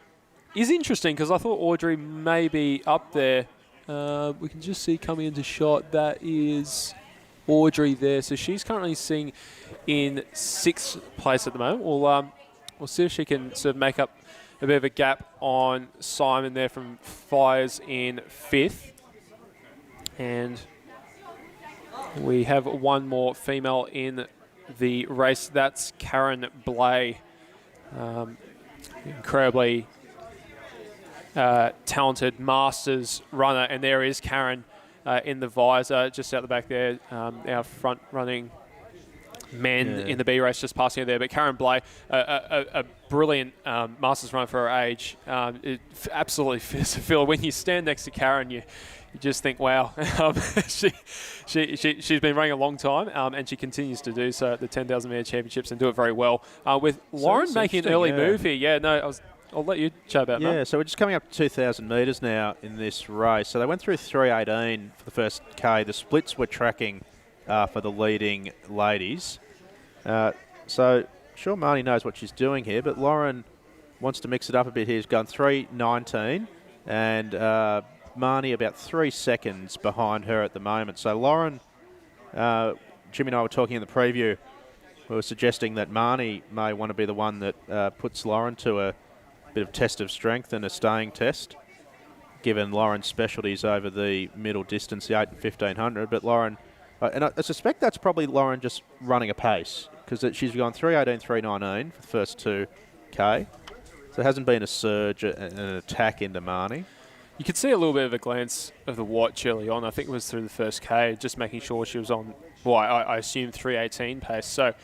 is interesting because I thought Audrey may be up there. We can just see coming into shot, that is Audrey there. So she's currently sitting in 6th place at the moment. We'll see if she can sort of make up a bit of a gap on Simon there from Flyers in 5th. And we have one more female in the race. That's Karen Blay. Incredibly talented Masters runner. And there is Karen in the visor, just out the back there. Our front running men in the B race just passing her there. But Karen Blay, a brilliant Masters runner for her age. It absolutely fits the feel. When you stand next to Karen, you just think, wow, she's been running a long time, and she continues to do so at the 10,000 metre championships and do it very well. With Lauren making an early move here. I'll let you chat about that. Yeah, so we're just coming up to 2,000 metres now in this race. So they went through 3:18 for the first K. The splits were tracking for the leading ladies. So sure Marnie knows what she's doing here, but Lauren wants to mix it up a bit here. She's gone 3:19 and Marnie about 3 seconds behind her at the moment. So Lauren, Jimmy and I were talking in the preview, we were suggesting that Marnie may want to be the one that puts Lauren to a bit of test of strength and a staying test, given Lauren's specialties over the middle distance, the 8 and 1500. But Lauren, and I suspect that's probably Lauren just running a pace, because she's gone 3:18, 3:19 for the first 2K. So there hasn't been a surge, an attack into Marnie. You could see a little bit of a glance of the watch early on. I think it was through the first K, just making sure she was on, well, I assume 3:18 pace. So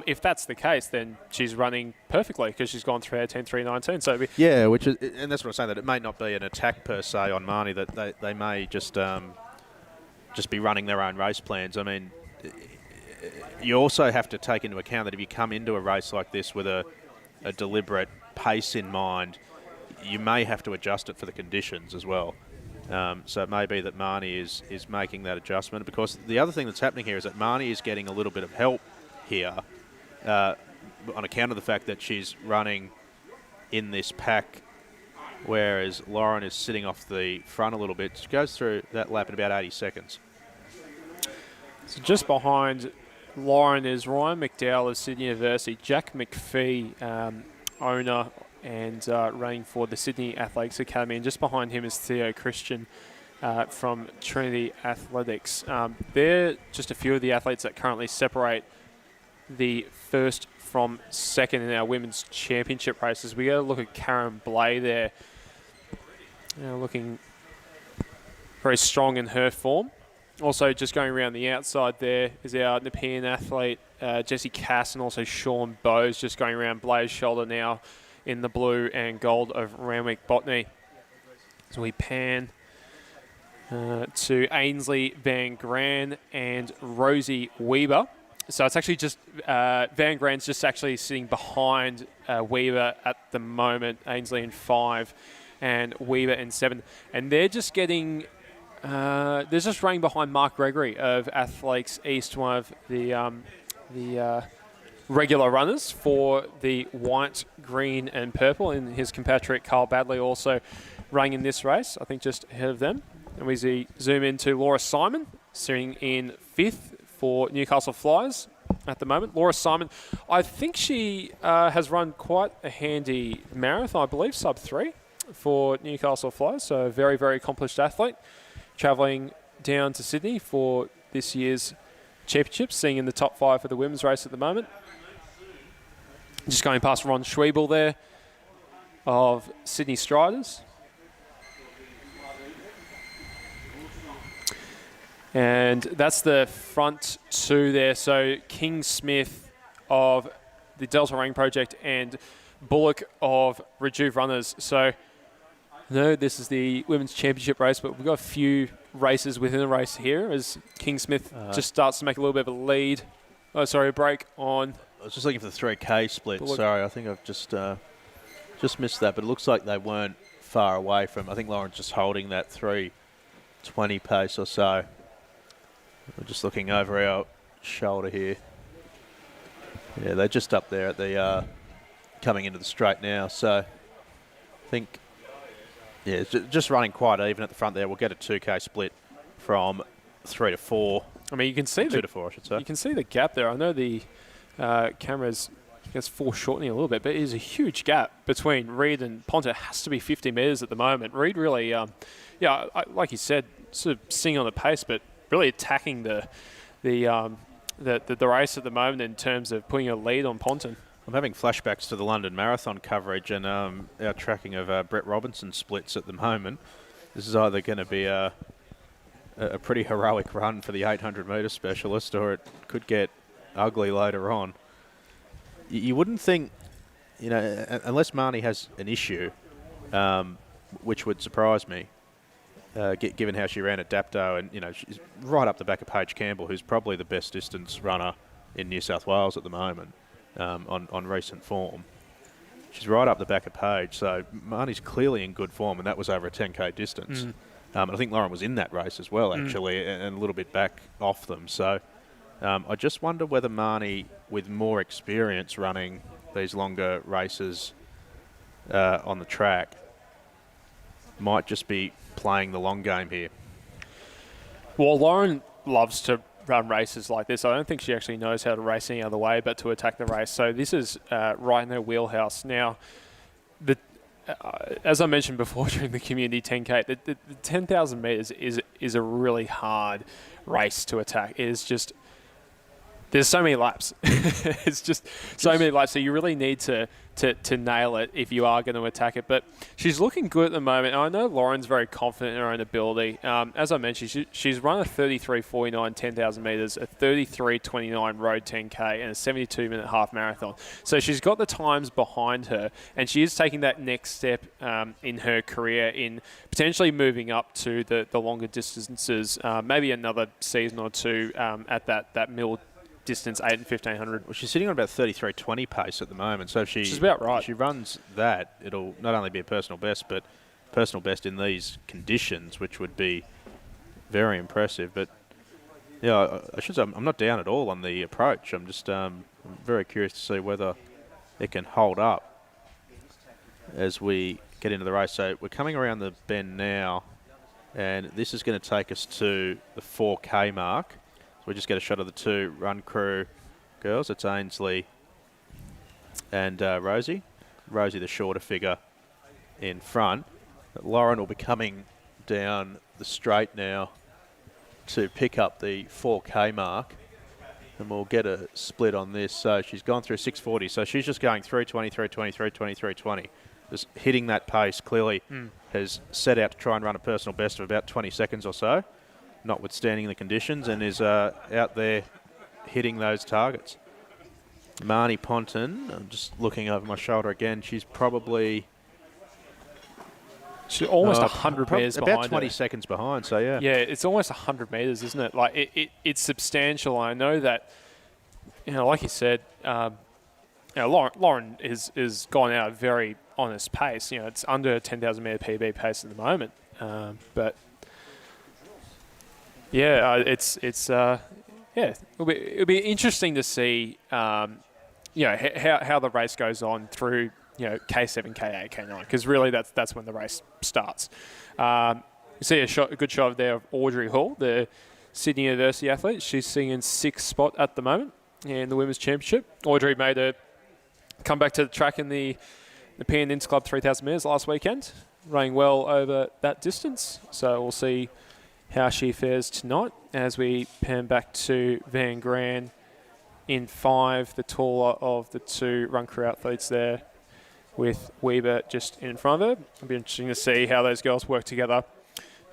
if that's the case, then she's running perfectly because she's gone 3:18, 3:19. So yeah, which is, and that's what I'm saying, that it may not be an attack per se on Marnie, that they may just be running their own race plans. I mean, you also have to take into account that if you come into a race like this with a deliberate pace in mind, you may have to adjust it for the conditions as well. So it may be that Marnie is making that adjustment, because the other thing that's happening here is that Marnie is getting a little bit of help here on account of the fact that she's running in this pack, whereas Lauren is sitting off the front a little bit. She goes through that lap in about 80 seconds. So just behind Lauren is Ryan McDowell of Sydney University, Jack McPhee, owner and running for the Sydney Athletics Academy, and just behind him is Theo Christian from Trinity Athletics. They're just a few of the athletes that currently separate the first from second in our women's championship races. We got to look at Karen Blay there, looking very strong in her form. Also, just going around the outside there is our Nepean athlete, Jesse Cass, and also Sean Bowes, just going around Blay's shoulder now in the blue and gold of Randwick Botany. So we pan to Ainsley Van Gran and Rosie Weber. So it's actually just Van Gran's just actually sitting behind Weber at the moment. Ainsley in 5 and Weber in 7. And they're just getting... they're just running behind Mark Gregory of Athletics East, one of the regular runners for the white, green and purple, and his compatriot Carl Badley also running in this race, I think just ahead of them. And we zoom into Laura Simon, sitting in 5th for Newcastle Flyers at the moment. Laura Simon, I think she has run quite a handy marathon, I believe, sub 3 for Newcastle Flyers, so a very, very accomplished athlete, travelling down to Sydney for this year's championships, sitting in the top 5 for the women's race at the moment. Just going past Ron Schwiebel there of Sydney Striders. And that's the front 2 there. So King Smith of the Delta Running Project and Bullock of Rejuve Runners. So no, this is the women's championship race, but we've got a few races within the race here as King Smith just starts to make a little bit of a lead. Oh, sorry, a break on. I was just looking for the 3K split. Bullock. Sorry, I think I've just missed that, but it looks like they weren't far away from. I think Lauren's just holding that 3:20 pace or so. We're just looking over our shoulder here. Yeah, they're just up there at the coming into the straight now. So I think, yeah, it's just running quite even at the front there. We'll get a 2K split from 3 to 4. I mean, you can see 2 to 4, I should say. You can see the gap there. I know the camera's, I guess, foreshortening a little bit, but it is a huge gap between Reed and Ponta. It has to be 50 metres at the moment. Reed really, like you said, sort of sitting on the pace, but really attacking the race at the moment in terms of putting a lead on Ponton. I'm having flashbacks to the London Marathon coverage and our tracking of Brett Robinson splits at the moment. This is either going to be a pretty heroic run for the 800-metre specialist, or it could get ugly later on. You wouldn't think, unless Marnie has an issue, which would surprise me, given how she ran at Dapto, and she's right up the back of Paige Campbell, who's probably the best distance runner in New South Wales at the moment on recent form. She's right up the back of Paige, so Marnie's clearly in good form, and that was over a 10K distance. And I think Lauren was in that race as well, actually, and a little bit back off them. So I just wonder whether Marnie, with more experience running these longer races on the track, might just be playing the long game here. Well, Lauren loves to run races like this. I don't think she actually knows how to race any other way but to attack the race. So this is right in her wheelhouse. Now, as I mentioned before during the community 10K, the 10,000 metres is a really hard race to attack. It is just, there's so many laps. It's just so many laps. So you really need to nail it if you are going to attack it. But she's looking good at the moment. And I know Lauren's very confident in her own ability. As I mentioned, she's run a 33.49 10,000 metres, a 33.29 road 10K, and a 72-minute half marathon. So she's got the times behind her, and she is taking that next step in her career in potentially moving up to the longer distances, maybe another season or two at that middle distance, 8 and 1500. Well, she's sitting on about 33.20 pace at the moment, so if she's about right. If she runs that, it'll not only be a personal best, but personal best in these conditions, which would be very impressive. But yeah, I should say I'm not down at all on the approach. I'm just I'm very curious to see whether it can hold up as we get into the race. So we're coming around the bend now, and this is going to take us to the 4K mark. So we just get a shot of the two run crew girls. It's Ainsley and Rosie. Rosie, the shorter figure in front. But Lauren will be coming down the straight now to pick up the 4K mark. And we'll get a split on this. So she's gone through 6:40. So she's just going 3:20, 3:20, 3:20, 3:20. Just hitting that pace. Clearly has set out to try and run a personal best of about 20 seconds or so, notwithstanding the conditions, and is out there hitting those targets. Marnie Ponton, I'm just looking over my shoulder again. She's probably... She's almost 100 metres behind. About 20 seconds behind, so yeah. Yeah, it's almost 100 metres, isn't it? Like, it's substantial. I know that, like you said, Lauren is gone out at a very honest pace. It's under a 10,000 metre PB pace at the moment. But... yeah, it'll be interesting to see, how the race goes on through, K7, K8, K9, because really that's when the race starts. You see a good shot there of Audrey Hall, the Sydney University athlete. She's sitting in 6th spot at the moment in the Women's Championship. Audrey made a comeback to the track in the PN Inns Club 3,000 metres last weekend, running well over that distance. So we'll see how she fares tonight as we pan back to Van Gran in 5, the taller of the two run crew athletes there, with Weber just in front of her. It'll be interesting to see how those girls work together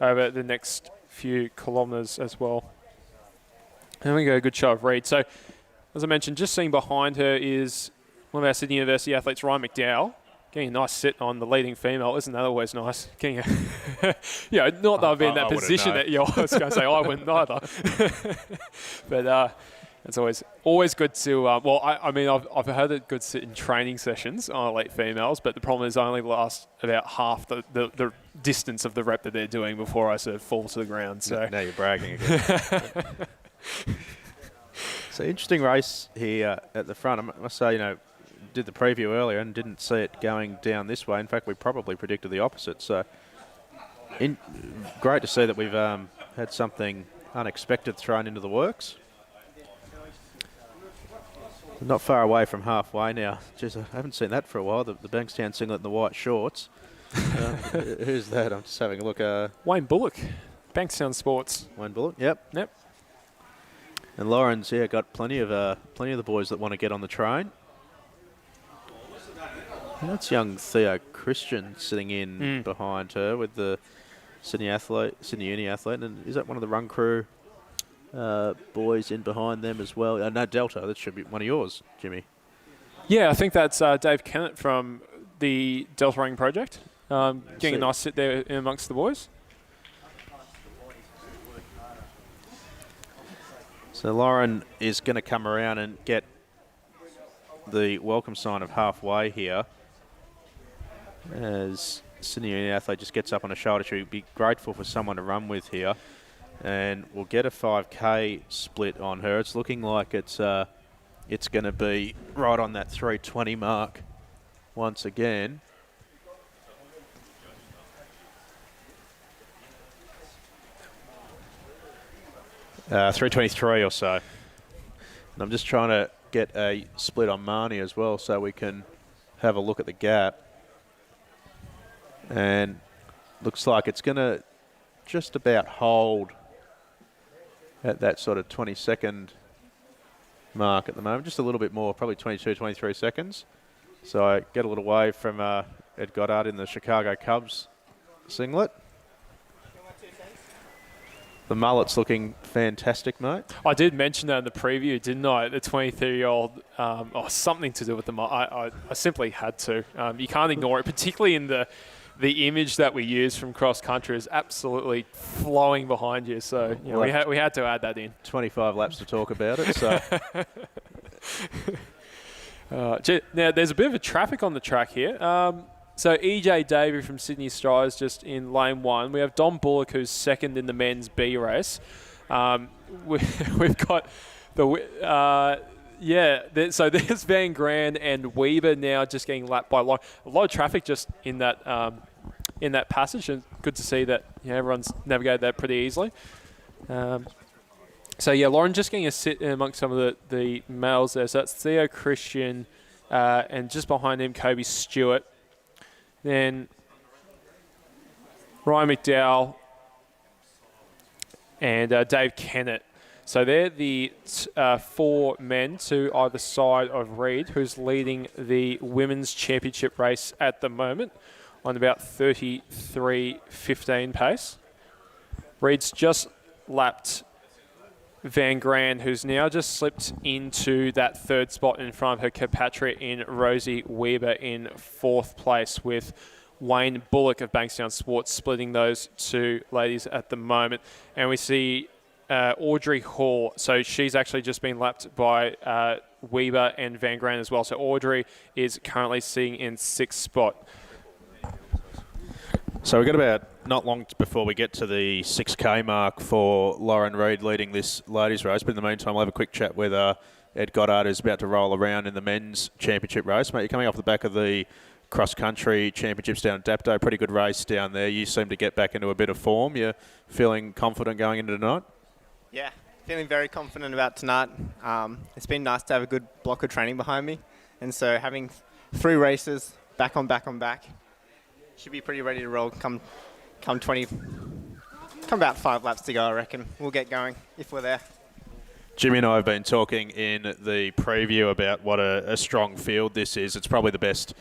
over the next few kilometres as well. And we go a good show of Reed. So, as I mentioned, just seeing behind her is one of our Sydney University athletes, Ryan McDowell, getting a nice sit on the leading female. Isn't that always nice? Getting not that I've been in that position that I was going to say I wouldn't either. But it's always good to. I've heard it good sit in training sessions on elite females, but the problem is I only last about half the distance of the rep that they're doing before I sort of fall to the ground. So now you're bragging again. So interesting race here at the front. I must say, did the preview earlier and didn't see it going down this way. In fact, we probably predicted the opposite. So great to see that we've had something unexpected thrown into the works. Not far away from halfway now. Jeez, I haven't seen that for a while. The Bankstown singlet and the white shorts. Who's that? I'm just having a look. Wayne Bullock, Bankstown Sports. Wayne Bullock, yep. And Lauren's got plenty of the boys that want to get on the train. And that's young Theo Christian sitting in behind her with the Sydney Uni athlete. And is that one of the run crew boys in behind them as well? No, Delta. That should be one of yours, Jimmy. Yeah, I think that's Dave Kennett from the Delta Running Project. Getting a nice sit there in amongst the boys. So Lauren is going to come around and get the welcome sign of halfway here. As Sydney Uni athlete just gets up on a shoulder, she'll be grateful for someone to run with here. And we'll get a 5K split on her. It's looking like it's going to be right on that 3:20 mark once again. 3:23 or so. And I'm just trying to get a split on Marnie as well so we can have a look at the gap. And looks like it's going to just about hold at that sort of 20-second mark at the moment. Just a little bit more, probably 22, 23 seconds. So I get a little wave from Ed Goddard in the Chicago Cubs singlet. The mullet's looking fantastic, mate. I did mention that in the preview, didn't I? The 23-year-old, something to do with the mullet. I simply had to. You can't ignore it, particularly in the image that we use from cross country is absolutely flowing behind you. So we had to add that in. 25 laps to talk about it. So now there's a bit of a traffic on the track here. So EJ Davey from Sydney Stars just in lane 1. We have Dom Bullock, who's second in the men's B race. We've got so there's Van Gran and Weber now just getting lapped by Lauren. A lot of traffic just in that passage, and good to see that everyone's navigated that pretty easily. Lauren just getting a sit amongst some of the males there. So that's Theo Christian, and just behind him, Kobe Stewart. Then Ryan McDowell and Dave Kennett. So they're the 4 men to either side of Reed, who's leading the women's championship race at the moment on about 33.15 pace. Reed's just lapped Van Gran, who's now just slipped into that 3rd spot in front of her compatriot in Rosie Weber in 4th place, with Wayne Bullock of Bankstown Sports splitting those 2 ladies at the moment. And we see Audrey Hall. So she's actually just been lapped by Weber and Van Gran as well. So Audrey is currently sitting in 6th spot. we've got about not long before we get to the 6K mark for Lauren Reed leading this ladies race. But in the meantime, we'll have a quick chat with Ed Goddard, who's about to roll around in the men's championship race. Mate, you're coming off the back of the cross-country championships down at Dapto. Pretty good race down there. You seem to get back into a bit of form. You're feeling confident going into tonight? Yeah, feeling very confident about tonight. It's been nice to have a good block of training behind me. And so having 3 races back on back, should be pretty ready to roll come about 5 laps to go, I reckon. We'll get going if we're there. Jimmy and I have been talking in the preview about what a strong field this is. It's probably the best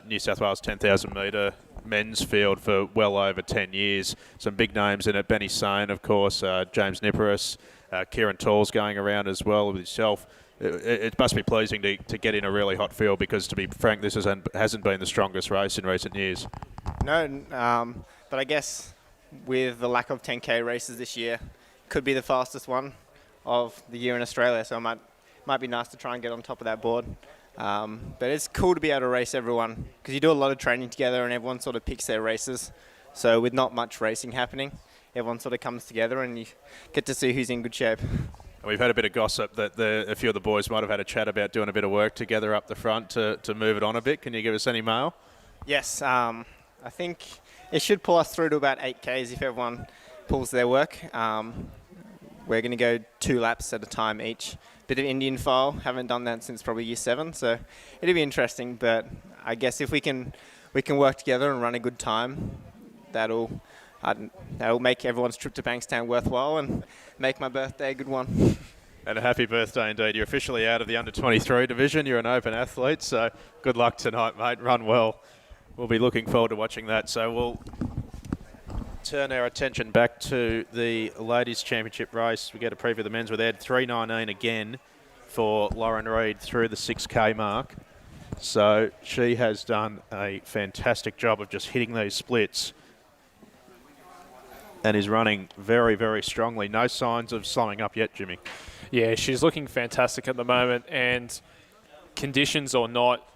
New South Wales 10,000 metre men's field for well over 10 years. Some big names in it. Benny Sane, of course, James Niparis, Kieran Tall's going around as well with himself. It must be pleasing to get in a really hot field because, to be frank, this hasn't been the strongest race in recent years. No, but I guess with the lack of 10K races this year, could be the fastest one of the year in Australia. So it might be nice to try and get on top of that board. But it's cool to be able to race everyone because you do a lot of training together and everyone sort of picks their races. So with not much racing happening, everyone sort of comes together and you get to see who's in good shape. We've had a bit of gossip that a few of the boys might have had a chat about doing a bit of work together up the front to move it on a bit. Can you give us any mail? Yes, I think it should pull us through to about 8Ks if everyone pulls their work. We're going to go 2 laps at a time each. Bit of Indian file, haven't done that since probably year 7, so it'll be interesting. But I guess if we can work together and run a good time, that'll make everyone's trip to Bankstown worthwhile and make my birthday a good one. And a happy birthday indeed. You're officially out of the under-23 division. You're an open athlete, so good luck tonight, mate. Run well. We'll be looking forward to watching that. So we'll turn our attention back to the ladies' championship race. We get a preview of the men's with Ed. 3:19 again for Lauren Reed through the 6K mark. So she has done a fantastic job of just hitting these splits and is running very, very strongly. No signs of slowing up yet, Jimmy. Yeah, she's looking fantastic at the moment, and conditions or not,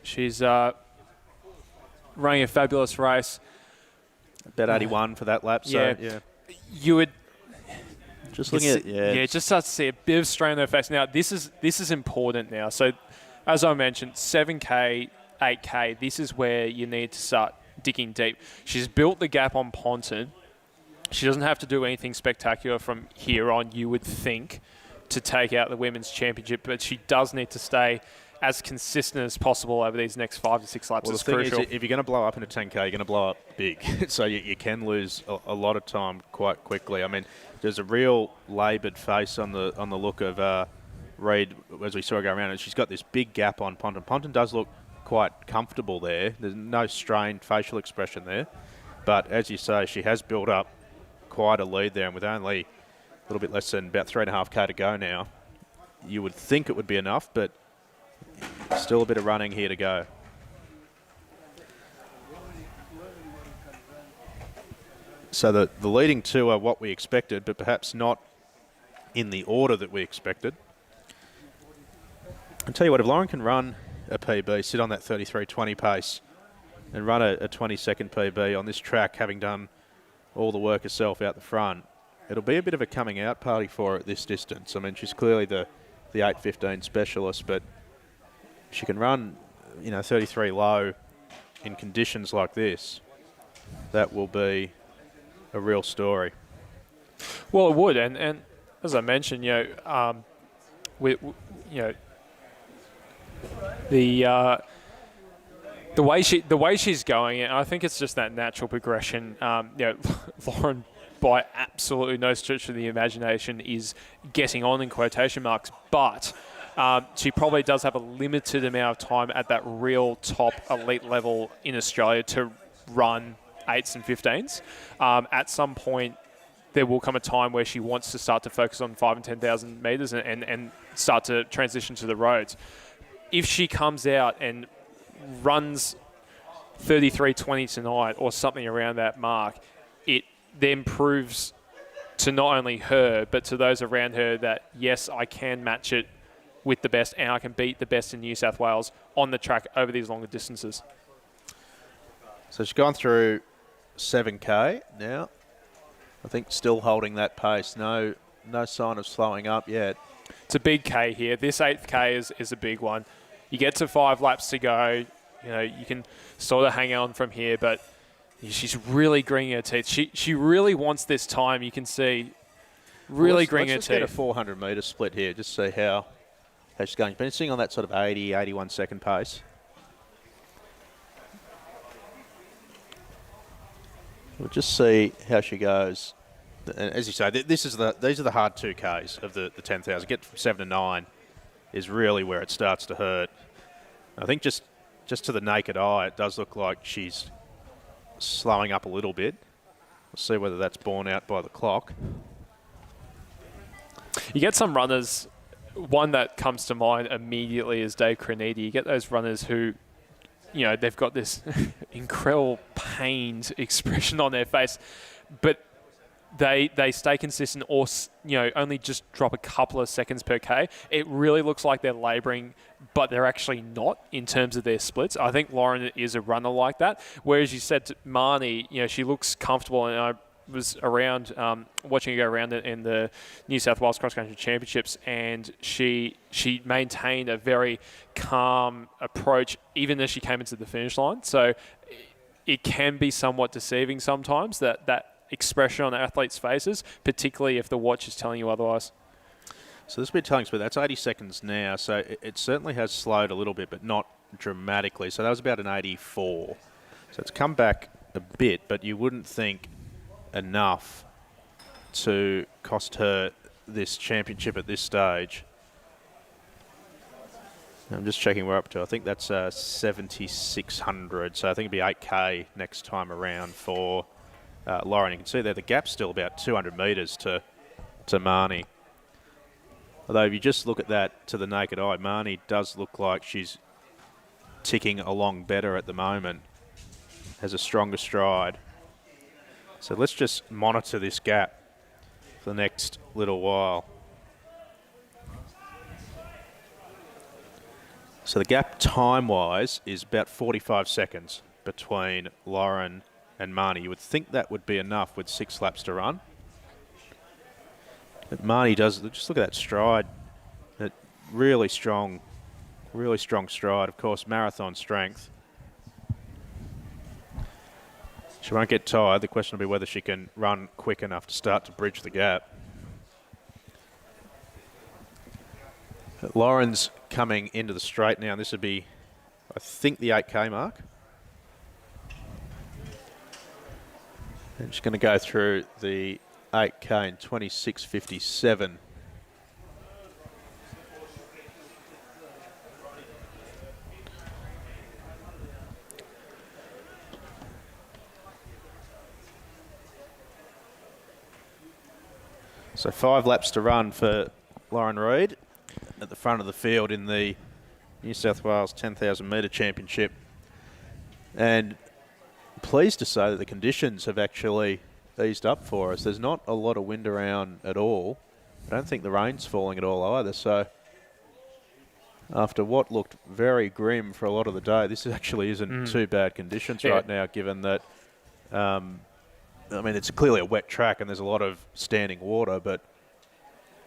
she's running a fabulous race. About 81 for that lap. So, yeah. You would just looking at it, just start to see a bit of strain on her face. Now, this is important now. So, as I mentioned, 7K, 8K, this is where you need to start digging deep. She's built the gap on Ponton, She doesn't have to do anything spectacular from here on, you would think, to take out the women's championship, but she does need to stay as consistent as possible over these next 5 to 6 laps. Well, It's the thing crucial. is, if you're going to blow up in a 10K, you're going to blow up big. So you can lose a lot of time quite quickly. I mean, there's a real laboured face on the look of Reid as we saw her go around, and she's got this big gap on Ponton. Ponton does look quite comfortable there. There's no strained facial expression there. But as you say, she has built up quite a lead there, and with only a little bit less than about 3.5K to go now, you would think it would be enough, but still a bit of running here to go. So the leading two are what we expected, but perhaps not in the order that we expected. I'll tell you what, if Lauren can run a PB, sit on that 33.20 pace, and run a 20-second PB on this track, having done all the work herself out the front, it'll be a bit of a coming out party for her at this distance. I mean, she's clearly the 8:15 specialist, but she can run, 33 low in conditions like this. That will be a real story. Well, it would, and as I mentioned, the way she's going, and I think it's just that natural progression. Lauren, by absolutely no stretch of the imagination, is getting on in quotation marks, but she probably does have a limited amount of time at that real top elite level in Australia to run 8s and 15s. At some point, there will come a time where she wants to start to focus on 5,000 and 10,000 metres and start to transition to the roads. If she comes out and runs 33.20 tonight or something around that mark, it then proves to not only her but to those around her that, yes, I can match it with the best and I can beat the best in New South Wales on the track over these longer distances. So she's gone through 7K now. I think still holding that pace. No sign of slowing up yet. It's a big K here. This 8th K is a big one. You get to 5 laps to go. You can sort of hang on from here, but she's really gritting her teeth. She really wants this time. You can see really gritting her teeth. Let's just get a 400-metre split here. Just see how she's going. She's been sitting on that sort of 80, 81-second pace. We'll just see how she goes. And as you say, these are the hard 2Ks of the 10,000. Get from 7 to 9 is really where it starts to hurt. I think just to the naked eye, it does look like she's slowing up a little bit. We'll see whether that's borne out by the clock. You get some runners, one that comes to mind immediately is Dave Crenidi. You get those runners who, they've got this incredible pained expression on their face, but they stay consistent or, only just drop a couple of seconds per K. It really looks like they're labouring, but they're actually not in terms of their splits. I think Lauren is a runner like that. Whereas you said to Marnie, she looks comfortable, and I was around watching her go around in the New South Wales Cross Country Championships, and she maintained a very calm approach even as she came into the finish line. So it can be somewhat deceiving sometimes, that expression on athletes' faces, particularly if the watch is telling you otherwise. So this will be telling speed. That's 80 seconds now. So it certainly has slowed a little bit, but not dramatically. So that was about an 84. So it's come back a bit, but you wouldn't think enough to cost her this championship at this stage. I'm just checking we're up to. I think that's 7,600. So I think it'd be 8K next time around for Lauren. You can see there the gap's still about 200 metres to Marnie. Although if you just look at that to the naked eye, Marnie does look like she's ticking along better at the moment, has a stronger stride. So let's just monitor this gap for the next little while. So the gap time-wise is about 45 seconds between Lauren and Marnie. You would think that would be enough with 6 laps to run. But Marnie does, just look at that stride. That really strong stride. Of course, marathon strength. She won't get tired. The question will be whether she can run quick enough to start to bridge the gap. Lauren's coming into the straight now. This would be, I think, the 8K mark. And she's going to go through the 8K in 26:57. So 5 laps to run for Lauren Reid at the front of the field in the New South Wales 10,000 metre championship. And pleased to say that the conditions have actually eased up for us. There's not a lot of wind around at all. I don't think the rain's falling at all either. So after what looked very grim for a lot of the day, this actually isn't too bad conditions right now, given that I mean, it's clearly a wet track and there's a lot of standing water, but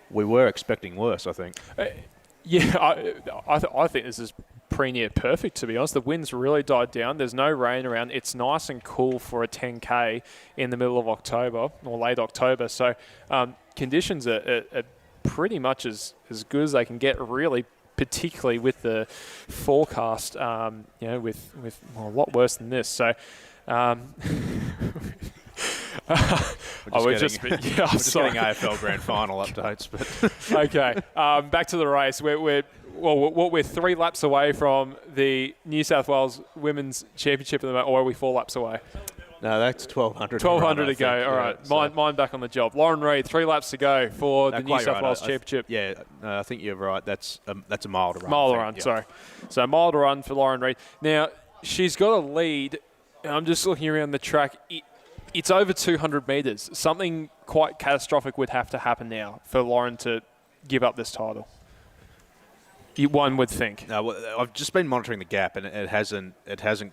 we were expecting worse, I think. I think this is pretty near perfect, to be honest. The wind's really died down. There's no rain around. It's nice and cool for a 10K in the middle of October or late October. So conditions are pretty much as good as they can get, really, particularly with the forecast, with a lot worse than this. So... we're just getting AFL Grand Final updates. But okay, back to the race. We're 3 laps away from the New South Wales Women's Championship at the moment, or are we 4 laps away? No, that's 1,200. 1,200 to go. All right, so mine back on the job. Lauren Reid, 3 laps to go for the New South Wales Championship. I think you're right. That's a mile to run. Mile to run, sorry. So a mile to run for Lauren Reid. Now, she's got a lead. I'm just looking around the track. It's over 200 metres. Something quite catastrophic would have to happen now for Lauren to give up this title. One would think. No, I've just been monitoring the gap, and it hasn't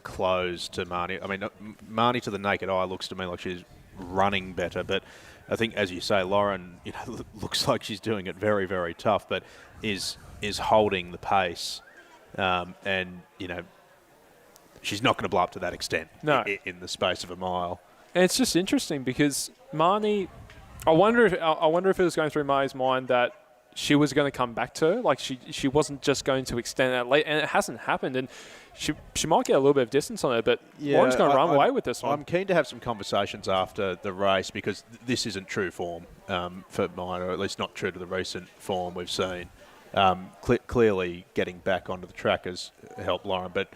closed to Marnie. I mean, Marnie to the naked eye looks to me like she's running better, but I think, as you say, Lauren, looks like she's doing it very, very tough, but is holding the pace, and she's not going to blow up to that extent. In the space of a mile. And it's just interesting because Marnie, I wonder if it was going through Marnie's mind that she was going to come back to her, like she wasn't just going to extend that late, and it hasn't happened. And she might get a little bit of distance on her, but Lauren's going to run away with this one. I'm keen to have some conversations after the race because this isn't true form for mine, or at least not true to the recent form we've seen. Clearly, getting back onto the track has helped Lauren, but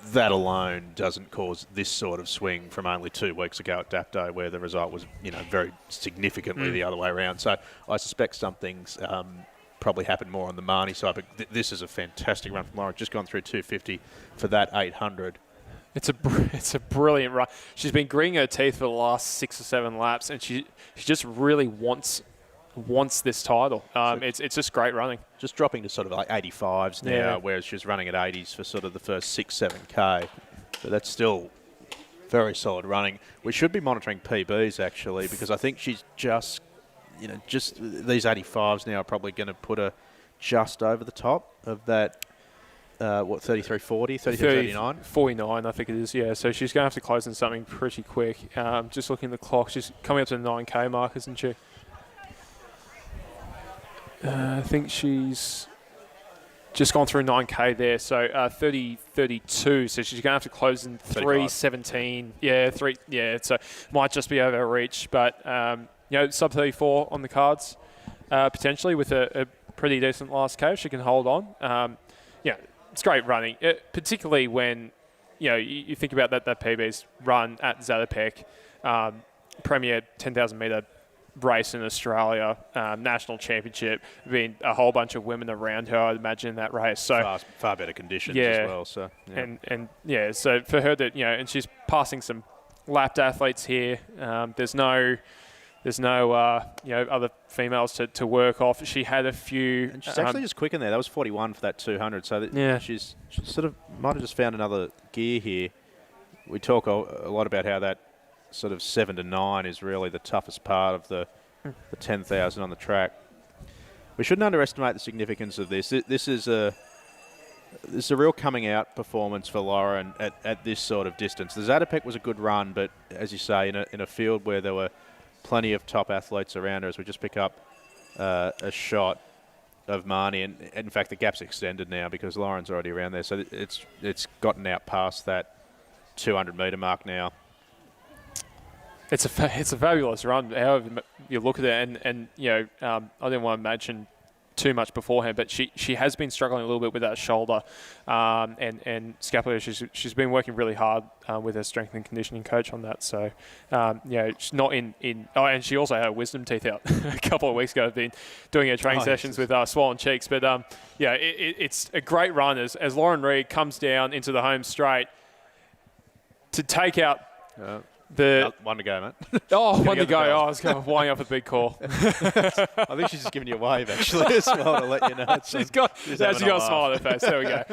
that alone doesn't cause this sort of swing from only 2 weeks ago at Dapto, where the result was, very significantly the other way around. So I suspect something's probably happened more on the Marnie side, but this is a fantastic run from Lauren. Just gone through 250 for that 800. It's a brilliant run. She's been gritting her teeth for the last 6 or 7 laps, and she just really wants this title. It's just great running. Just dropping to sort of like 85s now, whereas she was running at 80s for sort of the first 6-7K. But that's still very solid running. We should be monitoring PBs, actually, because I think she's just these 85s now are probably going to put her just over the top of that, 33.40, 33.39? 49, I think it is, yeah. So she's going to have to close in something pretty quick. Just looking at the clock, she's coming up to the 9K mark, isn't she? I think she's just gone through 9K there, so 30.32. So she's going to have to close in 3:17. So might just be over her reach, but sub 34 on the cards potentially with a pretty decent last K if she can hold on. It's great running, particularly when you think about that PB's run at Zatopek, premier 10,000 metre race in Australia, national championship, been a whole bunch of women around her, I'd imagine, in that race. So far better conditions as well. So so for her that and she's passing some lapped athletes here. There's no other females to work off. She had a few. And she's actually just quick in there. That was 41 for that 200. So she's sort of might have just found another gear here. We talk a lot about how that sort of 7 to 9 is really the toughest part of the 10,000 on the track. We shouldn't underestimate the significance of this. This is this is a real coming out performance for Lauren at this sort of distance. The Zatopek was a good run, but as you say, in a field where there were plenty of top athletes around her, as we just pick up a shot of Marnie, and in fact the gap's extended now because Lauren's already around there, so it's gotten out past that 200 metre mark now. It's a fabulous run. However you look at it, and you know, I didn't want to mention too much beforehand, but she has been struggling a little bit with that shoulder and scapula. She's been working really hard with her strength and conditioning coach on that. So she's not in. Oh, and she also had her wisdom teeth out a couple of weeks ago. I've been doing her training sessions with swollen cheeks, but it's a great run as Lauren Reid comes down into the home straight to take out. One to go, mate. One to go. I was going winding up a big call. I think she's just giving you a wave, actually, as well, to let you know. She's got a smile on her face. There we go.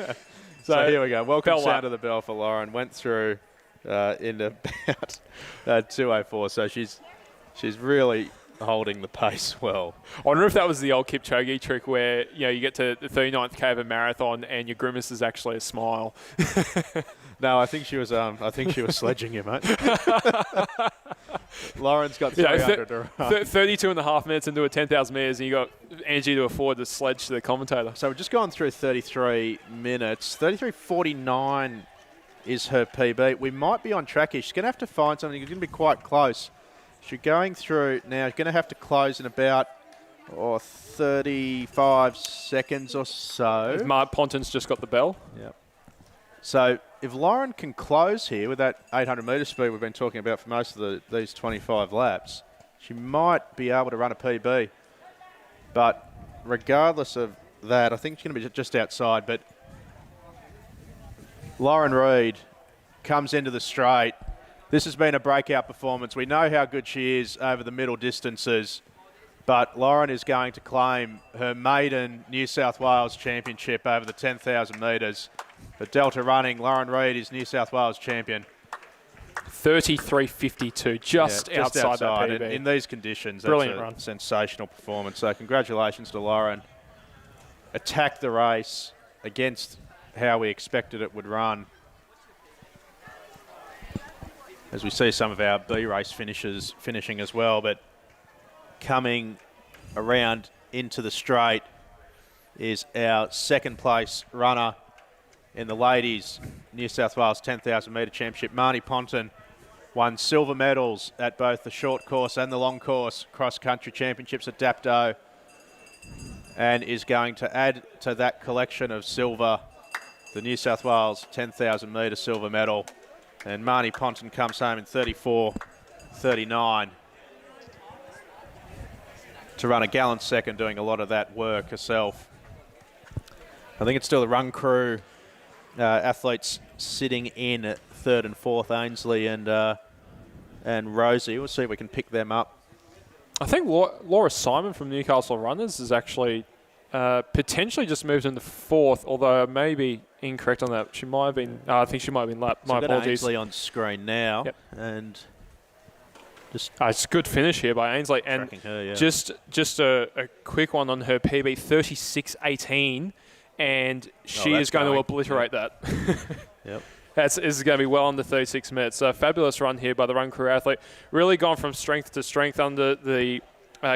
So here we go. Welcome sound of the bell for Lauren. Went through in about 2:04. So she's really holding the pace well. I wonder if that was the old Kipchoge trick where you get to the 39th K of a marathon and your grimace is actually a smile. No, I think she was sledging you, mate. Lauren's got 300 to run. 32 and a half minutes into a 10,000 metres, and you got energy to afford to sledge to the commentator. So we've just gone through 33 minutes. 33:49 is her PB. We might be on track here. She's going to have to find something. It's going to be quite close. She's going through now. She's going to have to close in about 35 seconds or so. Mark Ponton's just got the bell. Yep. So if Lauren can close here with that 800 metre speed we've been talking about for most of these 25 laps, she might be able to run a PB. But regardless of that, I think she's going to be just outside. But Lauren Reid comes into the straight. This has been a breakout performance. We know how good she is over the middle distances. But Lauren is going to claim her maiden New South Wales championship over the 10,000 metres. The Delta running, Lauren Reid is New South Wales champion. 33.52, just outside that PB. In these conditions, brilliant that's a run. Sensational performance. So congratulations to Lauren. Attacked the race against how we expected it would run. As we see some of our B race finishers finishing as well, but coming around into the straight is our second place runner in the ladies New South Wales 10,000 metre championship. Marnie Ponton won silver medals at both the short course and the long course cross-country championships at Dapto, and is going to add to that collection of silver the New South Wales 10,000 metre silver medal. And Marnie Ponton comes home in 34.39 to run a gallant second, doing a lot of that work herself. I think it's still the run crew athletes sitting in at third and fourth, Ainsley and Rosie. We'll see if we can pick them up. I think Laura Simon from Newcastle Runners is actually potentially just moved into fourth, although I may be incorrect on that. She might have been. I think she might have been lapped. So my apologies. Ainsley on screen now, yep. And just it's a good finish here by Ainsley, and her, yeah. just a quick one on her PB, 36.18, and she is going to obliterate that. Yep. This is going to be well under 36 minutes. So fabulous run here by the run crew athlete. Really gone from strength to strength under the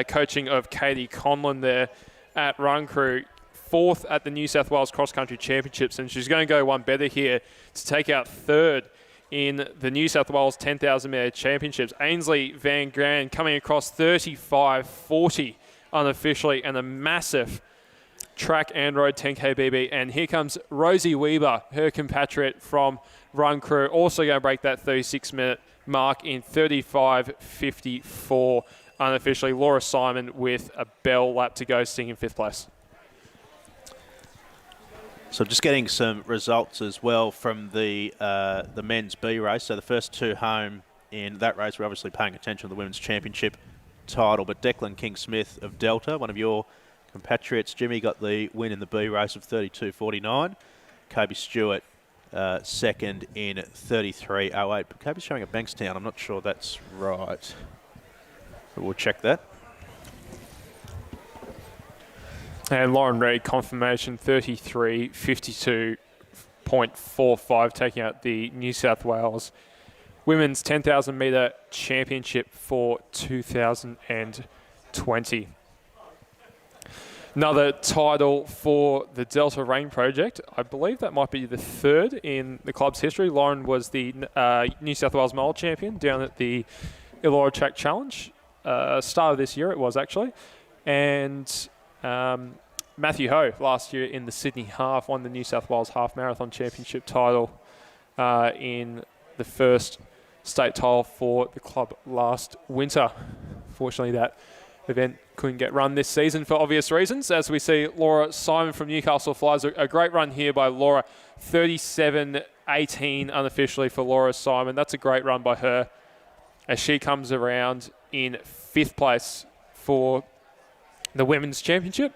coaching of Katie Conlon there at run crew. Fourth at the New South Wales Cross Country Championships, and she's going to go one better here to take out third in the New South Wales 10,000 metre championships. Ainsley Van Gran coming across 35.40 unofficially, and a massive track and road 10K BB. And here comes Rosie Weber, her compatriot from Run Crew, also going to break that 36-minute mark in 35.54 unofficially. Laura Simon with a bell lap to go, sitting in fifth place. So just getting some results as well from the men's B race. So the first two home in that race, we're obviously paying attention to the women's championship title. But Declan King-Smith of Delta, one of your compatriots, Jimmy, got the win in the B race of 32.49. Kobe Stewart second in 33.08. But Kobe's showing at Bankstown. I'm not sure that's right. But we'll check that. And Lauren Reid, confirmation, 33.52.45, taking out the New South Wales Women's 10,000 metre championship for 2020. Another title for the Delta Rain Project. I believe that might be the third in the club's history. Lauren was the New South Wales Mole champion down at the Illawarra Track Challenge. Start of this year it was actually. And Matthew Ho last year in the Sydney Half won the New South Wales Half Marathon Championship title in the first state title for the club last winter. Fortunately, that event couldn't get run this season for obvious reasons, as we see Laura Simon from Newcastle flies. A great run here by Laura, 37.18 unofficially for Laura Simon. That's a great run by her as she comes around in 5th place for the Women's Championship.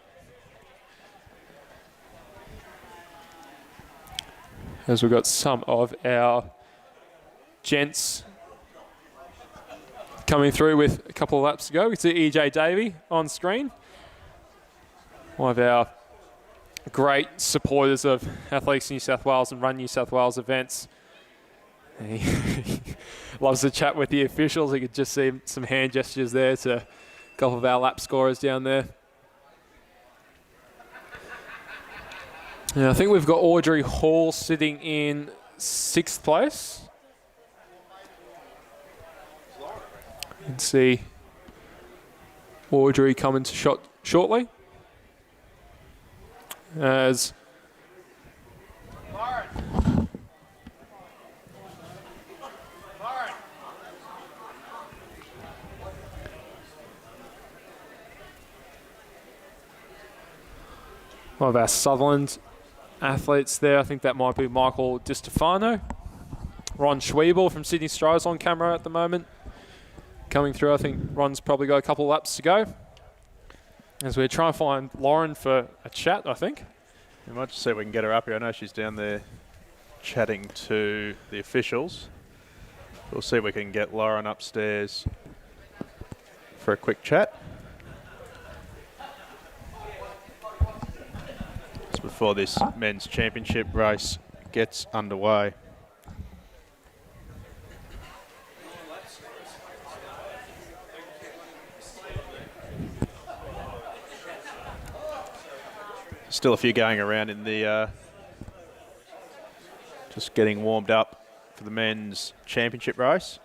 As we've got some of our gents coming through with a couple of laps to go. We see EJ Davey on screen. One of our great supporters of Athletics New South Wales and Run New South Wales events. He loves to chat with the officials. You could just see some hand gestures there to a couple of our lap scorers down there. Yeah, I think we've got Audrey Hall sitting in 6th place. You can see Audrey coming to shot shortly. As one of our Sutherland athletes there, I think that might be Michael DiStefano. Ron Schwiebel from Sydney Strides on camera at the moment. Coming through, I think Ron's probably got a couple of laps to go. As we try and find Lauren for a chat, I think. We might just see if we can get her up here. I know she's down there chatting to the officials. We'll see if we can get Lauren upstairs for a quick chat. Just before this men's championship race gets underway. Still a few going around in the, just getting warmed up for the men's championship race.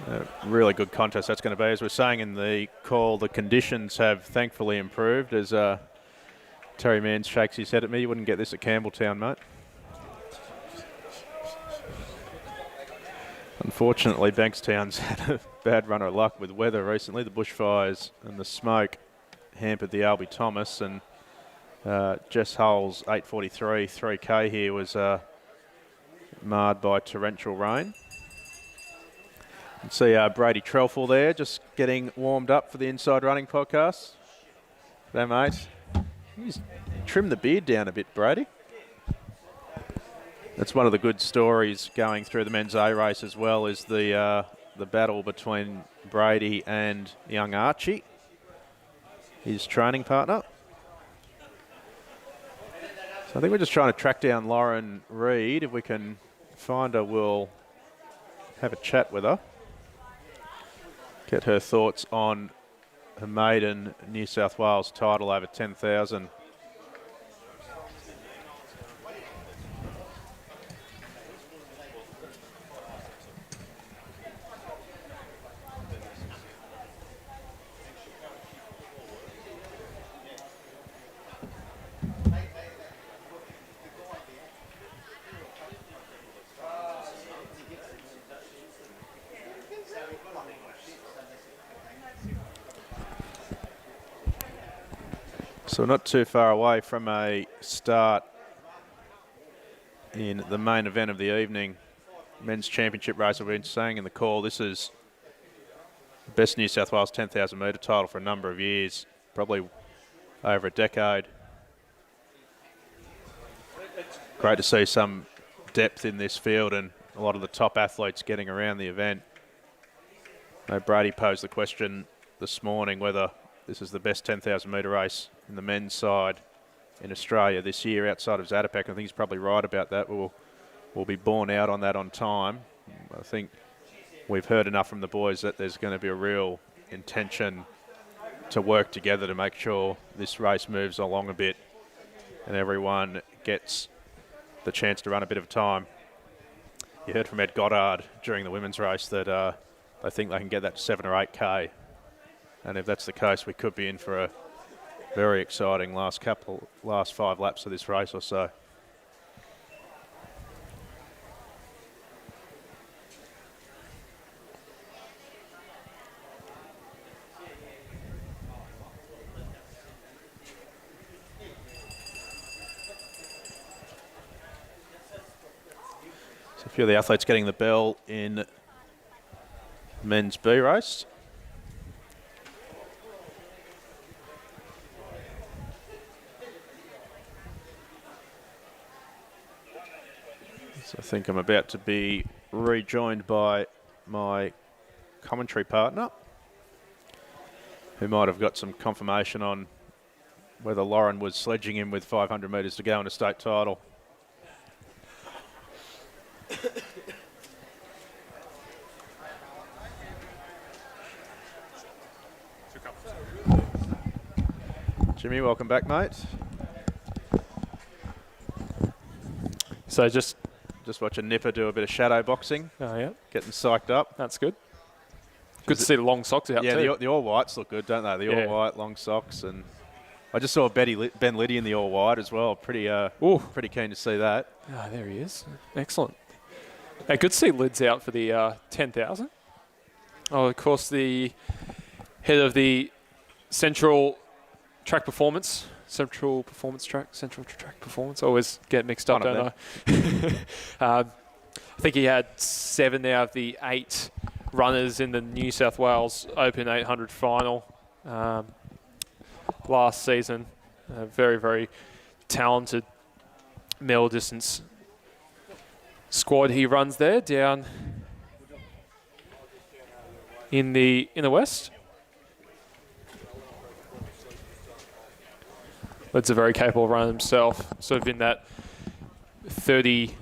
A really good contest that's going to be. As we're saying in the call, the conditions have thankfully improved. As Terry Manns shakes his head at me, you wouldn't get this at Campbelltown, mate. Unfortunately, Bankstown's had a bad run of luck with weather recently. The bushfires and the smoke hampered the Albie Thomas, and Jess Hull's 8:43 3K here was marred by torrential rain. You can see Brady Trelfall there just getting warmed up for the Inside Running podcast. G'day, mate. He's trimmed the beard down a bit, Brady. That's one of the good stories going through the men's A race as well, is the battle between Brady and young Archie, his training partner. So I think we're just trying to track down Lauren Reid. If we can find her, we'll have a chat with her. Get her thoughts on her maiden New South Wales title over 10,000. So we're not too far away from a start in the main event of the evening. Men's championship race, we've been saying in the call, this is the best New South Wales 10,000 metre title for a number of years, probably over a decade. Great to see some depth in this field and a lot of the top athletes getting around the event. Brady posed the question this morning whether this is the best 10,000 metre race in the men's side in Australia this year outside of Zatopek. I think he's probably right about that. We'll be borne out on that on time. I think we've heard enough from the boys that there's going to be a real intention to work together to make sure this race moves along a bit and everyone gets the chance to run a bit of time. You heard from Ed Goddard during the women's race that they think they can get that to 7 or 8K. And if that's the case, we could be in for a very exciting last 5 laps of this race or so. A few of the athletes getting the bell in men's B race. So I think I'm about to be rejoined by my commentary partner, who might have got some confirmation on whether Lauren was sledging him with 500 metres to go in a state title. Jimmy, welcome back, mate. So just watching Nipper do a bit of shadow boxing. Oh, yeah. Getting psyched up. That's good. Good to see the long socks out too. Yeah, the all whites look good, don't they? The all white long socks, and I just saw Ben Liddy in the all white as well. Pretty keen to see that. Ah, there he is. Excellent. Hey, good to see Lids out for the 10,000. Oh, of course, the head of the Central Track Performance. Central Track Performance. I always get mixed up, don't I? I think he had 7 out of the 8 runners in the New South Wales Open 800 final last season. Very, very talented middle distance squad he runs there down in the west. Lid's a very capable runner himself, sort of in that 30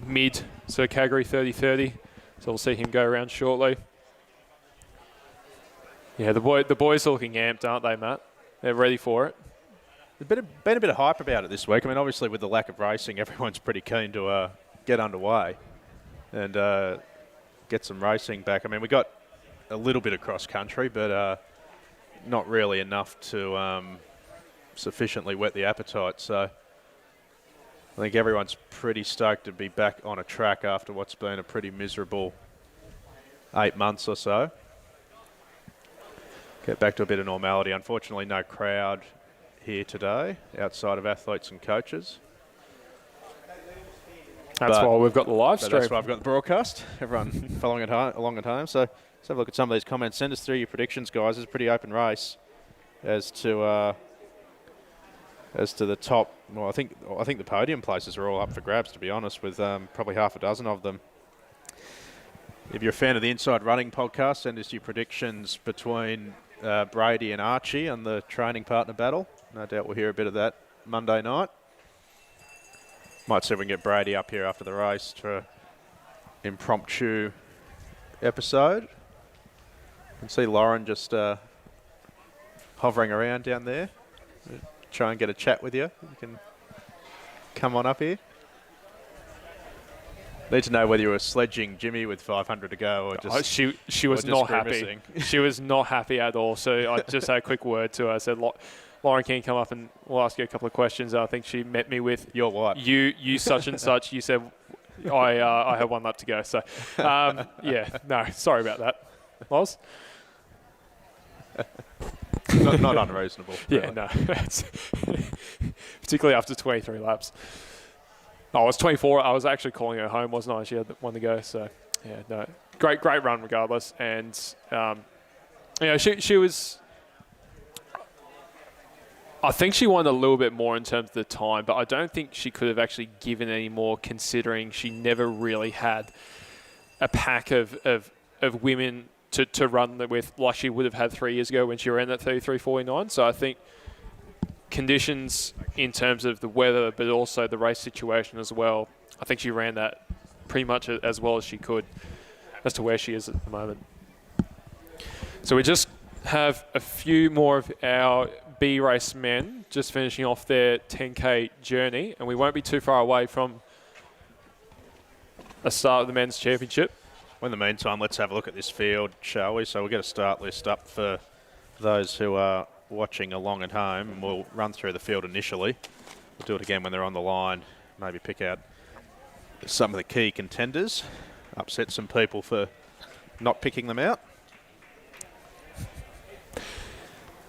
mid, so category 30-30. So we'll see him go around shortly. Yeah, the boys are looking amped, aren't they, Matt? They're ready for it. There's been a bit of hype about it this week. I mean, obviously with the lack of racing, everyone's pretty keen to get underway and get some racing back. I mean, we got a little bit of cross country, but not really enough to sufficiently whet the appetite. So I think everyone's pretty stoked to be back on a track after what's been a pretty miserable 8 months or so. Get back to a bit of normality. Unfortunately, no crowd here today outside of athletes and coaches. That's why we've got the live stream. That's why I've got the broadcast. Everyone following along at home. So let's have a look at some of these comments. Send us through your predictions, guys. It's a pretty open race as to the top. Well, I think the podium places are all up for grabs, to be honest, with probably half a dozen of them. If you're a fan of the Inside Running podcast, send us your predictions between Brady and Archie on the training partner battle. No doubt we'll hear a bit of that Monday night. Might see if we can get Brady up here after the race for an impromptu episode. You can see Lauren just hovering around down there. Try and get a chat with you. You can come on up here. Need to know whether you were sledging Jimmy with 500 to go or just. She was not happy. She was not happy at all. So I just had a quick word to her. I said, Lauren, can you come up and we'll ask you a couple of questions? I think she met me with your wife. You such and such. You said I have 1 lap to go. So yeah, no, sorry about that, Loz. not unreasonable. Yeah, really. no. Particularly after 23 laps. I was 24. I was actually calling her home, wasn't I? She had 1 to go. So, yeah, no. Great run regardless. And, she was... I think she wanted a little bit more in terms of the time, but I don't think she could have actually given any more considering she never really had a pack of women to run with like she would have had 3 years ago when she ran that 33.49. So I think conditions in terms of the weather, but also the race situation as well, I think she ran that pretty much as well as she could as to where she is at the moment. So we just have a few more of our B race men just finishing off their 10K journey, and we won't be too far away from a start of the men's championship. Well, in the meantime, let's have a look at this field, shall we? So we'll get a start list up for those who are watching along at home, and we'll run through the field initially. We'll do it again when they're on the line, maybe pick out some of the key contenders, upset some people for not picking them out.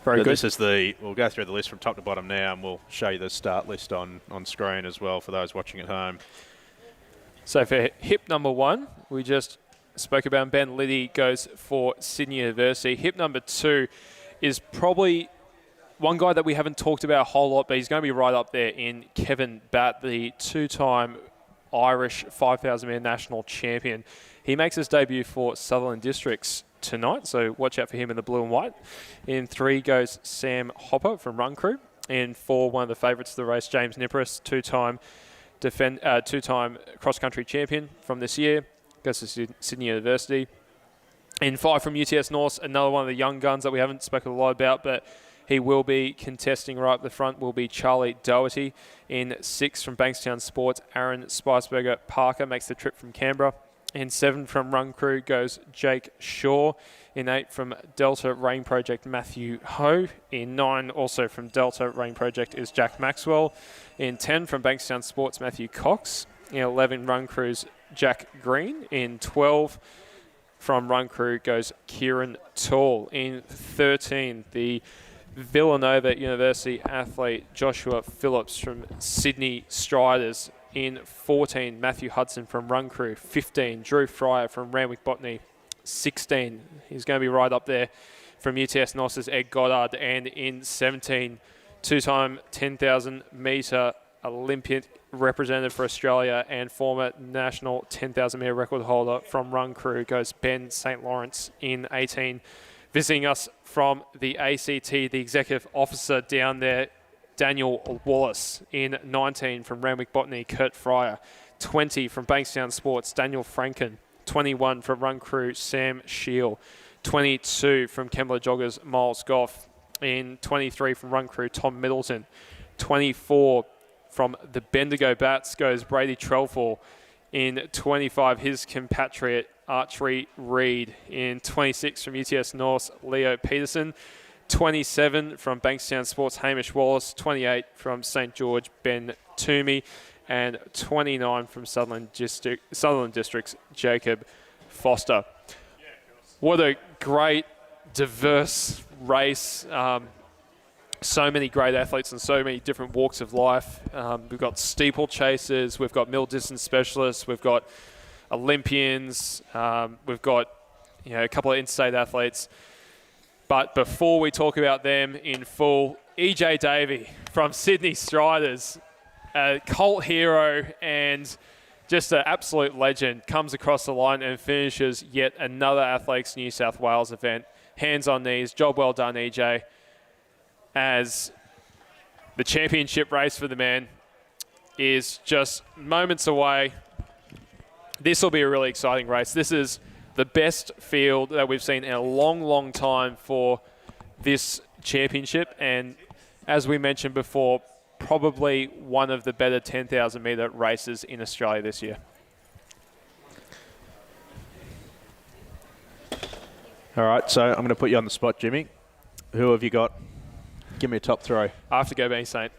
Very but good. This is we'll go through the list from top to bottom now, and we'll show you the start list on screen as well for those watching at home. So for hip number 1, we just spoke about Ben Liddy goes for Sydney University. Hip number 2 is probably one guy that we haven't talked about a whole lot, but he's going to be right up there in Kevin Batt, the 2-time Irish 5,000-metre national champion. He makes his debut for Sutherland Districts tonight, so watch out for him in the blue and white. In 3 goes Sam Hopper from Run Crew. In 4, one of the favourites of the race, James Nippris, two-time cross-country champion from this year, goes to Sydney University. In 5 from UTS North, another one of the young guns that we haven't spoken a lot about, but he will be contesting right up the front, will be Charlie Doherty. In 6 from Bankstown Sports, Aaron Spiceberger Parker makes the trip from Canberra. In 7 from Run Crew goes Jake Shaw. In 8 from Delta Rain Project, Matthew Ho. In 9, also from Delta Rain Project, is Jack Maxwell. In 10 from Bankstown Sports, Matthew Cox. In 11, Run Crew's Jack Green. In 12 from Run Crew goes Kieran Tall. In 13, the Villanova University athlete Joshua Phillips from Sydney Striders. In 14, Matthew Hudson from Run Crew. 15, Drew Fryer from Randwick Botany. 16, he's going to be right up there from UTS North's Ed Goddard. And in 17, 2-time 10,000 metre Olympian representative for Australia and former national 10,000 metre record holder from Run Crew goes Ben St. Lawrence. In 18, visiting us from the ACT, the executive officer down there, Daniel Wallace. In 19 from Randwick Botany, Kurt Fryer. 20 from Bankstown Sports, Daniel Franken. 21 from Run Crew, Sam Shield. 22 from Kembla Joggers, Miles Goff. In 23 from Run Crew, Tom Middleton. 24 from the Bendigo Bats goes Brady Trelfall. In 25, his compatriot, Archery Reed. In 26 from UTS North, Leo Peterson. 27 from Bankstown Sports, Hamish Wallace. 28 from St. George, Ben Toomey. And 29 from Sutherland District's Jacob Foster. What a great, diverse race. So many great athletes and so many different walks of life. We've got steeplechasers, we've got middle distance specialists, we've got Olympians, we've got a couple of interstate athletes. But before we talk about them in full, EJ Davey from Sydney Striders, a cult hero and just an absolute legend, comes across the line and finishes yet another Athletics New South Wales event. Hands on knees, job well done, EJ. As the championship race for the men is just moments away. This will be a really exciting race. This is the best field that we've seen in a long, long time for this championship. And as we mentioned before, probably one of the better 10,000 metre races in Australia this year. All right, so I'm going to put you on the spot, Jimmy. Who have you got? Give me a top 3. I have to go Benny Saint.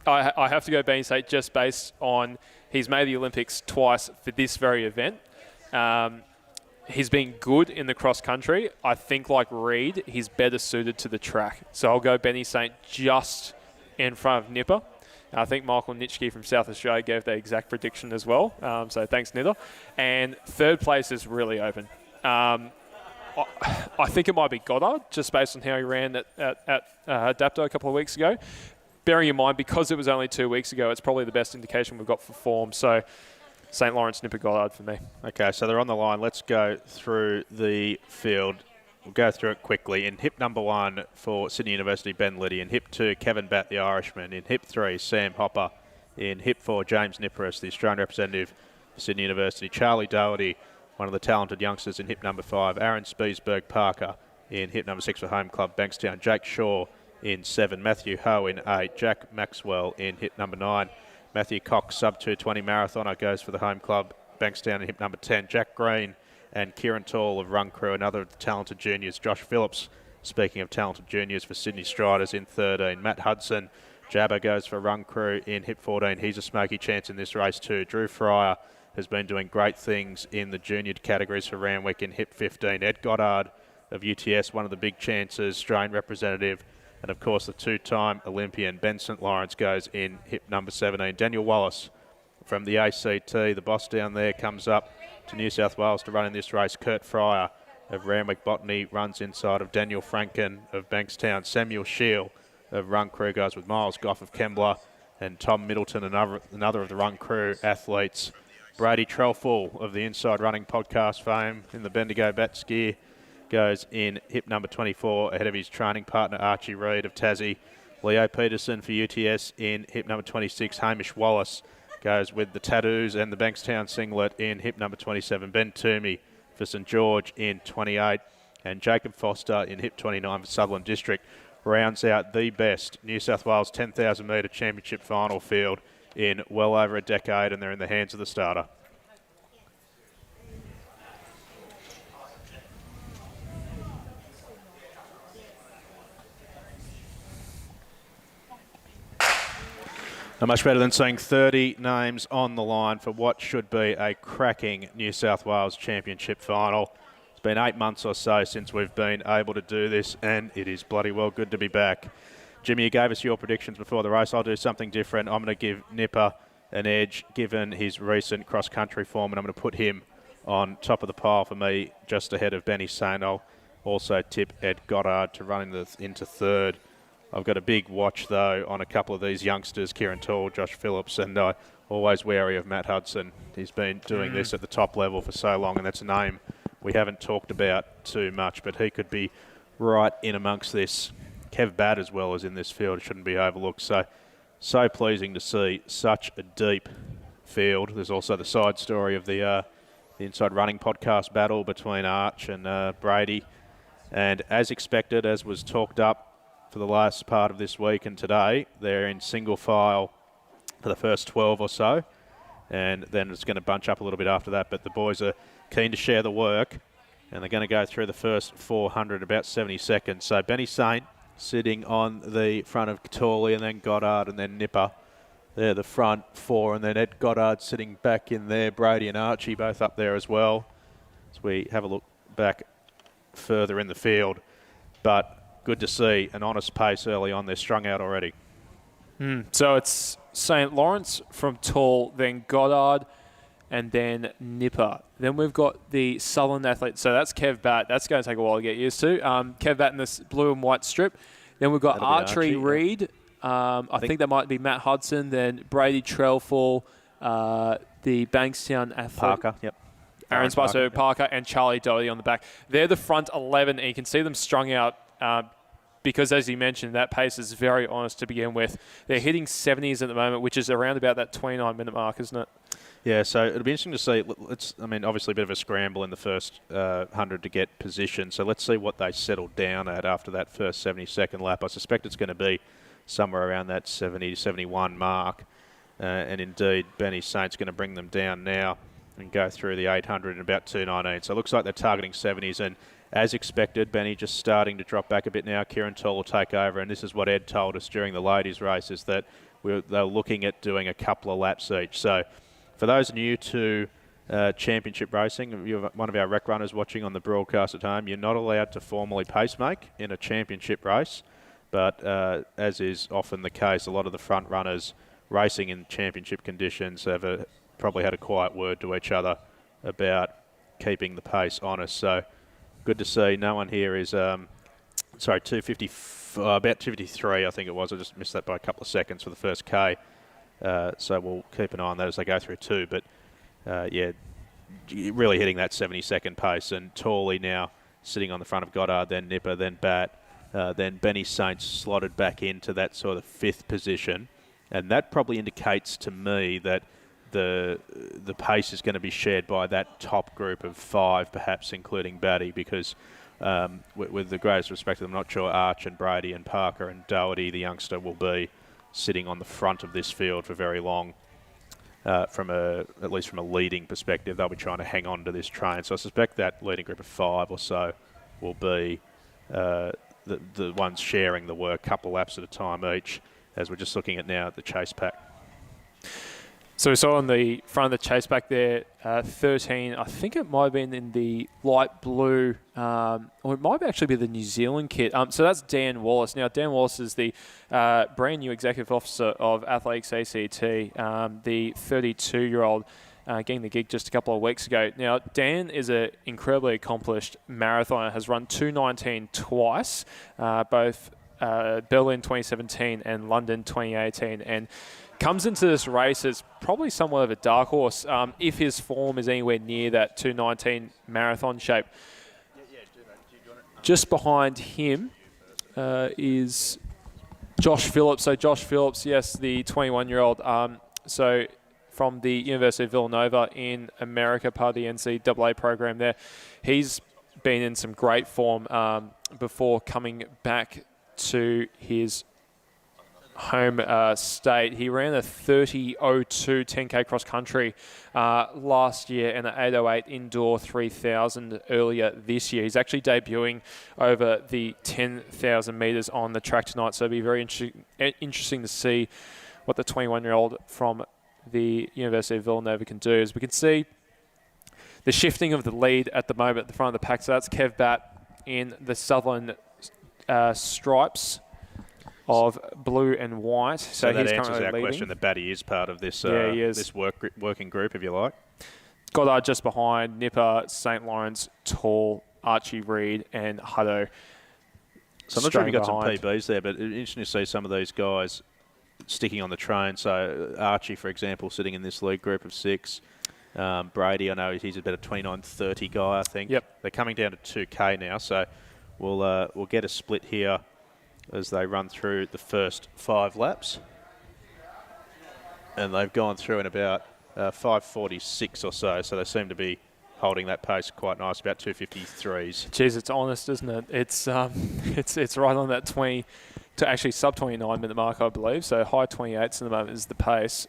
I have to go Benny Saint just based on he's made the Olympics twice for this very event. He's been good in the cross country. I think like Reed, he's better suited to the track. So I'll go Benny Saint just in front of Nipper. I think Michael Nitschke from South Australia gave that exact prediction as well. So thanks, Nither. And third place is really open. I think it might be Goddard, just based on how he ran at Adapto a couple of weeks ago. Bearing in mind, because it was only 2 weeks ago, it's probably the best indication we've got for form. So St. Lawrence, Nipper, Goddard for me. Okay, so they're on the line. Let's go through the field. We'll go through it quickly. In hip number 1 for Sydney University, Ben Liddy. In hip 2, Kevin Batt, the Irishman. In hip 3, Sam Hopper. In hip 4, James Niparis, the Australian representative for Sydney University. Charlie Doherty, one of the talented youngsters in hip number 5. Aaron Spiesberg Parker in hip number 6 for home club Bankstown. Jake Shaw in 7. Matthew Ho in 8. Jack Maxwell in hip number 9. Matthew Cox, sub-220 marathoner, goes for the home club Bankstown in hip number 10. Jack Green and Kieran Tall of Run Crew, another of the talented juniors. Josh Phillips, speaking of talented juniors, for Sydney Striders in 13. Matt Hudson, Jabba, goes for Run Crew in hip 14. He's a smoky chance in this race too. Drew Fryer has been doing great things in the junior categories for Randwick in hip 15. Ed Goddard of UTS, one of the big chances, Australian representative. And, of course, the two-time Olympian Ben St. Lawrence goes in hip number 17. Daniel Wallace from the ACT, the boss down there, comes up to New South Wales to run in this race. Kurt Fryer of Randwick Botany runs inside of Daniel Franken of Bankstown. Samuel Shield of Run Crew goes with Miles Goff of Kembla. And Tom Middleton, another of the Run Crew athletes. Brady Trelfall of the Inside Running podcast fame in the Bendigo Bats gear goes in hip number 24 ahead of his training partner Archie Reid of Tassie. Leo Peterson for UTS in hip number 26. Hamish Wallace goes with the Tattoos and the Bankstown singlet in hip number 27. Ben Toomey for St George in 28. And Jacob Foster in hip 29 for Sutherland District rounds out the best New South Wales 10,000 metre championship final field in well over a decade, and they're in the hands of the starter. Not much better than seeing 30 names on the line for what should be a cracking New South Wales Championship final. It's been 8 months or so since we've been able to do this, and it is bloody well good to be back. Jimmy, you gave us your predictions before the race. I'll do something different. I'm going to give Nipper an edge, given his recent cross-country form, and I'm going to put him on top of the pile for me, just ahead of Benny Saint. I'll also tip Ed Goddard to run into third. I've got a big watch, though, on a couple of these youngsters, Kieran Tall, Josh Phillips, and always wary of Matt Hudson. He's been doing this at the top level for so long, and that's a name we haven't talked about too much, but he could be right in amongst this. Kev Batt as well as in this field. It shouldn't be overlooked. So pleasing to see such a deep field. There's also the side story of the Inside Running podcast battle between Arch and Brady. And as expected, as was talked up for the last part of this week and today, they're in single file for the first 12 or so, and then it's going to bunch up a little bit after that. But the boys are keen to share the work, and they're going to go through the first 400 about 70 seconds. So Benny Saint sitting on the front of Torley, and then Goddard, and then Nipper. They're the front four, and then Ed Goddard sitting back in there. Brady and Archie both up there as well. As we have a look back further in the field. But good to see an honest pace early on. They're strung out already. So it's St. Lawrence from Tall, then Goddard, and then Nipper. Then we've got the Southern athlete. So that's Kev Batt. That's going to take a while to get used to. Kev Batt in this blue and white strip. Then we've got Archie Reid. I think that might be Matt Hudson. Then Brady Trelfall, the Bankstown athlete. Parker, yep. Aaron Spicer, Parker, and Charlie Doherty on the back. They're the front 11, and you can see them strung out because, as you mentioned, that pace is very honest to begin with. They're hitting 70s at the moment, which is around about that 29-minute mark, isn't it? Yeah, so it'll be interesting to see. Obviously a bit of a scramble in the first 100 to get position. So let's see what they settle down at after that first 70-second lap. I suspect it's going to be somewhere around that 70 to 71 mark. And indeed, Benny Saint's going to bring them down now and go through the 800 in about 2:19. So it looks like they're targeting 70s. And as expected, Benny just starting to drop back a bit now. Kieran Toll will take over. And this is what Ed told us during the ladies' race, is that they're looking at doing a couple of laps each. So for those new to championship racing, you're one of our rec runners watching on the broadcast at home, you're not allowed to formally pace make in a championship race. But as is often the case, a lot of the front runners racing in championship conditions have probably had a quiet word to each other about keeping the pace honest. So good to see. No one here is, 250, about 253 I think it was. I just missed that by a couple of seconds for the first K. So we'll keep an eye on that as they go through too. But yeah, really hitting that 72nd pace. And Torley now sitting on the front of Goddard, then Nipper, then Bat, then Benny Saints slotted back into that sort of 5th position. And that probably indicates to me that the pace is going to be shared by that top group of 5, perhaps including Batty, because with the greatest respect to them, I'm not sure Arch and Brady and Parker and Doherty, the youngster, will be sitting on the front of this field for very long. At least from a leading perspective, they'll be trying to hang on to this train. So I suspect that leading group of 5 or so will be the ones sharing the work, couple laps at a time each, as we're just looking at now at the chase pack. So we saw on the front of the chase back there, 13, I think it might have been in the light blue, or it might actually be the New Zealand kit. So that's Dan Wallace. Now, Dan Wallace is the brand new executive officer of Athletics ACT, the 32-year-old getting the gig just a couple of weeks ago. Now, Dan is an incredibly accomplished marathoner, has run 2:19 twice, both Berlin 2017 and London 2018, and comes into this race as probably somewhat of a dark horse if his form is anywhere near that 2:19 marathon shape. Just behind him is Josh Phillips. So Josh Phillips, yes, the 21-year-old. So from the University of Villanova in America, part of the NCAA program there. He's been in some great form before coming back to his home state. He ran a 30:02 10K cross country last year and an 8:08 indoor 3000 earlier this year. He's actually debuting over the 10,000 metres on the track tonight, so it'll be very interesting to see what the 21-year-old from the University of Villanova can do. As we can see, the shifting of the lead at the moment at the front of the pack. So that's Kev Batt in the Southern stripes of blue and white. So that he's answers currently our leading. question that Batty is part of this He is. this working group, if you like. Goddard just behind, Nipper, St. Lawrence, Tall, Archie Reed, and Hutto. So I'm not sure if you got behind. some PBs there, but it's interesting to see some of these guys sticking on the train. So Archie, for example, sitting in this league group of 6. Brady, I know he's about a 29:30 guy, I think. Yep. They're coming down to 2K now, so we'll get a split here as they run through the first 5 laps. And they've gone through in about 5:46 or so they seem to be holding that pace quite nice, about 2:53s. Geez, it's honest, isn't it? It's right on that 20 to actually sub 29 minute mark, I believe. So high 28s in the moment is the pace.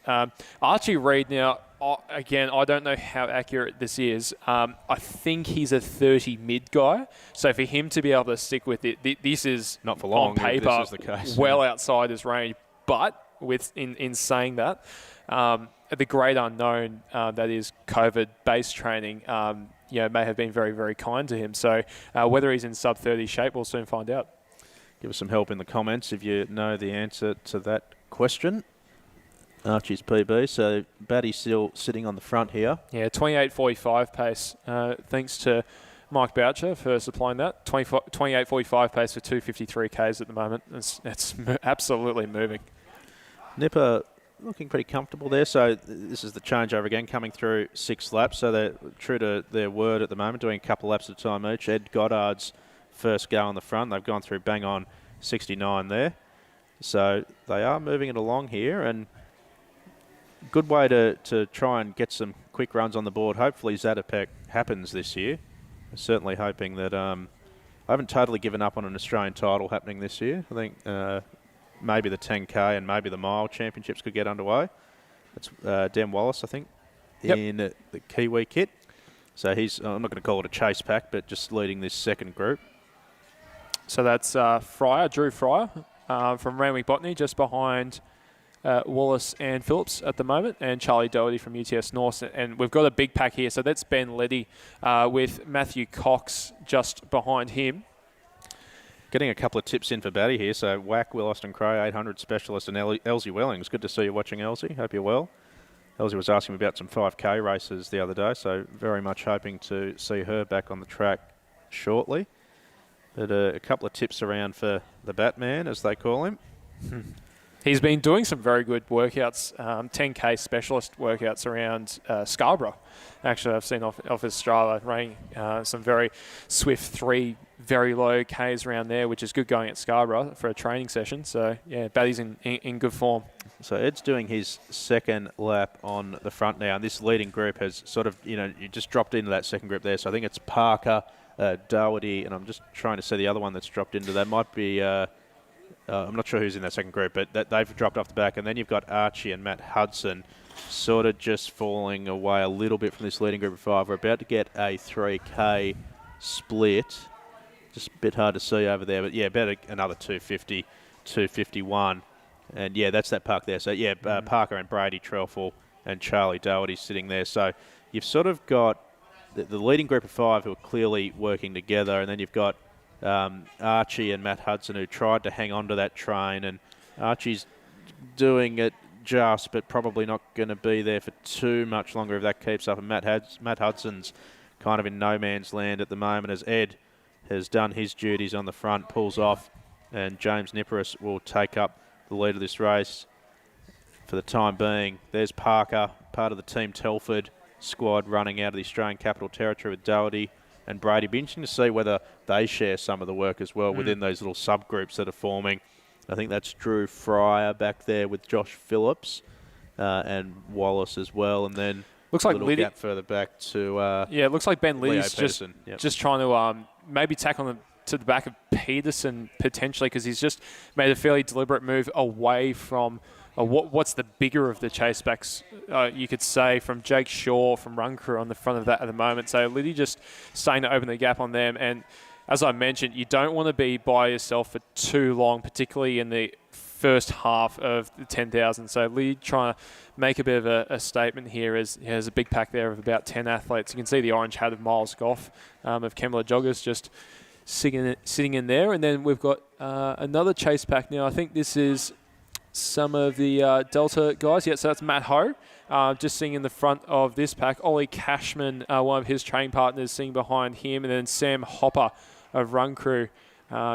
Archie Reed now, again, I don't know how accurate this is. I think he's a 30 mid guy. So for him to be able to stick with it, this is not for long. On paper, this is the case. Well outside his range. But in saying that, the great unknown that is COVID-based training, may have been very, very kind to him. So whether he's in sub 30 shape, we'll soon find out. Give us some help in the comments if you know the answer to that question. Archie's PB, so Batty's still sitting on the front here. Yeah, 28:45 pace. Thanks to Mike Boucher for supplying that. 28:45 pace for 253 Ks at the moment. It's absolutely moving. Nipper looking pretty comfortable there. So this is the changeover again, coming through 6 laps. So they're true to their word at the moment, doing a couple laps at a time each. Ed Goddard's first go on the front. They've gone through bang on 69 there. So they are moving it along here, and good way to try and get some quick runs on the board. Hopefully Zatopek happens this year. I'm certainly hoping that I haven't totally given up on an Australian title happening this year. I think maybe the 10K and maybe the mile championships could get underway. That's Dan Wallace, I think, in the Kiwi kit. So he's, I'm not going to call it a chase pack, but just leading this second group. So that's Drew Fryer from Randwick Botany, just behind Wallace and Phillips at the moment, and Charlie Doherty from UTS North. And we've got a big pack here. So that's Ben Leddy with Matthew Cox just behind him. Getting a couple of tips in for Batty here. So Whack, Will Austin Crow, 800 specialist, and Elsie Wellings. Good to see you watching, Elsie. Hope you're well. Elsie was asking me about some 5K races the other day, so very much hoping to see her back on the track shortly. But a couple of tips around for the Batman, as they call him. He's been doing some very good workouts, 10K specialist workouts around Scarborough. Actually, I've seen off his Strava running some very swift 3 very low Ks around there, which is good going at Scarborough for a training session. So, yeah, Batty's in good form. So Ed's doing his second lap on the front now, and this leading group has sort of, you just dropped into that second group there. So I think it's Parker, Doherty, and I'm just trying to see the other one that's dropped into that. Might be... I'm not sure who's in that second group, but they've dropped off the back. And then you've got Archie and Matt Hudson sort of just falling away a little bit from this leading group of 5. We're about to get a 3K split. Just a bit hard to see over there, but yeah, about another 250, 251. And yeah, that's that pack there. So yeah, Parker and Brady Trelfall and Charlie Doherty sitting there. So you've sort of got the leading group of 5 who are clearly working together, and then you've got Archie and Matt Hudson who tried to hang on to that train, and Archie's doing it just, but probably not going to be there for too much longer if that keeps up. And Matt Hudson's kind of in no man's land at the moment as Ed has done his duties on the front, pulls off, and James Niparis will take up the lead of this race for the time being. There's Parker, part of the Team Telford squad, running out of the Australian Capital Territory with Doherty and Brady. Be interesting to see whether they share some of the work as well within those little subgroups that are forming. I think that's Drew Fryer back there with Josh Phillips and Wallace as well, and then looks like a little gap further back to it looks like Ben Lee's just trying to maybe tack on to the back of Peterson potentially, because he's just made a fairly deliberate move away from what's the bigger of the chase backs, you could say, from Jake Shaw, from Run Crew on the front of that at the moment. So Liddy just starting to open the gap on them. And as I mentioned, you don't want to be by yourself for too long, particularly in the first half of the 10,000. So Liddy trying to make a bit of a statement here as he has a big pack there of about 10 athletes. You can see the orange hat of Miles Goff, of Kemmler Joggers just sitting in there. And then we've got another chase pack now. I think this is some of the Delta guys. Yeah, so that's Matt Ho, just sitting in the front of this pack. Ollie Cashman, one of his training partners, sitting behind him. And then Sam Hopper of Run Crew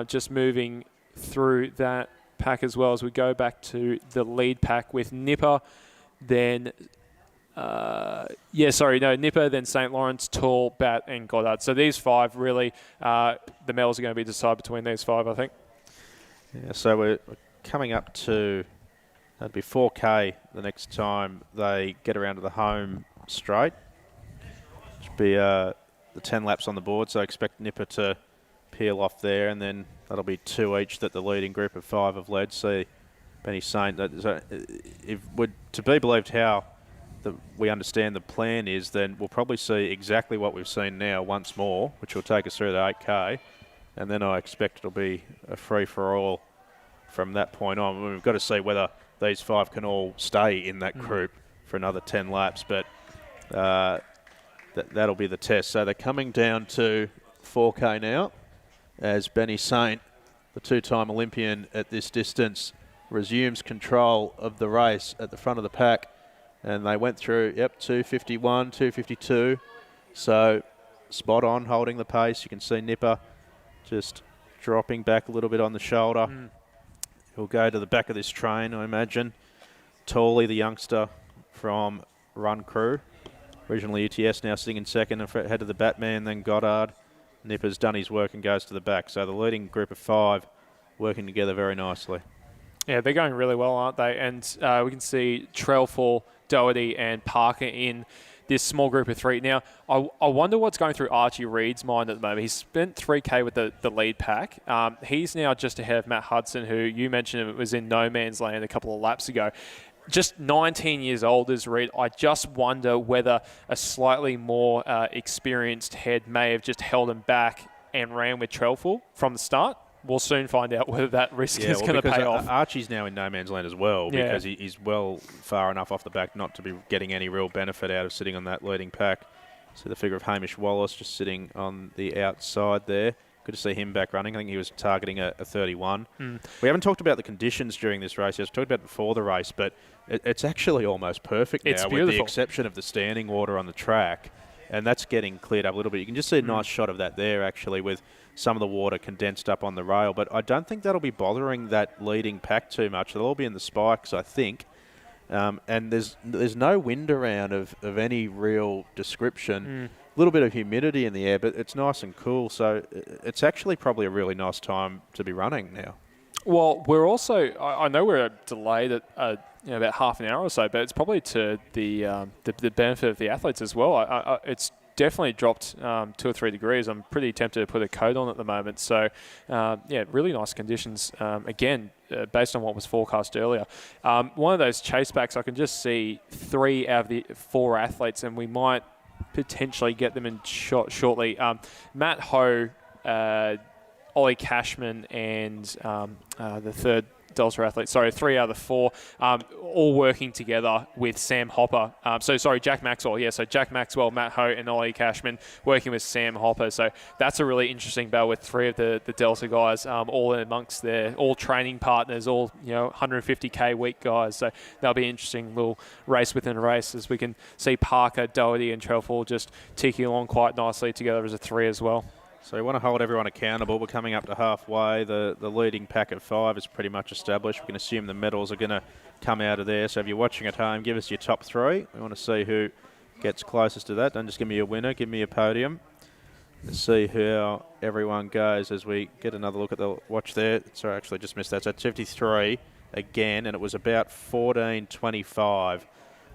just moving through that pack as well as we go back to the lead pack with Nipper, then Nipper, then St. Lawrence, Tall, Bat, and Goddard. So these 5 really, the medals are going to be decided between these 5, I think. Yeah, so we're coming up to, that'd be 4K the next time they get around to the home straight. Should be the 10 laps on the board, so I expect Nipper to peel off there, and then that'll be 2 each that the leading group of 5 have led. See, Benny saying that if we're to be believed how we understand the plan is, then we'll probably see exactly what we've seen now once more, which will take us through the 8K, and then I expect it'll be a free-for-all from that point on. We've got to see whether these 5 can all stay in that group for another 10 laps, but that'll be the test. So they're coming down to 4K now, as Benny Saint, the 2-time Olympian at this distance, resumes control of the race at the front of the pack. And they went through, 251, 252. So spot on, holding the pace. You can see Nipper just dropping back a little bit on the shoulder. He'll go to the back of this train, I imagine. Tawley, the youngster from Run Crew, originally ETS, now sitting in second, ahead of the Batman, then Goddard. Nipper's done his work and goes to the back. So the leading group of 5 working together very nicely. Yeah, they're going really well, aren't they? And we can see Trelfall, Doherty and Parker in this small group of 3. Now, I wonder what's going through Archie Reed's mind at the moment. He's spent 3K with the lead pack. He's now just ahead of Matt Hudson, who you mentioned was in no man's land a couple of laps ago. Just 19 years old as Reed. I just wonder whether a slightly more experienced head may have just held him back and ran with Trelfall from the start. We'll soon find out whether that risk is going to pay off. Archie's now in no man's land as well, because he's well far enough off the back not to be getting any real benefit out of sitting on that leading pack. So the figure of Hamish Wallace just sitting on the outside there. Good to see him back running. I think he was targeting a 31. We haven't talked about the conditions during this race. We've talked about it before the race, but it's actually almost perfect now, with the exception of the standing water on the track. and that's getting cleared up a little bit. You can just see a nice shot of that there, actually, with some of the water condensed up on the rail. But I don't think that'll be bothering that leading pack too much. They'll all be in the spikes, I think. And there's no wind around of any real description. A little bit of humidity in the air, but it's nice and cool. So it's actually probably a really nice time to be running now. Well, we're also, I know we're delayed at about half an hour or so, but it's probably to the benefit of the athletes as well. It's definitely dropped 2 or 3 degrees. I'm pretty tempted to put a coat on at the moment. So, really nice conditions. Again, based on what was forecast earlier. One of those chase backs, I can just see 3 out of the 4 athletes, and we might potentially get them in shot shortly. Matt Ho, Ollie Cashman, and the third Delta athlete, 3 out of the 4, all working together with Sam Hopper. Jack Maxwell. Yeah, so Jack Maxwell, Matt Ho, and Ollie Cashman working with Sam Hopper. So that's a really interesting battle with 3 of the Delta guys, all in amongst all training partners, all 150k week guys. So that'll be an interesting little race within a race, as we can see Parker, Doherty, and Trelfall just ticking along quite nicely together as a 3 as well. So we want to hold everyone accountable. We're coming up to halfway. The leading pack of 5 is pretty much established. We can assume the medals are going to come out of there. So if you're watching at home, give us your top 3. We want to see who gets closest to that. Don't just give me a winner, give me a podium. Let's see how everyone goes as we get another look at the watch there. Sorry, I actually just missed that. So 53 again, and it was about 14.25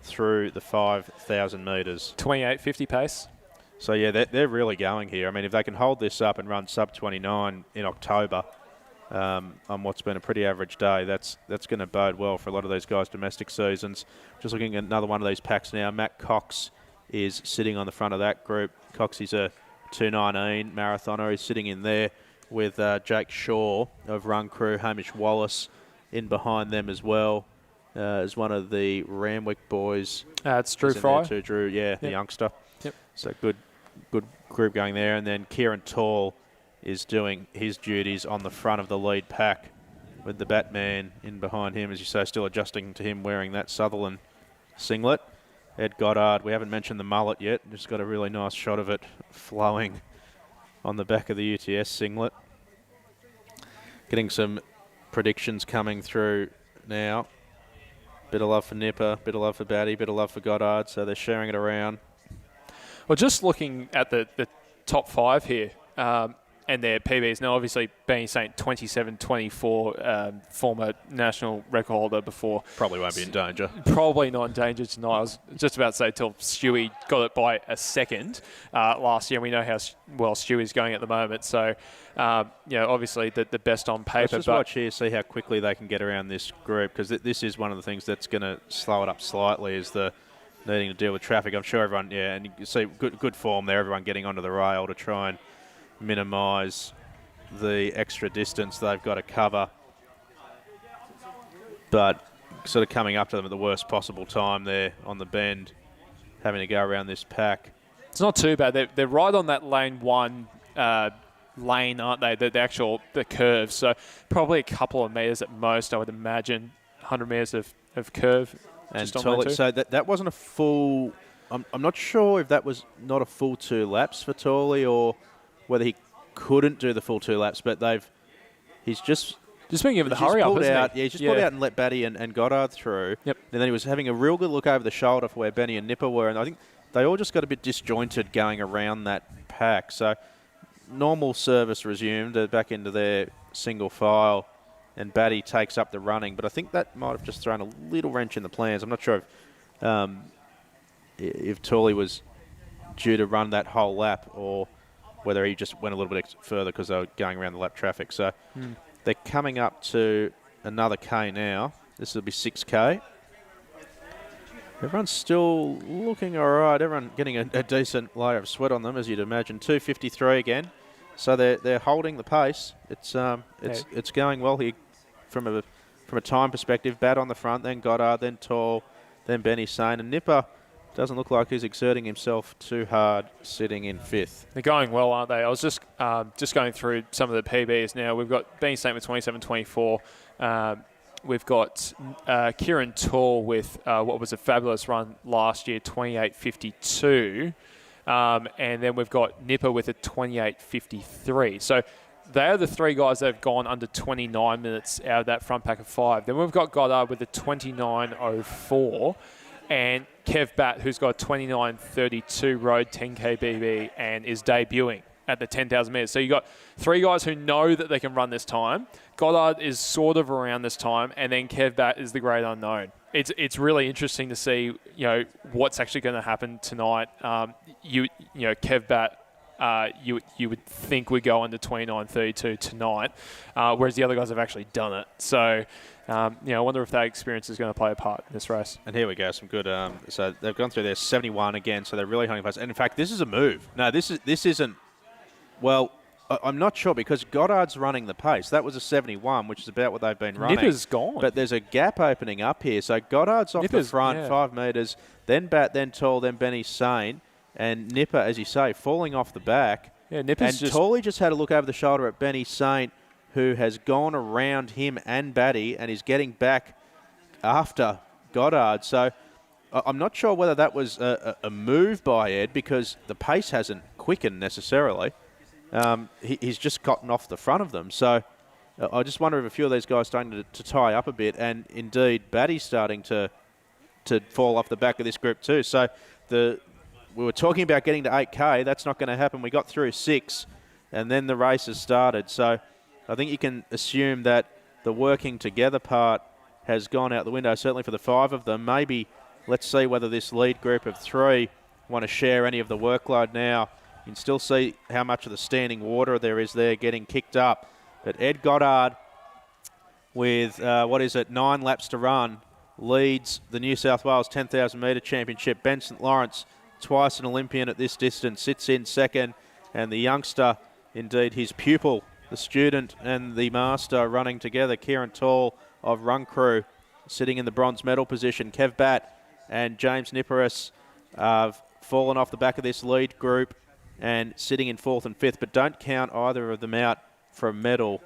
through the 5,000 metres. 28.50 pace. So, yeah, they're really going here. I mean, if they can hold this up and run sub-29 in October on what's been a pretty average day, that's going to bode well for a lot of those guys' domestic seasons. Just looking at another one of these packs now. Matt Cox is sitting on the front of that group. Cox is a 2:19 marathoner. He's sitting in there with Jake Shaw of Run Crew, Hamish Wallace in behind them as well as one of the Ramwick boys. It's Drew Fry. Too, Drew, the youngster. Yep. So good group going there. And then Kieran Tall is doing his duties on the front of the lead pack with the Batman in behind him, as you say, still adjusting to him wearing that Sutherland singlet. Ed Goddard, we haven't mentioned the mullet yet. Just got a really nice shot of it flowing on the back of the UTS singlet. Getting some predictions coming through now. Bit of love for Nipper, bit of love for Batty, bit of love for Goddard, so they're sharing it around. Well, just looking at the top 5 here and their PBs. Now, obviously, Benny Saint, 27.24, former national record holder before. Probably won't be in danger. Probably not in danger tonight. I was just about to say till Stewie got it by a second last year. We know how well Stewie's going at the moment. So, obviously the best on paper. Let's just watch here, see how quickly they can get around this group, because this is one of the things that's going to slow it up slightly, is the needing to deal with traffic. I'm sure everyone, and you can see good form there, everyone getting onto the rail to try and minimise the extra distance they've got to cover. But sort of coming up to them at the worst possible time there on the bend, having to go around this pack. It's not too bad. They're right on that lane 1 lane, aren't they? The curve. So probably a couple of metres at most, I would imagine. 100 metres of curve. And Tolly, so that wasn't a full. I'm not sure if that was not a full 2 laps for Tolly, or whether he couldn't do the full 2 laps. But he's just been given the hurry up, isn't he? Yeah, he's just pulled out and let Batty and Goddard through. Yep. And then he was having a real good look over the shoulder for where Benny and Nipper were, and I think they all just got a bit disjointed going around that pack. So normal service resumed back into their single file. And Batty takes up the running, but I think that might have just thrown a little wrench in the plans. I'm not sure if Tawley was due to run that whole lap, or whether he just went a little bit further because they were going around the lap traffic. So they're coming up to another K now. This will be 6K. Everyone's still looking all right. Everyone getting a decent layer of sweat on them, as you'd imagine. 2:53 again. So they're holding the pace. It's going well here from a time perspective. Bat on the front, then Goddard, then Tall, then Benny Saint, and Nipper doesn't look like he's exerting himself too hard, sitting in 5th. They're going well, aren't they? I was just going through some of the PBs now. We've got Benny Saint with 27.24. We've got Kieran Tall with what was a fabulous run last year, 28.52. And then we've got Nipper with a 28.53. So they are the three guys that have gone under 29 minutes out of that front pack of 5. Then we've got Goddard with a 29.04. And Kev Batt, who's got a 29.32 road 10K BB and is debuting at the 10,000 metres. So you've got three guys who know that they can run this time. Goddard is sort of around this time, and then Kev Batt is the great unknown. It's really interesting to see, what's actually going to happen tonight. Kev Batt, you would think would go under 29.32 tonight, whereas the other guys have actually done it. So, I wonder if that experience is going to play a part in this race. And here we go, some good. So they've gone through their 71 again, so they're really holding fast. And in fact, this is a move. No, this isn't. Well, I'm not sure because Goddard's running the pace. That was a 71, which is about what they've been running. Nipper's gone. But there's a gap opening up here. So Goddard's off the front, 5 metres, then Batt, then Tall, then Benny Saint. And Nipper, as you say, falling off the back. Yeah, Nipper's and Tawley just had a look over the shoulder at Benny Saint, who has gone around him and Batty and is getting back after Goddard. So I'm not sure whether that was a move by Ed because the pace hasn't quickened necessarily. He's just gotten off the front of them. So I just wonder if a few of these guys are starting to tie up a bit. And indeed, Batty's starting to fall off the back of this group too. So we were talking about getting to 8K. That's not going to happen. We got through 6, and then the race has started. So I think you can assume that the working together part has gone out the window, certainly for the 5 of them. Maybe let's see whether this lead group of 3 want to share any of the workload now. You can still see how much of the standing water there is there getting kicked up. But Ed Goddard with, 9 laps to run, leads the New South Wales 10,000 metre championship. Ben St Lawrence, twice an Olympian at this distance, sits in second. And the youngster, indeed his pupil, the student and the master running together, Kieran Tall of Run Crew, sitting in the bronze medal position. Kev Batt and James Nipperis have fallen off the back of this lead group and sitting in 4th and 5th, but don't count either of them out for a medal,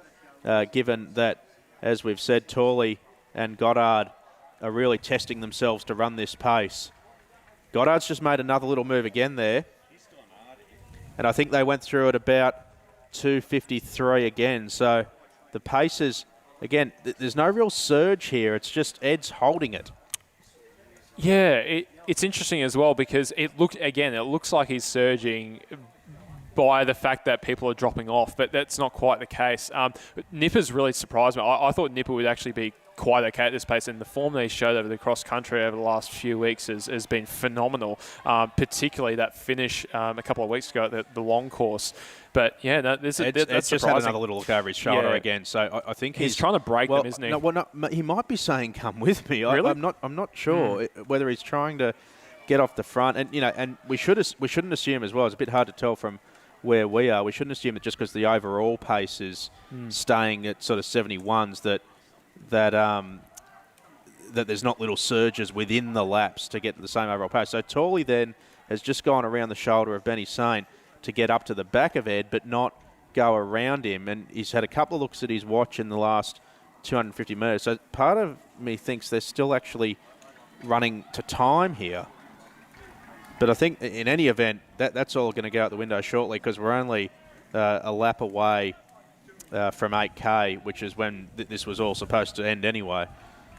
given that, as we've said, Tawley and Goddard are really testing themselves to run this pace. Goddard's just made another little move again there, and I think they went through at about 2:53 again. So the pace is, again, there's no real surge here. It's just Ed's holding it. Yeah, it's interesting as well because it looks like he's surging by the fact that people are dropping off, but that's not quite the case. Nipper's really surprised me. I thought Nipper would actually be quite okay at this pace, and the form that he's showed over the cross country over the last few weeks has been phenomenal, particularly that finish a couple of weeks ago at the long course. But yeah, that's just had another little look over his shoulder again. So I think he's trying to break them, isn't he? No, he might be saying, "Come with me." Really? I'm not sure whether he's trying to get off the front, and we shouldn't assume as well. It's a bit hard to tell from where we are. We shouldn't assume that just because the overall pace is staying at sort of 71s that there's not little surges within the laps to get to the same overall pace. So Tawley then has just gone around the shoulder of Benny Saint to get up to the back of Ed, but not go around him. And he's had a couple of looks at his watch in the last 250 metres. So part of me thinks they're still actually running to time here. But I think in any event, that's all going to go out the window shortly because we're only a lap away from 8K, which is when this was all supposed to end anyway.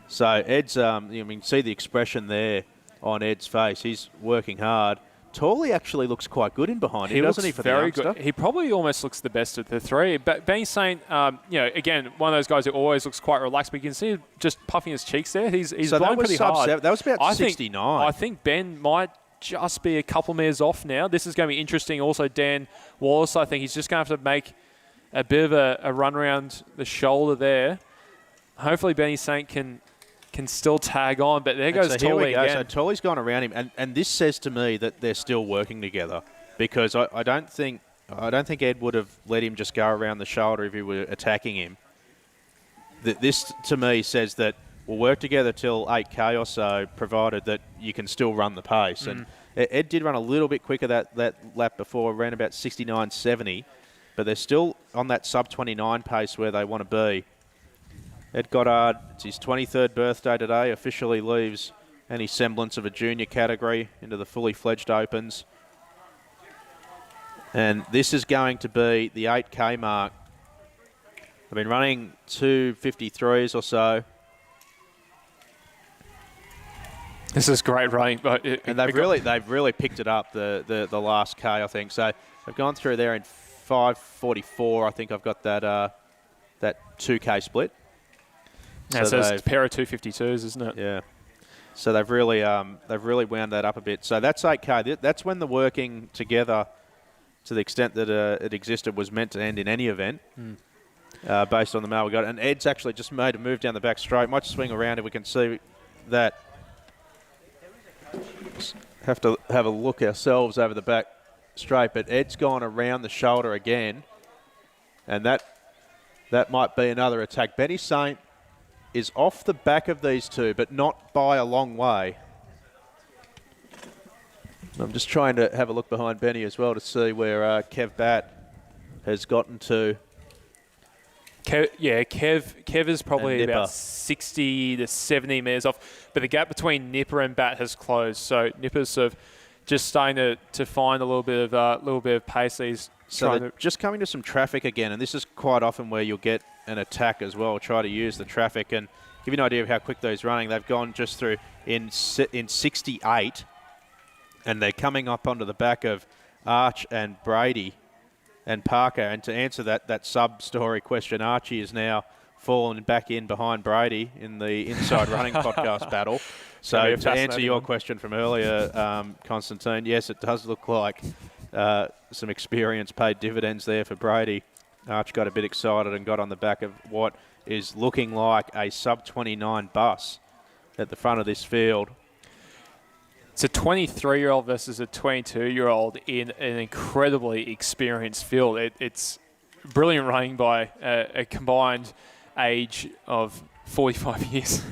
So Ed's, see the expression there on Ed's face. He's working hard. Tawley actually looks quite good in behind him, doesn't he, for very the youngster? Good. He probably almost looks the best of the 3. But Benny Saint, again, one of those guys who always looks quite relaxed, but you can see him just puffing his cheeks there. He's blowing pretty hard. That was about 69. I think Ben might just be a couple metres off now. This is going to be interesting. Also, Dan Wallace, I think he's just going to have to make a bit of a run around the shoulder there. Hopefully Benny Saint can still tag on, but there goes Tawley again. So Tawley's gone around him, and this says to me that they're still working together because I don't think Ed would have let him just go around the shoulder if he were attacking him. This to me says that we'll work together till 8K or so, provided that you can still run the pace. And Ed did run a little bit quicker that lap before, ran about 69.70, but they're still on that sub-29 pace where they want to be. Ed Goddard, it's his 23rd birthday today, officially leaves any semblance of a junior category into the fully fledged Opens. And this is going to be the 8K mark. I've been running 2:53s or so. This is great running, but They've really picked it up the last K, I think. So they've gone through there in 5:44. I think I've got that 2K split. Yeah, so it's a pair of 252s, isn't it? Yeah. So they've really wound that up a bit. So that's 8K. That's when the working together, to the extent that it existed, was meant to end in any event. Based on the mail we got. And Ed's actually just made a move down the back straight. Might swing around if we can see that. Have to have a look ourselves over the back straight, but Ed's gone around the shoulder again, and that might be another attack. Benny Saint is off the back of these two, but not by a long way. I'm just trying to have a look behind Benny as well to see where Kev Bat has gotten to. Kev is probably about 60 to 70 metres off, but the gap between Nipper and Bat has closed. So Nipper's sort of just starting to find a little bit of pace. He's just coming to some traffic again, and this is quite often where you'll get an attack as well. Try to use the traffic and give you an idea of how quick those running. They've gone just through in 68, and they're coming up onto the back of Arch and Brady and Parker. And to answer that sub-story question, Archie is now fallen back in behind Brady in the Inside Running podcast battle. So to answer your question from earlier, Constantine, yes, it does look like some experience paid dividends there for Brady. Arch got a bit excited and got on the back of what is looking like a sub-29 bus at the front of this field. It's a 23-year-old versus a 22-year-old in an incredibly experienced field. It's brilliant running by a combined age of 45 years.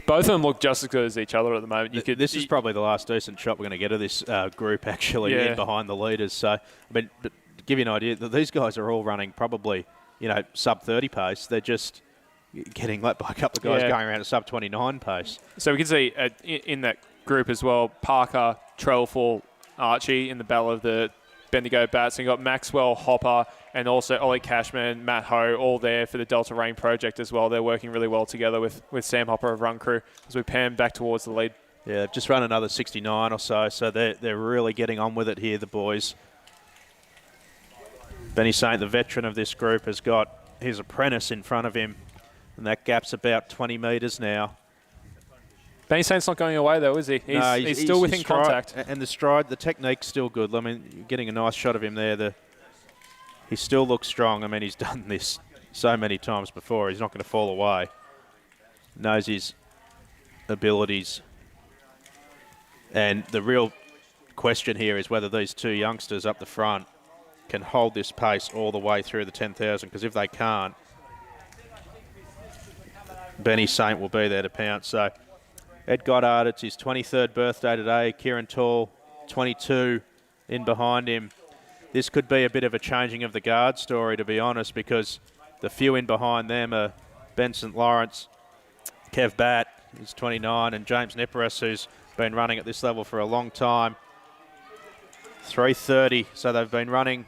Both of them look just as good as each other at the moment. This is probably the last decent shot we're going to get of this group, actually, in behind the leaders. So, I mean, to give you an idea, these guys are all running probably, sub-30 pace. They're just getting led by a couple of guys going around at sub-29 pace. So we can see in that group as well, Parker, Trelfall, Archie in the battle of the Bendigo Bats. And you've got Maxwell, Hopper, and also Ollie Cashman, Matt Ho, all there for the Delta Rain project as well. They're working really well together with Sam Hopper of Run Crew as we pan back towards the lead. Yeah, they've just run another 69 or so they're really getting on with it here, the boys. Benny Saint, the veteran of this group, has got his apprentice in front of him, and that gap's about 20 metres now. Benny Saint's not going away, though, is he? He's still within contact. And the stride, the technique's still good. I mean, you're getting a nice shot of him there. He still looks strong. I mean, he's done this so many times before. He's not going to fall away. Knows his abilities. And the real question here is whether these two youngsters up the front can hold this pace all the way through the 10,000, because if they can't, Benny Saint will be there to pounce. So Ed Goddard, it's his 23rd birthday today. Kieran Tall, 22, in behind him. This could be a bit of a changing of the guard story, to be honest, because the few in behind them are Ben St. Lawrence, Kev Bat, who's 29, and James Neperis, who's been running at this level for a long time. 3:30, so they've been running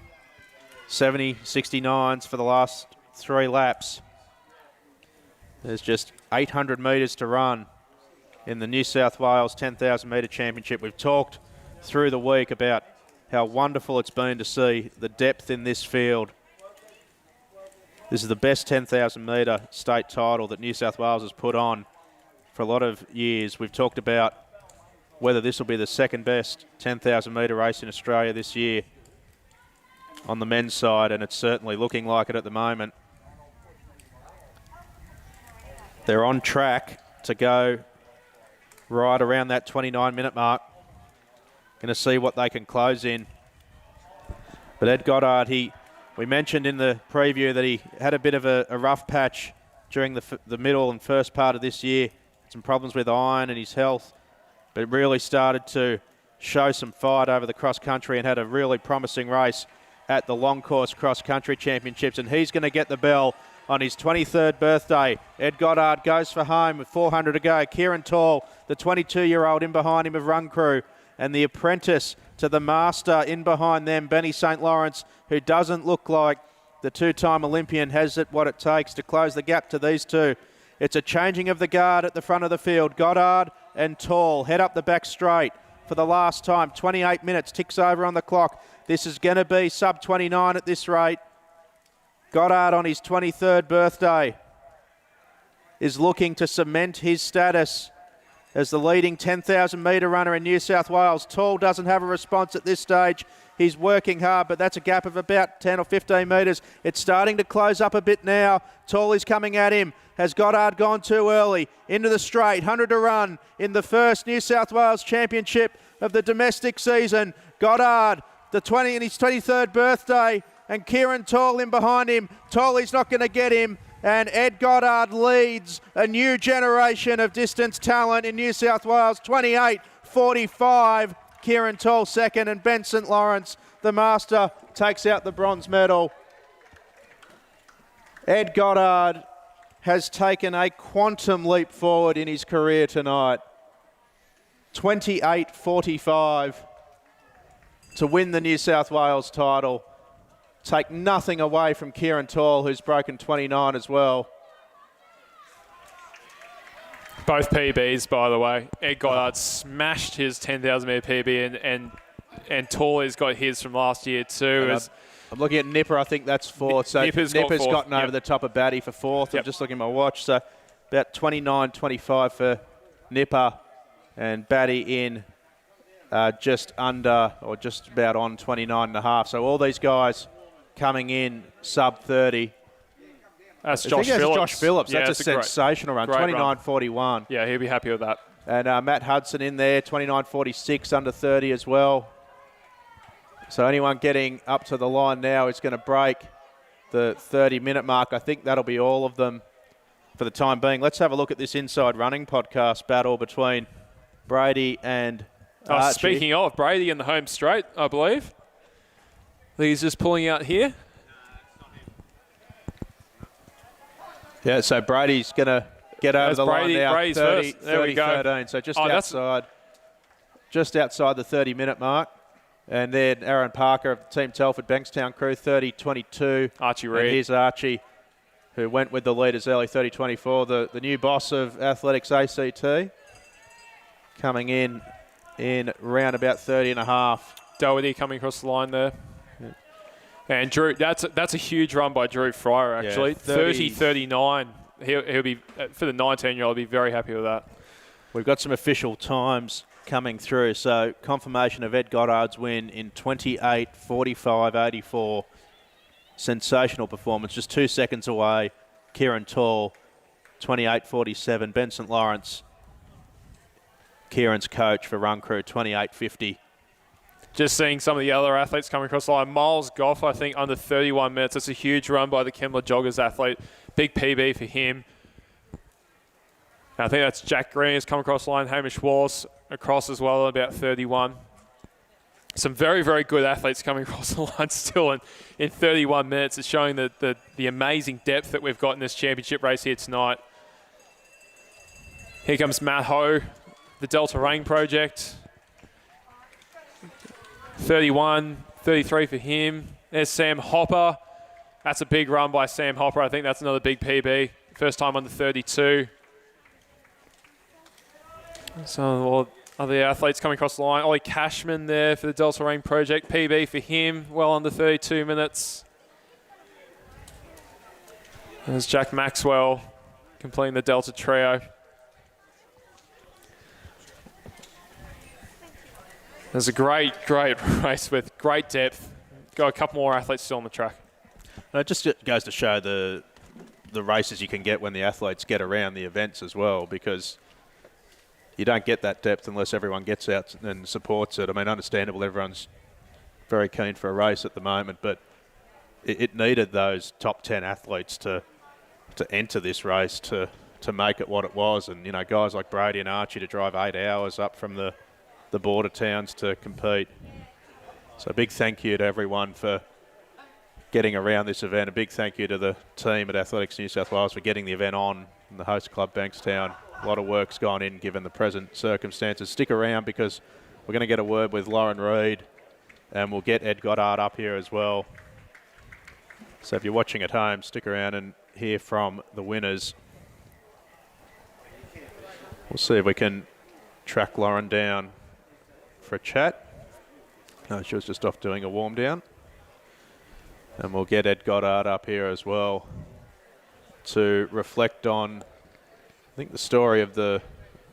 70, 69s for the last 3 laps. There's just 800 metres to run in the New South Wales 10,000 metre championship. We've talked through the week about how wonderful it's been to see the depth in this field. This is the best 10,000 metre state title that New South Wales has put on for a lot of years. We've talked about whether this will be the second best 10,000 metre race in Australia this year on the men's side, and it's certainly looking like it at the moment. They're on track to go right around that 29-minute mark. Going to see what they can close in. But Ed Goddard, we mentioned in the preview that he had a bit of a rough patch during the middle and first part of this year. Some problems with iron and his health, but really started to show some fight over the cross-country and had a really promising race at the Long Course Cross Country Championships. And he's going to get the bell on his 23rd birthday. Ed Goddard goes for home with 400 to go. Kieran Tall, the 22-year-old in behind him of Run Crew, and the apprentice to the master in behind them, Benny St. Lawrence, who doesn't look like the two-time Olympian has it what it takes to close the gap to these two. It's a changing of the guard at the front of the field. Goddard and Tall head up the back straight for the last time. 28 minutes ticks over on the clock. This is going to be sub 29 at this rate. Goddard on his 23rd birthday is looking to cement his status as the leading 10,000 metre runner in New South Wales. Tall doesn't have a response at this stage. He's working hard, but that's a gap of about 10 or 15 metres. It's starting to close up a bit now. Tall is coming at him. Has Goddard gone too early? Into the straight, 100 to run in the first New South Wales Championship of the domestic season. Goddard, in his 23rd birthday, and Kieran Tall in behind him. Tall is not going to get him. And Ed Goddard leads a new generation of distance talent in New South Wales, 28.45. Kieran Tall second, and Ben St. Lawrence, the master, takes out the bronze medal. Ed Goddard has taken a quantum leap forward in his career tonight. 28.45 to win the New South Wales title. Take nothing away from Kieran Tall, who's broken 29 as well. Both PBs, by the way. Ed Goddard smashed his 10,000 metre PB, and Tall has got his from last year too. I'm looking at Nipper, I think that's fourth. So Nipper's gotten over the top of Batty for fourth. Yep. I'm just looking at my watch. So about 29.25 for Nipper, and Batty in just under or just about on 29.5. So all these guys coming in sub 30. That's Josh Phillips. Josh Phillips. Yeah, that's a sensational run. 29.41. Yeah, he'll be happy with that. And Matt Hudson in there, 29.46, under 30 as well. So anyone getting up to the line now is going to break the 30-minute mark. I think that'll be all of them for the time being. Let's have a look at this Inside Running podcast battle between Brady and Archie. Speaking of, Brady in the home straight, I believe. He's just pulling out here. Yeah, so Brady's going to get over the line now. Brady's 30, first. There we go. 13. So just outside the 30-minute mark. And then Aaron Parker of Team Telford Bankstown crew, 30.22. Archie Reid. And here's Archie, who went with the leaders early, 30.24. The new boss of Athletics ACT, coming in round about 30.5. Doherty coming across the line there. Yeah. And Drew, that's a huge run by Drew Fryer, actually. Yeah, 30.39. He'll be, for the 19-year-old, be very happy with that. We've got some official times coming through. So confirmation of Ed Goddard's win in 28.45.84. Sensational performance. Just 2 seconds away. Kieran Tall, 28.47. Ben St. Lawrence, Kieran's coach for Run Crew, 28.50. Just seeing some of the other athletes coming across the line. Miles Goff, I think, under 31 minutes. That's a huge run by the Kembla Joggers athlete. Big PB for him. I think that's Jack Green has come across the line. Hamish Wallace across as well at about 31. Some very, very good athletes coming across the line still in 31 minutes. It's showing the amazing depth that we've got in this championship race here tonight. Here comes Matt Ho, the Delta Rain Project. 31, 33 for him. There's Sam Hopper. That's a big run by Sam Hopper. I think that's another big PB. First time under 32. So all other athletes coming across the line. Ollie Cashman there for the Delta Rain Project. PB for him, well under 32 minutes. There's Jack Maxwell completing the Delta Trio. There's a great race with great depth. Got a couple more athletes still on the track. And it just goes to show the races you can get when the athletes get around the events as well, because you don't get that depth unless everyone gets out and supports it. I mean, understandable, everyone's very keen for a race at the moment, but it needed those top 10 athletes to enter this race to make it what it was. And, you know, guys like Brady and Archie to drive 8 hours up from the border towns to compete. So a big thank you to everyone for getting around this event. A big thank you to the team at Athletics New South Wales for getting the event on, and the host club Bankstown. A lot of work's gone in given the present circumstances. Stick around because we're going to get a word with Lauren Reid, and we'll get Ed Goddard up here as well. So if you're watching at home, stick around and hear from the winners. We'll see if we can track Lauren down for a chat. No, she was just off doing a warm down. And we'll get Ed Goddard up here as well to reflect on, I think the story of the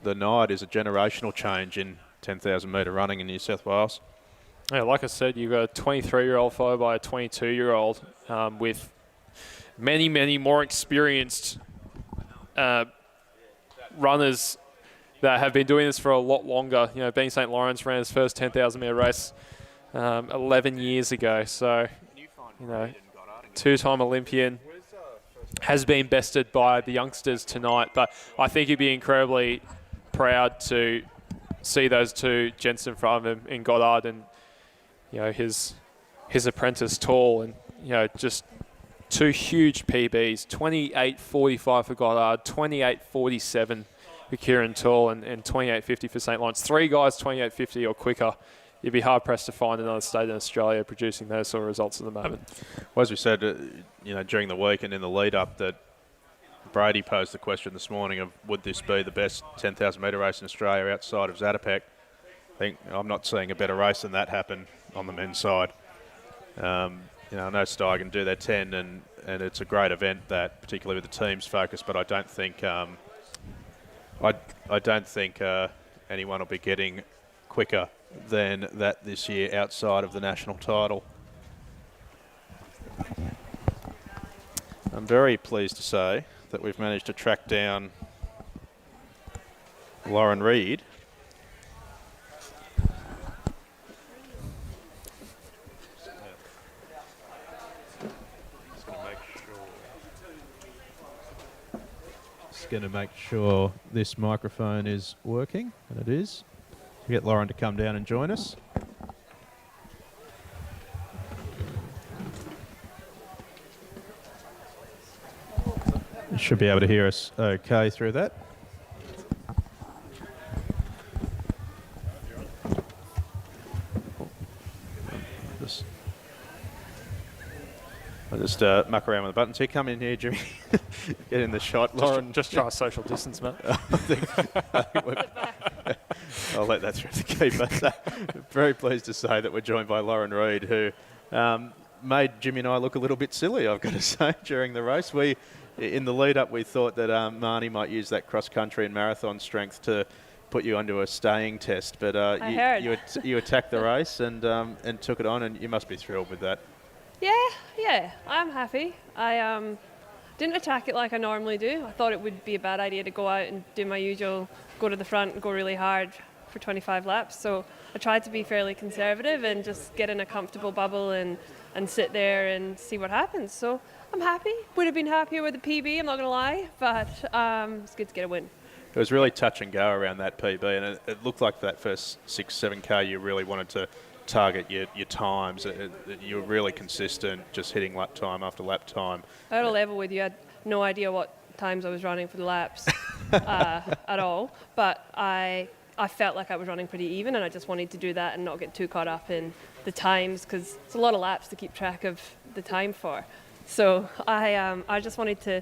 night is a generational change in 10,000 metre running in New South Wales. Yeah, like I said, you've got a 23-year-old followed by a 22-year-old with many, many more experienced runners that have been doing this for a lot longer. You know, Ben St. Lawrence ran his first 10,000 metre race 11 years ago. So, you know, two-time Olympian, has been bested by the youngsters tonight. But I think he'd be incredibly proud to see those two gents in front of him in Goddard and, you know, his apprentice Tall, and, you know, just two huge PBs, 28.45 for Goddard, 28.47 for Kieran Tall, and 28.50 for St. Lawrence. Three guys 28.50 or quicker. You'd be hard-pressed to find another state in Australia producing those sort of results at the moment. Well, as we said, you know, during the week and in the lead-up, that Brady posed the question this morning of would this be the best 10,000 metre race in Australia outside of Zatopek. I think I'm not seeing a better race than that happen on the men's side. You know, I know Steigen do their 10, and it's a great event, that particularly with the team's focus. But I don't think I don't think anyone will be getting quicker than that this year outside of the national title. I'm very pleased to say that we've managed to track down Lauren Reid. Just going to make sure this microphone is working, and it is. We'll get Lauren to come down and join us. You should be able to hear us okay through that. I'll just muck around with the buttons here. Come in here, Jimmy. Get in the shot, Lauren. Just try a social distance, mate. I think I'll let that through the keeper. Very pleased to say that we're joined by Lauren Reid, who made Jimmy and I look a little bit silly, I've got to say, during the race. In the lead-up, we thought that Marnie might use that cross-country and marathon strength to put you onto a staying test, but you attacked the race and took it on, and you must be thrilled with that. Yeah, I'm happy. I didn't attack it like I normally do. I thought it would be a bad idea to go out and do my usual, go to the front and go really hard for 25 laps. So I tried to be fairly conservative and just get in a comfortable bubble and sit there and see what happens. So I'm happy. Would have been happier with the PB, I'm not going to lie, but it's good to get a win. It was really touch and go around that PB, and it looked like that first 6-7K you really wanted to target your times. You were really consistent, just hitting lap time after lap time. I had a level with you. I had no idea what times I was running for the laps at all, but I felt like I was running pretty even, and I just wanted to do that and not get too caught up in the times, because it's a lot of laps to keep track of the time for. So I just wanted to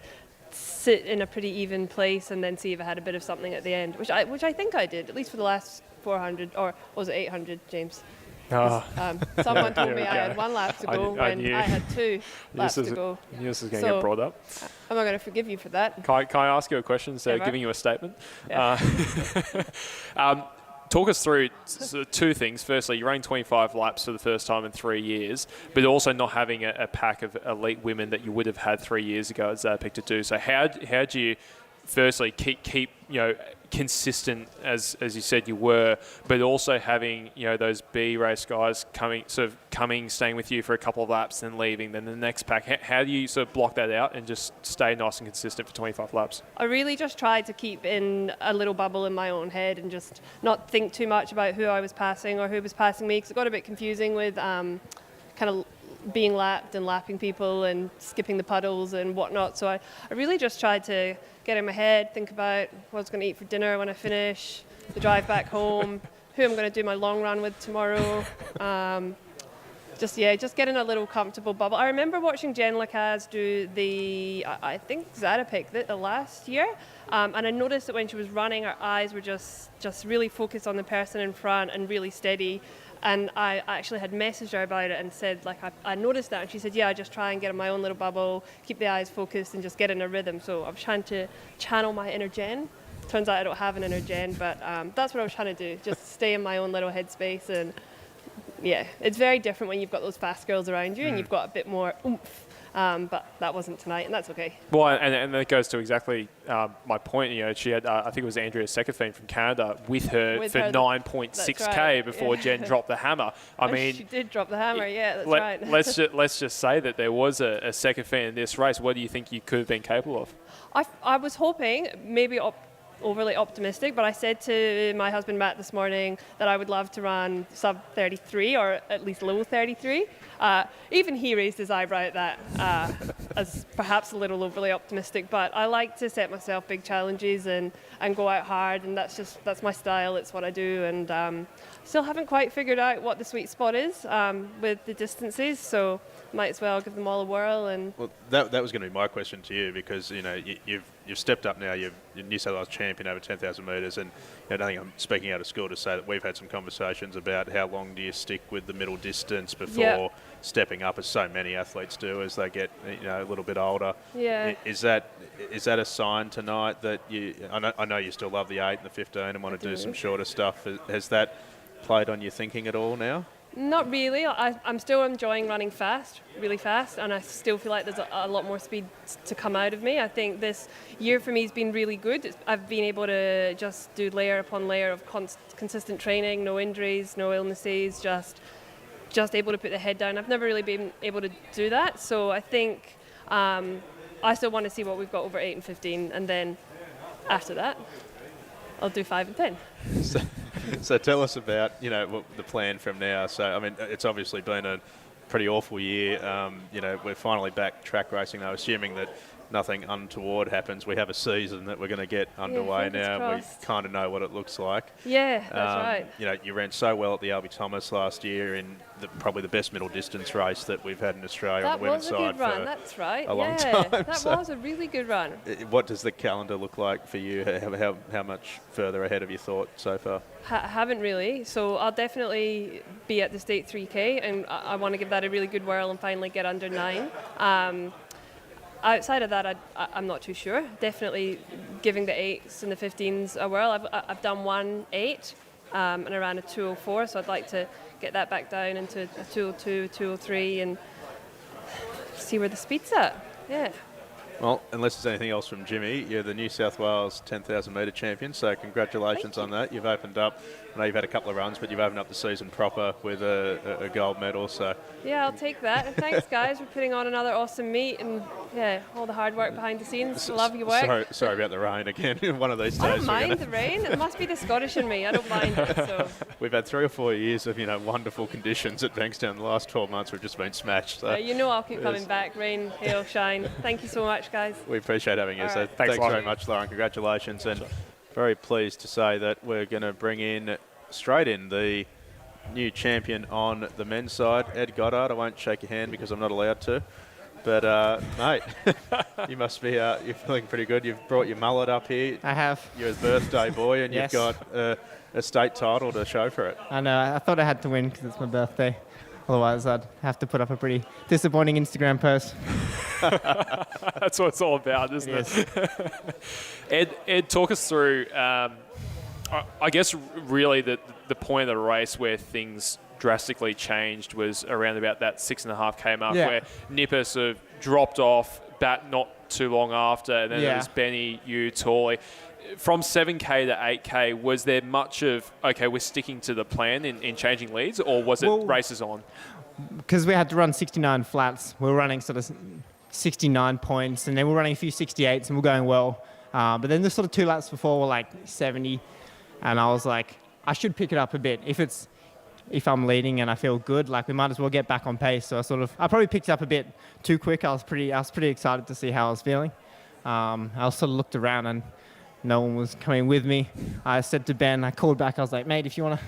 sit in a pretty even place and then see if I had a bit of something at the end, which I think I did, at least for the last 400, or was it 800, James? Someone told me I had one lap to go when I had two laps to go. I knew this was going to get brought up. I'm not going to forgive you for that. Can I ask you a question instead of giving you a statement? Yeah. Talk us through two things. Firstly, you're running 25 laps for the first time in 3 years, but also not having a pack of elite women that you would have had 3 years ago at Zatopek to do. So how do you firstly keep consistent as you said you were, but also having those B race guys coming, staying with you for a couple of laps, then leaving, then the next pack? How do you sort of block that out and just stay nice and consistent for 25 laps? I really just tried to keep in a little bubble in my own head and just not think too much about who I was passing or who was passing me, because it got a bit confusing with kind of being lapped and lapping people and skipping the puddles and whatnot. So I really just tried to get in my head, think about what I was going to eat for dinner when I finish, the drive back home, who I'm going to do my long run with tomorrow. Just getting a little comfortable bubble. I remember watching Jen Lacaz do I think Zatopek the last year, and I noticed that when she was running, her eyes were just really focused on the person in front and really steady. And I actually had messaged her about it and said, like, I noticed that, and she said, yeah, I just try and get in my own little bubble, keep the eyes focused, and just get in a rhythm. So I was trying to channel my inner Jen. Turns out I don't have an inner Jen, but that's what I was trying to do, just stay in my own little headspace. And yeah, it's very different when you've got those fast girls around you and you've got a bit more oomph. But that wasn't tonight, and that's okay. Well, and that goes to exactly my point. You know, she had, I think it was Andrea Sekafine from Canada with her for 9.6K right. before Jen dropped the hammer. I mean, she did drop the hammer. Yeah, that's right. let's just say that there was a Sekafine in this race. What do you think you could have been capable of? I was hoping, maybe overly optimistic, but I said to my husband Matt this morning that I would love to run sub 33 or at least low 33. Even he raised his eyebrow at that as perhaps a little overly optimistic, but I like to set myself big challenges and go out hard, and that's my style. It's what I do, and still haven't quite figured out what the sweet spot is with the distances, so might as well give them all a whirl. And well, that was going to be my question to you, because you know you've stepped up now. You're New South Wales champion over 10,000 metres, and I don't think I'm speaking out of school to say that we've had some conversations about how long do you stick with the middle distance before stepping up, as so many athletes do as they get a little bit older. Yeah. Is that a sign tonight that you? I know you still love the 8 and the 15 and want to do some shorter stuff. Has that played on your thinking at all now? Not really. I'm still enjoying running fast, really fast, and I still feel like there's a lot more speed to come out of me. I think this year for me has been really good. I've been able to just do layer upon layer of consistent training, no injuries, no illnesses, just able to put the head down. I've never really been able to do that, so I think I still want to see what we've got over 8 and 15, and then after that, I'll do 5 and 10. So tell us about the plan from now. So I mean, it's obviously been a pretty awful year. We're finally back track racing now, assuming that nothing untoward happens. We have a season that we're going to get underway now. Crossed. We kind of know what it looks like. Yeah, that's right. You ran so well at the Albie Thomas last year in probably the best middle distance race that we've had in Australia on the women's side for that's right. a long time. That was a really good run. What does the calendar look like for you? How much further ahead have you thought so far? Haven't really. So I'll definitely be at the State 3K, and I want to give that a really good whirl and finally get under 9. Outside of that, I'm not too sure. Definitely giving the 8s and the 15s a whirl. I've done 1.8 and I ran a 2.04, so I'd like to get that back down into a 2.02, 2.03 and see where the speed's at. Yeah. Well, unless there's anything else from Jimmy, you're the New South Wales 10,000 metre champion, so congratulations on that. You've opened up, I know you've had a couple of runs, but you've opened up the season proper with a gold medal. So yeah, I'll take that. And thanks, guys, for putting on another awesome meet, and all the hard work behind the scenes. Love your work. Sorry about the rain again. One of these days. I don't mind the rain. It must be the Scottish in me. I don't mind it. So. We've had 3 or 4 years of wonderful conditions at Bankstown. The last 12 months we've just been smashed. So I'll keep coming back. Rain, hail, shine. Thank you so much, guys. We appreciate having you. So thanks very much, Lauren. Congratulations, and very pleased to say that we're going to bring in straight in the new champion on the men's side, Ed Goddard. I won't shake your hand because I'm not allowed to. But, mate, you must be you're feeling pretty good. You've brought your mullet up here. I have. You're a birthday boy, and Yes. you've got a state title to show for it. I know. I thought I had to win because it's my birthday. Otherwise, I'd have to put up a pretty disappointing Instagram post. That's what it's all about, isn't it? Ed, talk us through, I guess, really the point of the race where things drastically changed was around about that 6.5K mark, where Nipper sort of dropped off, bat not too long after, and then it was Benny, you, Torley. From 7K to 8K, was there much of, okay, we're sticking to the plan in changing leads, or was it races on? Because we had to run 69 flats, we were running sort of 69 points, and then we were running a few 68s, and we're going well. But then the sort of 2 laps before were like 70, and I was like, I should pick it up a bit. If I'm leading and I feel good, like we might as well get back on pace. So I probably picked it up a bit too quick. I was pretty excited to see how I was feeling. I sort of looked around, and no one was coming with me. I said to Ben, I called back, I was like, mate, if you want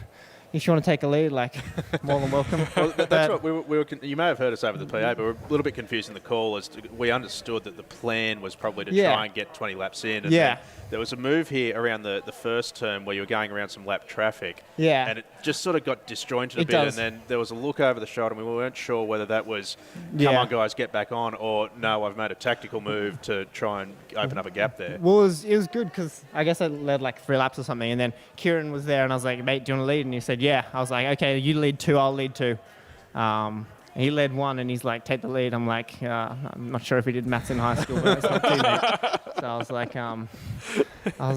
to take a lead, like, more than welcome. Well, that's what we were. You may have heard us over the PA, but we're a little bit confused in the call as to, we understood that the plan was probably to try and get 20 laps in. And then there was a move here around the first term where you were going around some lap traffic. Yeah. And it just sort of got disjointed a bit. And then there was a look over the shoulder, and we weren't sure whether that was, come on, guys, get back on, or no, I've made a tactical move to try and open up a gap there. Well, it was good because I guess I led like 3 laps or something, and then Kieran was there, and I was like, mate, do you want to lead? And he said, yeah. I was like, okay, you lead 2, I'll lead 2. He led 1, and he's like, take the lead. I'm like, I'm not sure if he did maths in high school, but it's not too bad. So I was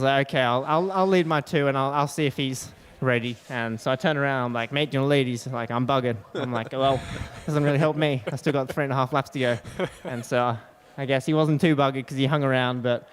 like, okay, I'll lead my 2, and I'll see if he's ready. And so I turn around, I'm like, mate, do you want to lead? He's like, I'm buggered. I'm like, well, doesn't really help me. I still got 3.5 laps to go. And so I guess he wasn't too buggered because he hung around, but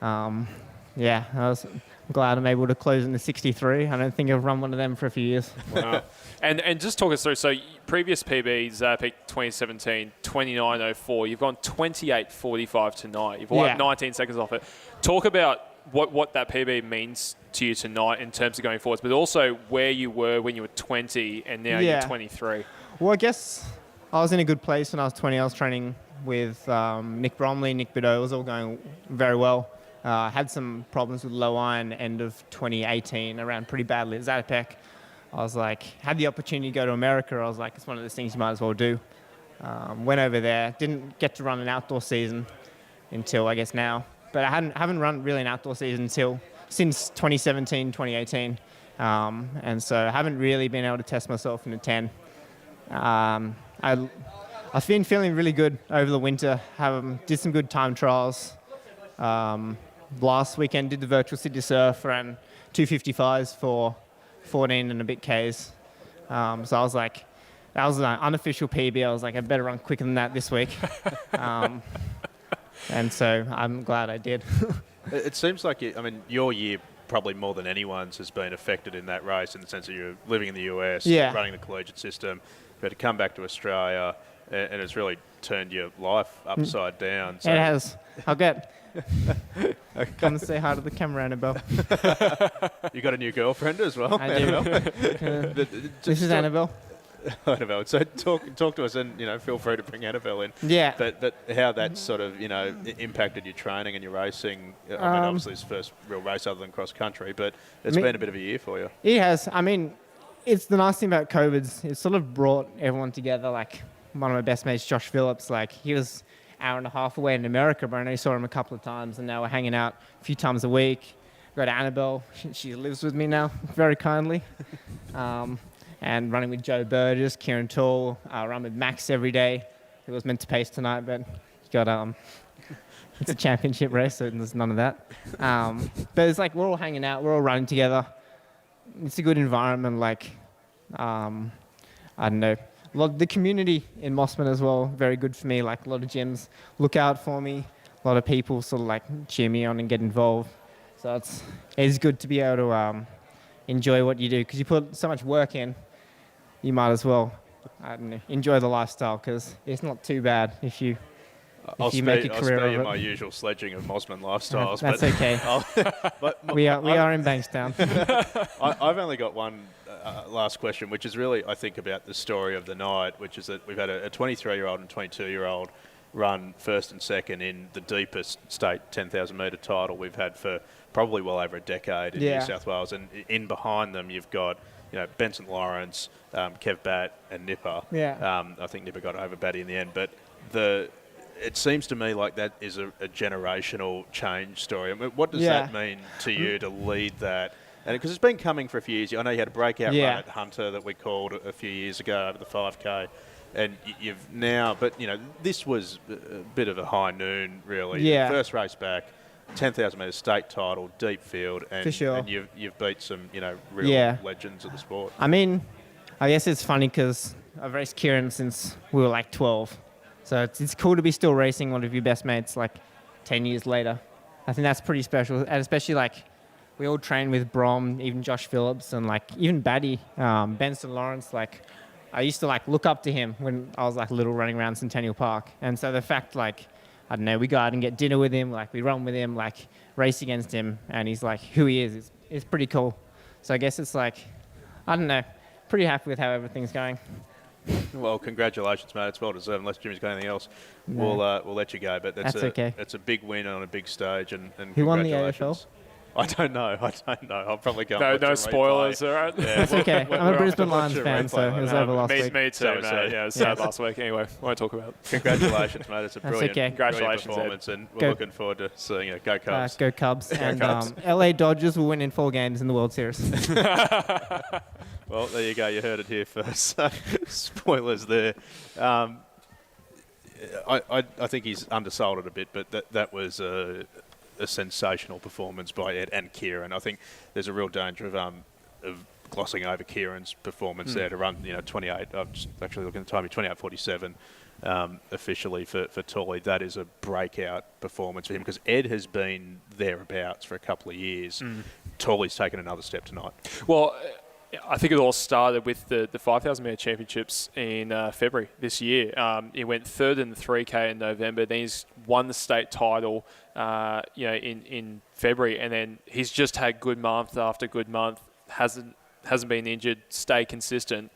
yeah, I was glad I'm able to close in the 63. I don't think I've run one of them for a few years. Wow. And just talk us through, so previous PBs, peak 2017, 29.04. You've gone 28.45 tonight. You've wiped 19 seconds off it. Talk about what that PB means to you tonight in terms of going forwards, but also where you were when you were 20 and now you're 23. Well, I guess I was in a good place when I was 20. I was training with Nick Bromley, Nick Bideau. It was all going very well. Had some problems with low iron end of 2018. I ran pretty badly at Zatopek. I was like, had the opportunity to go to America. I was like, it's one of those things you might as well do. Went over there. Didn't get to run an outdoor season until, I guess, now. But I haven't run really an outdoor season since 2017, 2018. And so I haven't really been able to test myself in a 10. I've been feeling really good over the winter. Did some good time trials. Last weekend did the virtual city surf, ran 255s for 14 and a bit Ks. So I was like, that was an unofficial PB. I was like, I better run quicker than that this week. And so I'm glad I did. It seems like, your year probably more than anyone's has been affected in that race in the sense that you're living in the US, running the collegiate system, but to come back to Australia, and it's really turned your life upside down. So. It has. I'll get... Come and say hi to the camera, Annabelle. You got a new girlfriend as well, I do. This is Annabelle. Annabelle. So talk to us, and feel free to bring Annabelle in. Yeah. But how that sort of impacted your training and your racing. Obviously it's the first real race other than cross country, but it's been a bit of a year for you. It has. It's the nice thing about COVID's. It sort of brought everyone together. Like one of my best mates, Josh Phillips. Like he was hour and a half away in America, but I only saw him a couple of times, and now we're hanging out a few times a week. Got Annabelle, she lives with me now, very kindly. And running with Joe Burgess, Kieran Toole, run with Max every day. He was meant to pace tonight, but he got it's a championship race, so there's none of that. But it's like we're all hanging out, we're all running together. It's a good environment, like I don't know. The community in Mossman as well, very good for me. Like a lot of gyms look out for me. A lot of people sort of like cheer me on and get involved. So it's good to be able to enjoy what you do because you put so much work in. You might as well, I don't know, enjoy the lifestyle because it's not too bad if you make a career of it. I'll spare you my usual sledging of Mossman lifestyles. That's okay. We are in Bankstown. I've only got one last question, which is really, I think, about the story of the night, which is that we've had a 23-year-old and 22-year-old run first and second in the deepest state 10,000 metre title we've had for probably well over a decade in New South Wales. And in behind them, you've got Benson Lawrence, Kev Batt and Nipper. I think Nipper got over Batty in the end. But it seems to me like that is a generational change story. What does that mean to you to lead that? And because it's been coming for a few years. I know you had a breakout run at Hunter that we called a few years ago over the 5K. And you've now, but this was a bit of a high noon, really. Yeah. First race back, 10,000 metre state title, deep field, and, for sure. and you've beat some, real legends of the sport. I guess it's funny because I've raced Kieran since we were like 12. So it's cool to be still racing one of your best mates like 10 years later. I think that's pretty special, and especially like we all train with Brom, even Josh Phillips, and like even Batty, Benson Lawrence. Like I used to like look up to him when I was like little running around Centennial Park. And so the fact like, I don't know, we go out and get dinner with him, like we run with him, like race against him, and he's like who he is. It's pretty cool. So I guess it's like, I don't know, pretty happy with how everything's going. Well, congratulations, mate. It's well deserved. Unless Jimmy's got anything else, we'll let you go. But That's okay. It's a big win on a big stage, and Who won the congratulations. I don't know. I'll probably go. No spoilers, all right? Yeah. That's okay. I'm a Brisbane Lions your fan, replay so it was over last week. Me too, So mate. sad. Yeah, it was sad last week. Anyway, won't talk about it. Congratulations, mate. It's a brilliant, okay. Congratulations, performance, and we're Go. looking forward to seeing it. Go Cubs. Go Cubs. And Cubs. LA Dodgers will win in 4 games in the World Series. Well, there you go. You heard it here first. Spoilers there. I think he's undersold it a bit, but that was a sensational performance by Ed and Kieran. I think there's a real danger of glossing over Kieran's performance there to run 28. I'm just actually looking at the time, 28:47 officially for Tooley. That is a breakout performance for him because Ed has been thereabouts for a couple of years. Tooley's taken another step tonight. Well, I think it all started with the 5,000 metre championships in February this year. He went third in the 3K in November. Then he's won the state title, in February, and then he's just had good month after good month. Hasn't been injured. Stay consistent,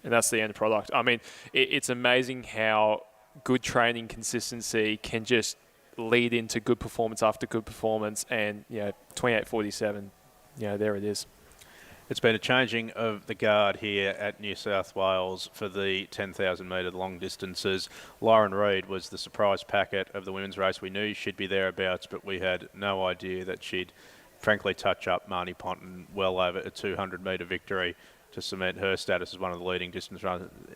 and that's the end product. I mean, it's amazing how good training consistency can just lead into good performance after good performance. And 28:47, there it is. It's been a changing of the guard here at New South Wales for the 10,000 metre long distances. Lauren Reid was the surprise packet of the women's race. We knew she'd be thereabouts, but we had no idea that she'd frankly touch up Marnie Ponton well over a 200 metre victory to cement her status as one of the leading distance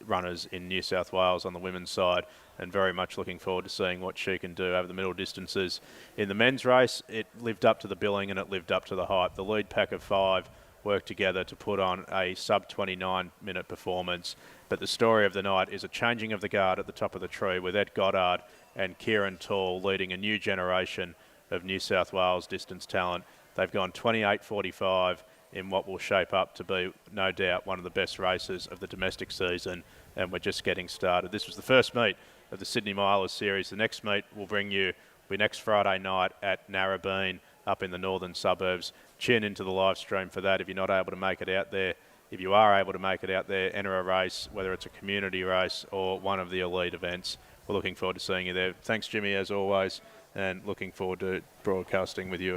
runners in New South Wales on the women's side, and very much looking forward to seeing what she can do over the middle distances. In the men's race, it lived up to the billing and it lived up to the hype. The lead pack of 5 worked together to put on a sub-29 minute performance. But the story of the night is a changing of the guard at the top of the tree with Ed Goddard and Kieran Tall leading a new generation of New South Wales distance talent. They've gone 28:45 in what will shape up to be, no doubt, one of the best races of the domestic season, and we're just getting started. This was the first meet of the Sydney Milers series. The next meet will be next Friday night at Narrabeen up in the northern suburbs. Tune into the live stream for that if you're not able to make it out there. If you are able to make it out there, enter a race, whether it's a community race or one of the elite events. We're looking forward to seeing you there. Thanks, Jimmy, as always, and looking forward to broadcasting with you again.